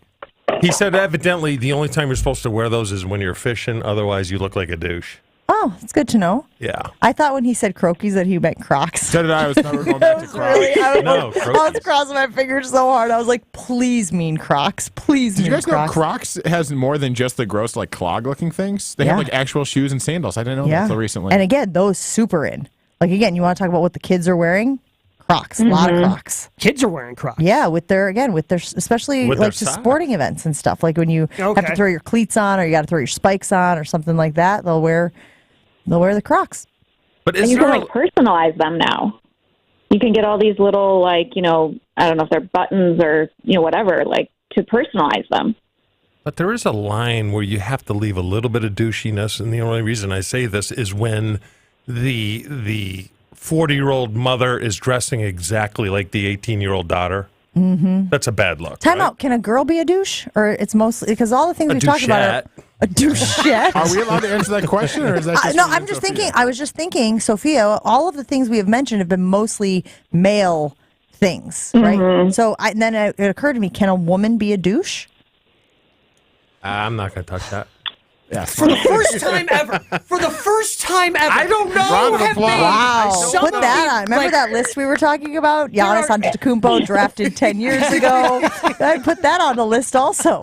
He said evidently the only time you're supposed to wear those is when you're fishing. Otherwise, you look like a douche.
Oh, it's good to know.
Yeah.
I thought when he said croquis that he meant Crocs.
So did I. I was never going back to Crocs.
I was crossing my fingers so hard. I was like, please mean Crocs. Please
Did
mean
you guys
Crocs.
know Crocs has more than just the gross, like, clog-looking things? They have, like, actual shoes and sandals. I didn't know that until recently.
And again, those super in. Like, again, you want to talk about what the kids are wearing? Crocs. A lot of Crocs.
Kids are wearing Crocs.
Yeah, especially
with
like
their
to
socks.
sporting events and stuff. Like when you have to throw your cleats on, or you got to throw your spikes on, or something like that. They'll wear the Crocs.
But
and you can personalize them now. You can get all these little I don't know if they're buttons or whatever, like to personalize them.
But there is a line where you have to leave a little bit of douchiness, and the only reason I say this is when the 40-year-old mother is dressing exactly like the 18-year-old daughter.
Mm-hmm.
That's a bad look.
Time
right?
out. Can a girl be a douche? Or it's mostly because all the things we talked about are a douchette.
Are we allowed to answer that question, or is that just
no, I'm just thinking. I was just thinking, Sophia, all of the things we have mentioned have been mostly male things, right? So then it occurred to me, can a woman be a douche?
I'm not going to touch that.
Yeah.
For the first time ever. For the first time ever.
I don't know.
Round of applause.
Wow. Put that on. Remember that list we were talking about? Giannis Antetokounmpo drafted 10 years ago. I'd put that on the list also.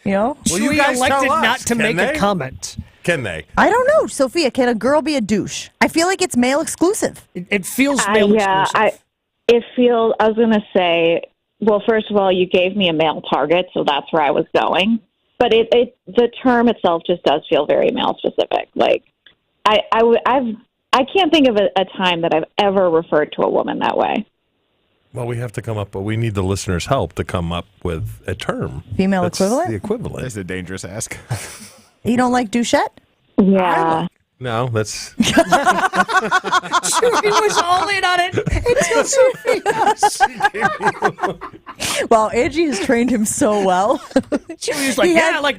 You know?
Well, you guys elected not to make a comment.
Can they?
I don't know. Sophia, can a girl be a douche? I feel like it's male exclusive.
It feels male exclusive.
I was going to say, well, first of all, you gave me a male target, so that's where I was going. But the term itself just does feel very male specific. Like I can't think of a time that I've ever referred to a woman that way.
Well, we have to come up, but we need the listeners' help to come up with a term.
Female equivalent?
The equivalent.
That's a dangerous ask.
You don't like douchette?
Yeah.
No, that's.
Chewy was all in on it until Sophia.
Well, Angie has trained him so well.
Chewy was like,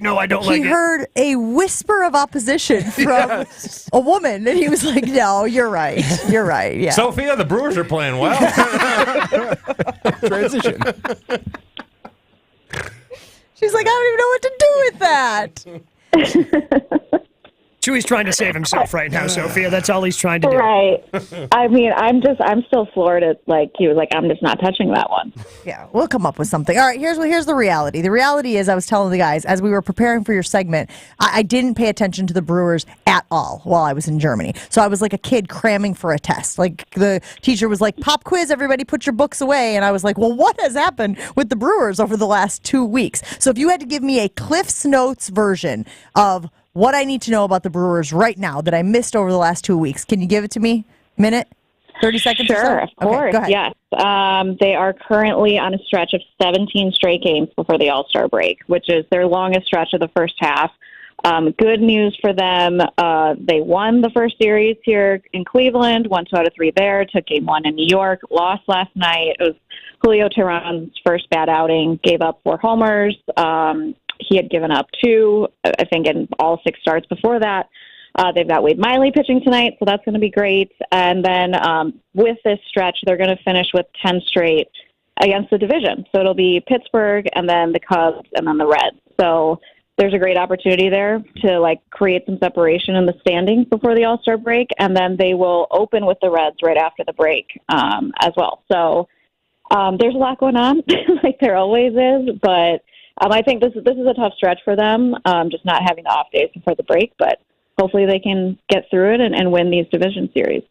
no, I don't like it.
He heard a whisper of opposition from a woman, and he was like, no, you're right. You're right. Yeah.
Sophia, the Brewers are playing well.
Transition.
She's like, I don't even know what to do with that.
Chewy's trying to save himself right now, Sophia. That's all he's trying to do.
Right. I mean, I'm still floored at, he was like, I'm just not touching that one.
Yeah, we'll come up with something. All right, here's the reality. The reality is, I was telling the guys, as we were preparing for your segment, I didn't pay attention to the Brewers at all while I was in Germany. So I was like a kid cramming for a test. Like, the teacher was like, pop quiz, everybody put your books away. And I was like, well, what has happened with the Brewers over the last 2 weeks? So if you had to give me a Cliff's Notes version of what I need to know about the Brewers right now that I missed over the last 2 weeks, can you give it to me? Minute? 30 seconds or so?
Sure, of course.
Go ahead.
Yes. They are currently on a stretch of 17 straight games before the All-Star break, which is their longest stretch of the first half. Good news for them. They won the first series here in Cleveland, won 2 out of 3 there, took game 1 in New York, lost last night. It was Julio Teheran's first bad outing, gave up 4 homers. He had given up 2, I think, in all 6 starts before that. They've got Wade Miley pitching tonight, so that's going to be great. And then with this stretch, they're going to finish with 10 straight against the division. So it'll be Pittsburgh and then the Cubs and then the Reds. So there's a great opportunity there to create some separation in the standings before the All-Star break. And then they will open with the Reds right after the break as well. So there's a lot going on, like there always is, but I think this is a tough stretch for them, just not having the off days before the break, but hopefully they can get through it and win these division series.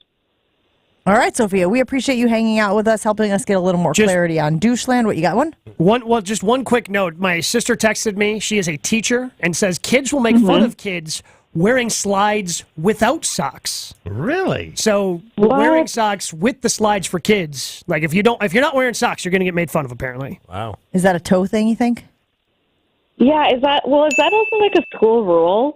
All right, Sophia, we appreciate you hanging out with us, helping us get a little more clarity on Doucheland. What, you got one?
Just one quick note. My sister texted me. She is a teacher and says kids will make fun of kids wearing slides without socks.
Really?
So wearing socks with the slides for kids, if you're not wearing socks, you're going to get made fun of, apparently.
Wow.
Is that a toe thing, you think?
Yeah, is that also a school rule?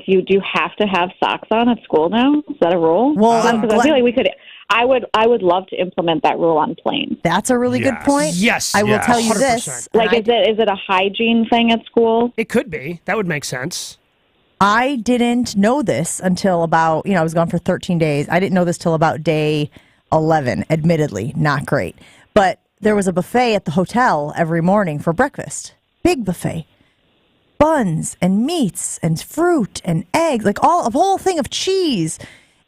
You do have to have socks on at school now? Is that a rule?
Well,
because I feel like I would love to implement that rule on planes.
That's a really good point.
Yes.
I will tell you 100%. This.
Is it a hygiene thing at school?
It could be. That would make sense.
I didn't know this until about, I was gone for 13 days. I didn't know this till about day 11, admittedly, not great. But there was a buffet at the hotel every morning for breakfast. Big buffet. Buns and meats and fruit and eggs, a whole thing of cheese,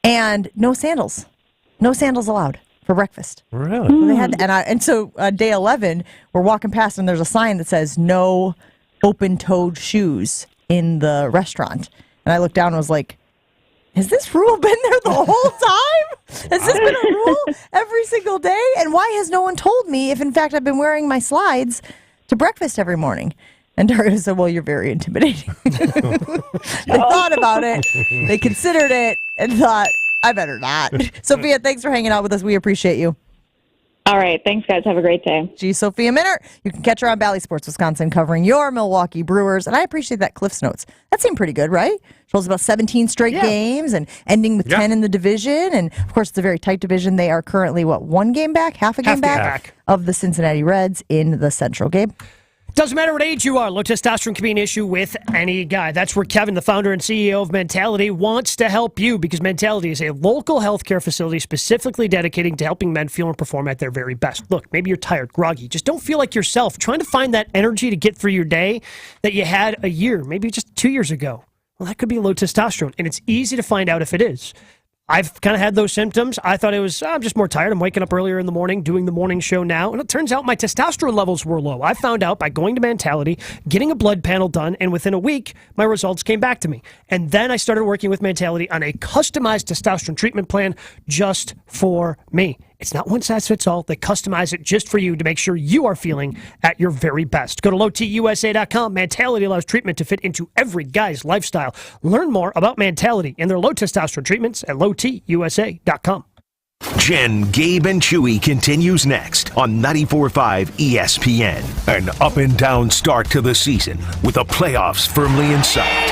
and no sandals. No sandals allowed for breakfast.
Really?
So they had so day 11, we're walking past and there's a sign that says no open-toed shoes in the restaurant. And I looked down and was like, has this rule been there the whole time? Has this been a rule every single day? And why has no one told me if, in fact, I've been wearing my slides to breakfast every morning? And Dario said, well, you're very intimidating. They thought about it. They considered it and thought, I better not. Sophia, thanks for hanging out with us. We appreciate you.
All right. Thanks, guys. Have a great day.
She's Sophia Minner. You can catch her on Bally Sports Wisconsin covering your Milwaukee Brewers. And I appreciate that Cliff's Notes. That seemed pretty good, right? Shows about 17 straight games and ending with 10 in the division. And, of course, it's a very tight division. They are currently, one game back? Half a game back of the Cincinnati Reds in the Central. Gabe?
Doesn't matter what age you are, low testosterone can be an issue with any guy. That's where Kevin, the founder and CEO of Mentality, wants to help you, because Mentality is a local healthcare facility specifically dedicating to helping men feel and perform at their very best. Look, maybe you're tired, groggy, just don't feel like yourself, trying to find that energy to get through your day that you had a year, maybe just 2 years ago. Well, that could be low testosterone, and it's easy to find out if it is. I've kind of had those symptoms. I thought it was, I'm just more tired. I'm waking up earlier in the morning, doing the morning show now. And it turns out my testosterone levels were low. I found out by going to Mentality, getting a blood panel done, and within a week, my results came back to me. And then I started working with Mentality on a customized testosterone treatment plan just for me. It's not one size fits all. They customize it just for you to make sure you are feeling at your very best. Go to lowtusa.com. Mentality allows treatment to fit into every guy's lifestyle. Learn more about Mentality and their low testosterone treatments at lowtusa.com.
Jen, Gabe, and Chewy continues next on 94.5 ESPN. An up and down start to the season with the playoffs firmly in sight.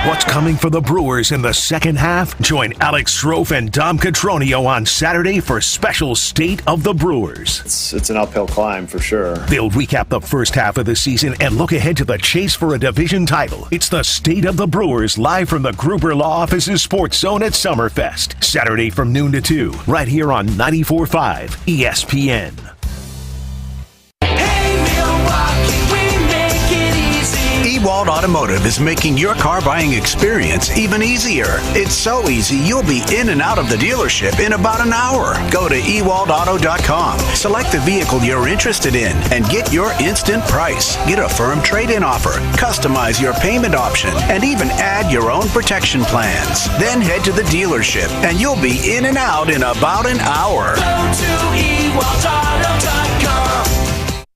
What's coming for the Brewers in the second half? Join Alex Strofe and Dom Catronio on Saturday for special State of the Brewers.
It's an uphill climb for sure.
They'll recap the first half of the season and look ahead to the chase for a division title. It's the State of the Brewers, live from the Gruber Law Office's Sports Zone at Summerfest. Saturday from noon to 2, right here on 94.5 ESPN.
Ewald Automotive is making your car buying experience even easier. It's so easy, you'll be in and out of the dealership in about an hour. Go to ewaldauto.com, select the vehicle you're interested in, and get your instant price. Get a firm trade-in offer, customize your payment option, and even add your own protection plans. Then head to the dealership, and you'll be in and out in about an hour. Go to ewaldauto.com.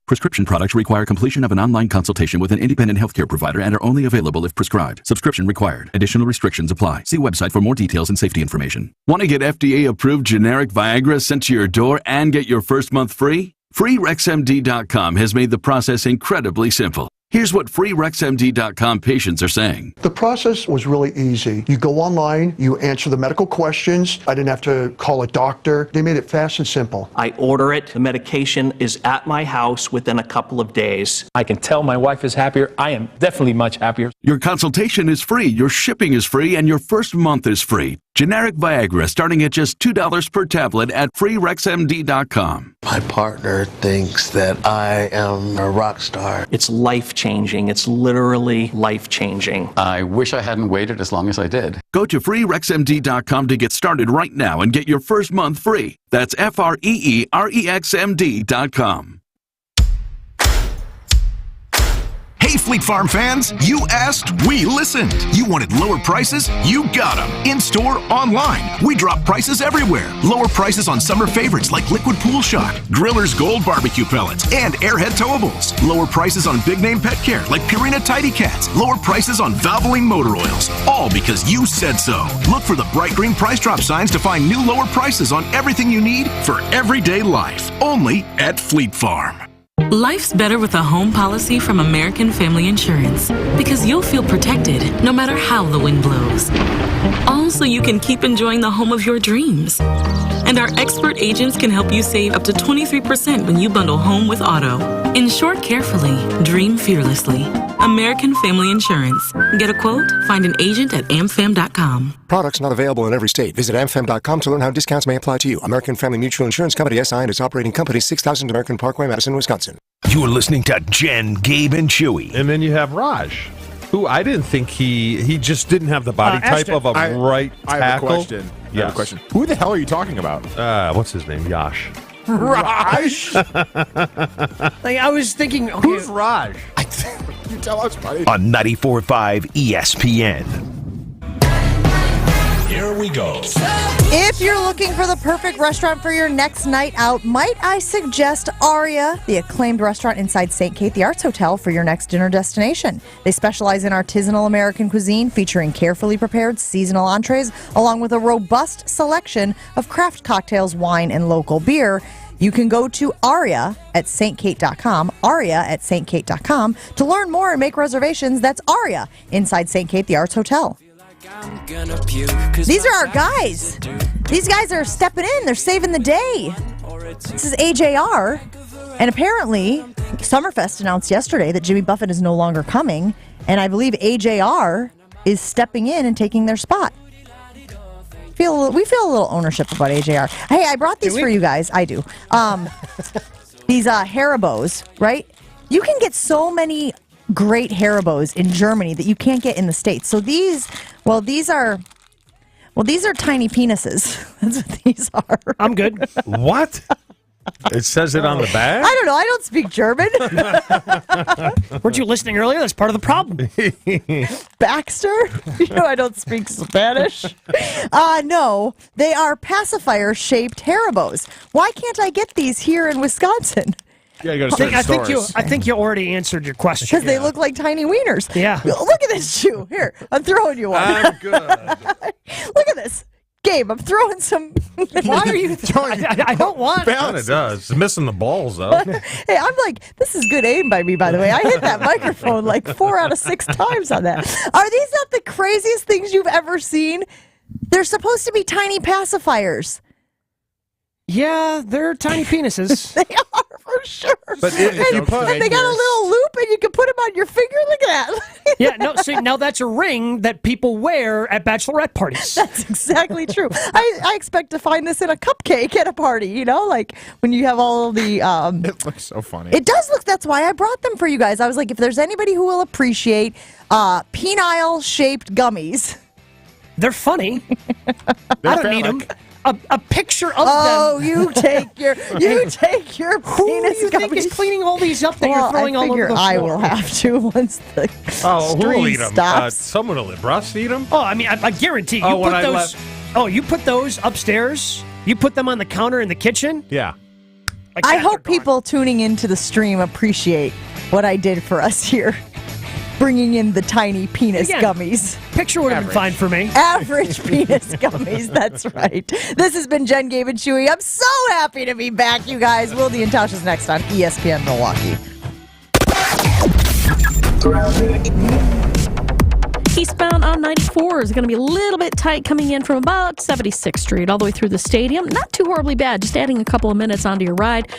Prescription products require completion of an online consultation with an independent healthcare provider and are only available if prescribed. Subscription required. Additional restrictions apply. See website for more details and safety information. Want to get FDA-approved generic Viagra sent to your door and get your first month free? FreeRexMD.com has made the process incredibly simple. Here's what FreeRexMD.com patients are saying.
The process was really easy. You go online, you answer the medical questions. I didn't have to call a doctor. They made it fast and simple.
I order it. The medication is at my house within a couple of days.
I can tell my wife is happier. I am definitely much happier.
Your consultation is free, your shipping is free, and your first month is free. Generic Viagra starting at just $2 per tablet at FreeRexMD.com.
My partner thinks that I am a rock star.
It's life-changing. It's literally life-changing.
I wish I hadn't waited as long as I did.
Go to FreeRexMD.com to get started right now and get your first month free. That's FreeRexMD.com.
Hey, Fleet Farm fans, you asked, we listened. You wanted lower prices? You got them. In-store, online. We drop prices everywhere. Lower prices on summer favorites like Liquid Pool Shock, Griller's Gold Barbecue Pellets, and Airhead Towables. Lower prices on big-name pet care like Purina Tidy Cats. Lower prices on Valvoline Motor Oils. All because you said so. Look for the bright green price drop signs to find new lower prices on everything you need for everyday life. Only at Fleet Farm.
Life's better with a home policy from American Family Insurance because you'll feel protected no matter how the wind blows. All so you can keep enjoying the home of your dreams. And our expert agents can help you save up to 23% when you bundle home with auto. Insure carefully, dream fearlessly. American Family Insurance. Get a quote? Find an agent at amfam.com.
Products not available in every state. Visit amfam.com to learn how discounts may apply to you. American Family Mutual Insurance Company, SI, and its operating company, 6000 American Parkway, Madison, Wisconsin.
You're listening to Jen, Gabe, and Chewy.
And then you have Raj, who I didn't think he just didn't have the body type of a right tackle.
I have a question.
Yes.
I have a question. Who the hell are you talking about?
What's his name? Yash.
Raj? Like, I was thinking, okay,
who's Raj? You tell us, buddy.
On 94.5 ESPN.
Here we go.
If you're looking for the perfect restaurant for your next night out, might I suggest Aria, the acclaimed restaurant inside St. Kate the Arts Hotel, for your next dinner destination. They specialize in artisanal American cuisine, featuring carefully prepared seasonal entrees, along with a robust selection of craft cocktails, wine, and local beer. You can go to Aria at stkate.com, Aria at stkate.com, to learn more and make reservations. That's Aria, inside St. Kate the Arts Hotel. These are our guys. These guys are stepping in. They're saving the day. This is AJR. And apparently, Summerfest announced yesterday that Jimmy Buffett is no longer coming. And I believe AJR is stepping in and taking their spot. We feel a little ownership about AJR. Hey, I brought these for you guys. I do. These Haribos, right? You can get so many great Haribos in Germany that you can't get in the States. So these are tiny penises. That's what these are.
I'm good.
What? It says it on the bag?
I don't know. I don't speak German.
Weren't you listening earlier? That's part of the problem.
Baxter? You know I don't speak Spanish. No. They are pacifier-shaped Haribos. Why can't I get these here in Wisconsin?
Yeah, you go to
I think you already answered your question.
Because they look like tiny wieners.
Yeah.
Look at this shoe. Here, I'm throwing you one.
I'm good.
Look at this. Gabe, I'm throwing some.
Why are you throwing? I don't want.
It does. It's missing the balls, though.
Hey, I'm like, this is good aim by me, by the way. I hit that microphone like 4 out of 6 times on that. Are these not the craziest things you've ever seen? They're supposed to be tiny pacifiers.
Yeah, they're tiny penises.
They are, for sure.
But if you put,
and they got a little loop, and you can put them on your finger. Look at that.
Yeah, no, see, now that's a ring that people wear at bachelorette parties.
That's exactly true. I expect to find this in a cupcake at a party, you know, like when you have all the...
It looks so funny.
It does look, that's why I brought them for you guys. I was like, if there's anybody who will appreciate penile-shaped gummies.
They're funny. I don't need them. A picture of them.
Oh, you take your penis.
Who do you think is cleaning all these up that you're throwing all over the floor?
I will have to once the
who will eat them?
stops.
Someone will eat. Russ eat them?
Oh, I mean, I guarantee you put those. You put those upstairs. You put them on the counter in the kitchen.
Yeah.
Like
I hope people tuning into the stream appreciate what I did for us here. Bringing in the tiny penis gummies.
Picture would have been fine for me.
Average penis gummies, that's right. This has been Jen, Gabe, and Chewy. I'm so happy to be back, you guys. Wildy and Tosh is next on ESPN Milwaukee.
Eastbound on 94 is going to be a little bit tight coming in from about 76th Street all the way through the stadium. Not too horribly bad, just adding a couple of minutes onto your ride.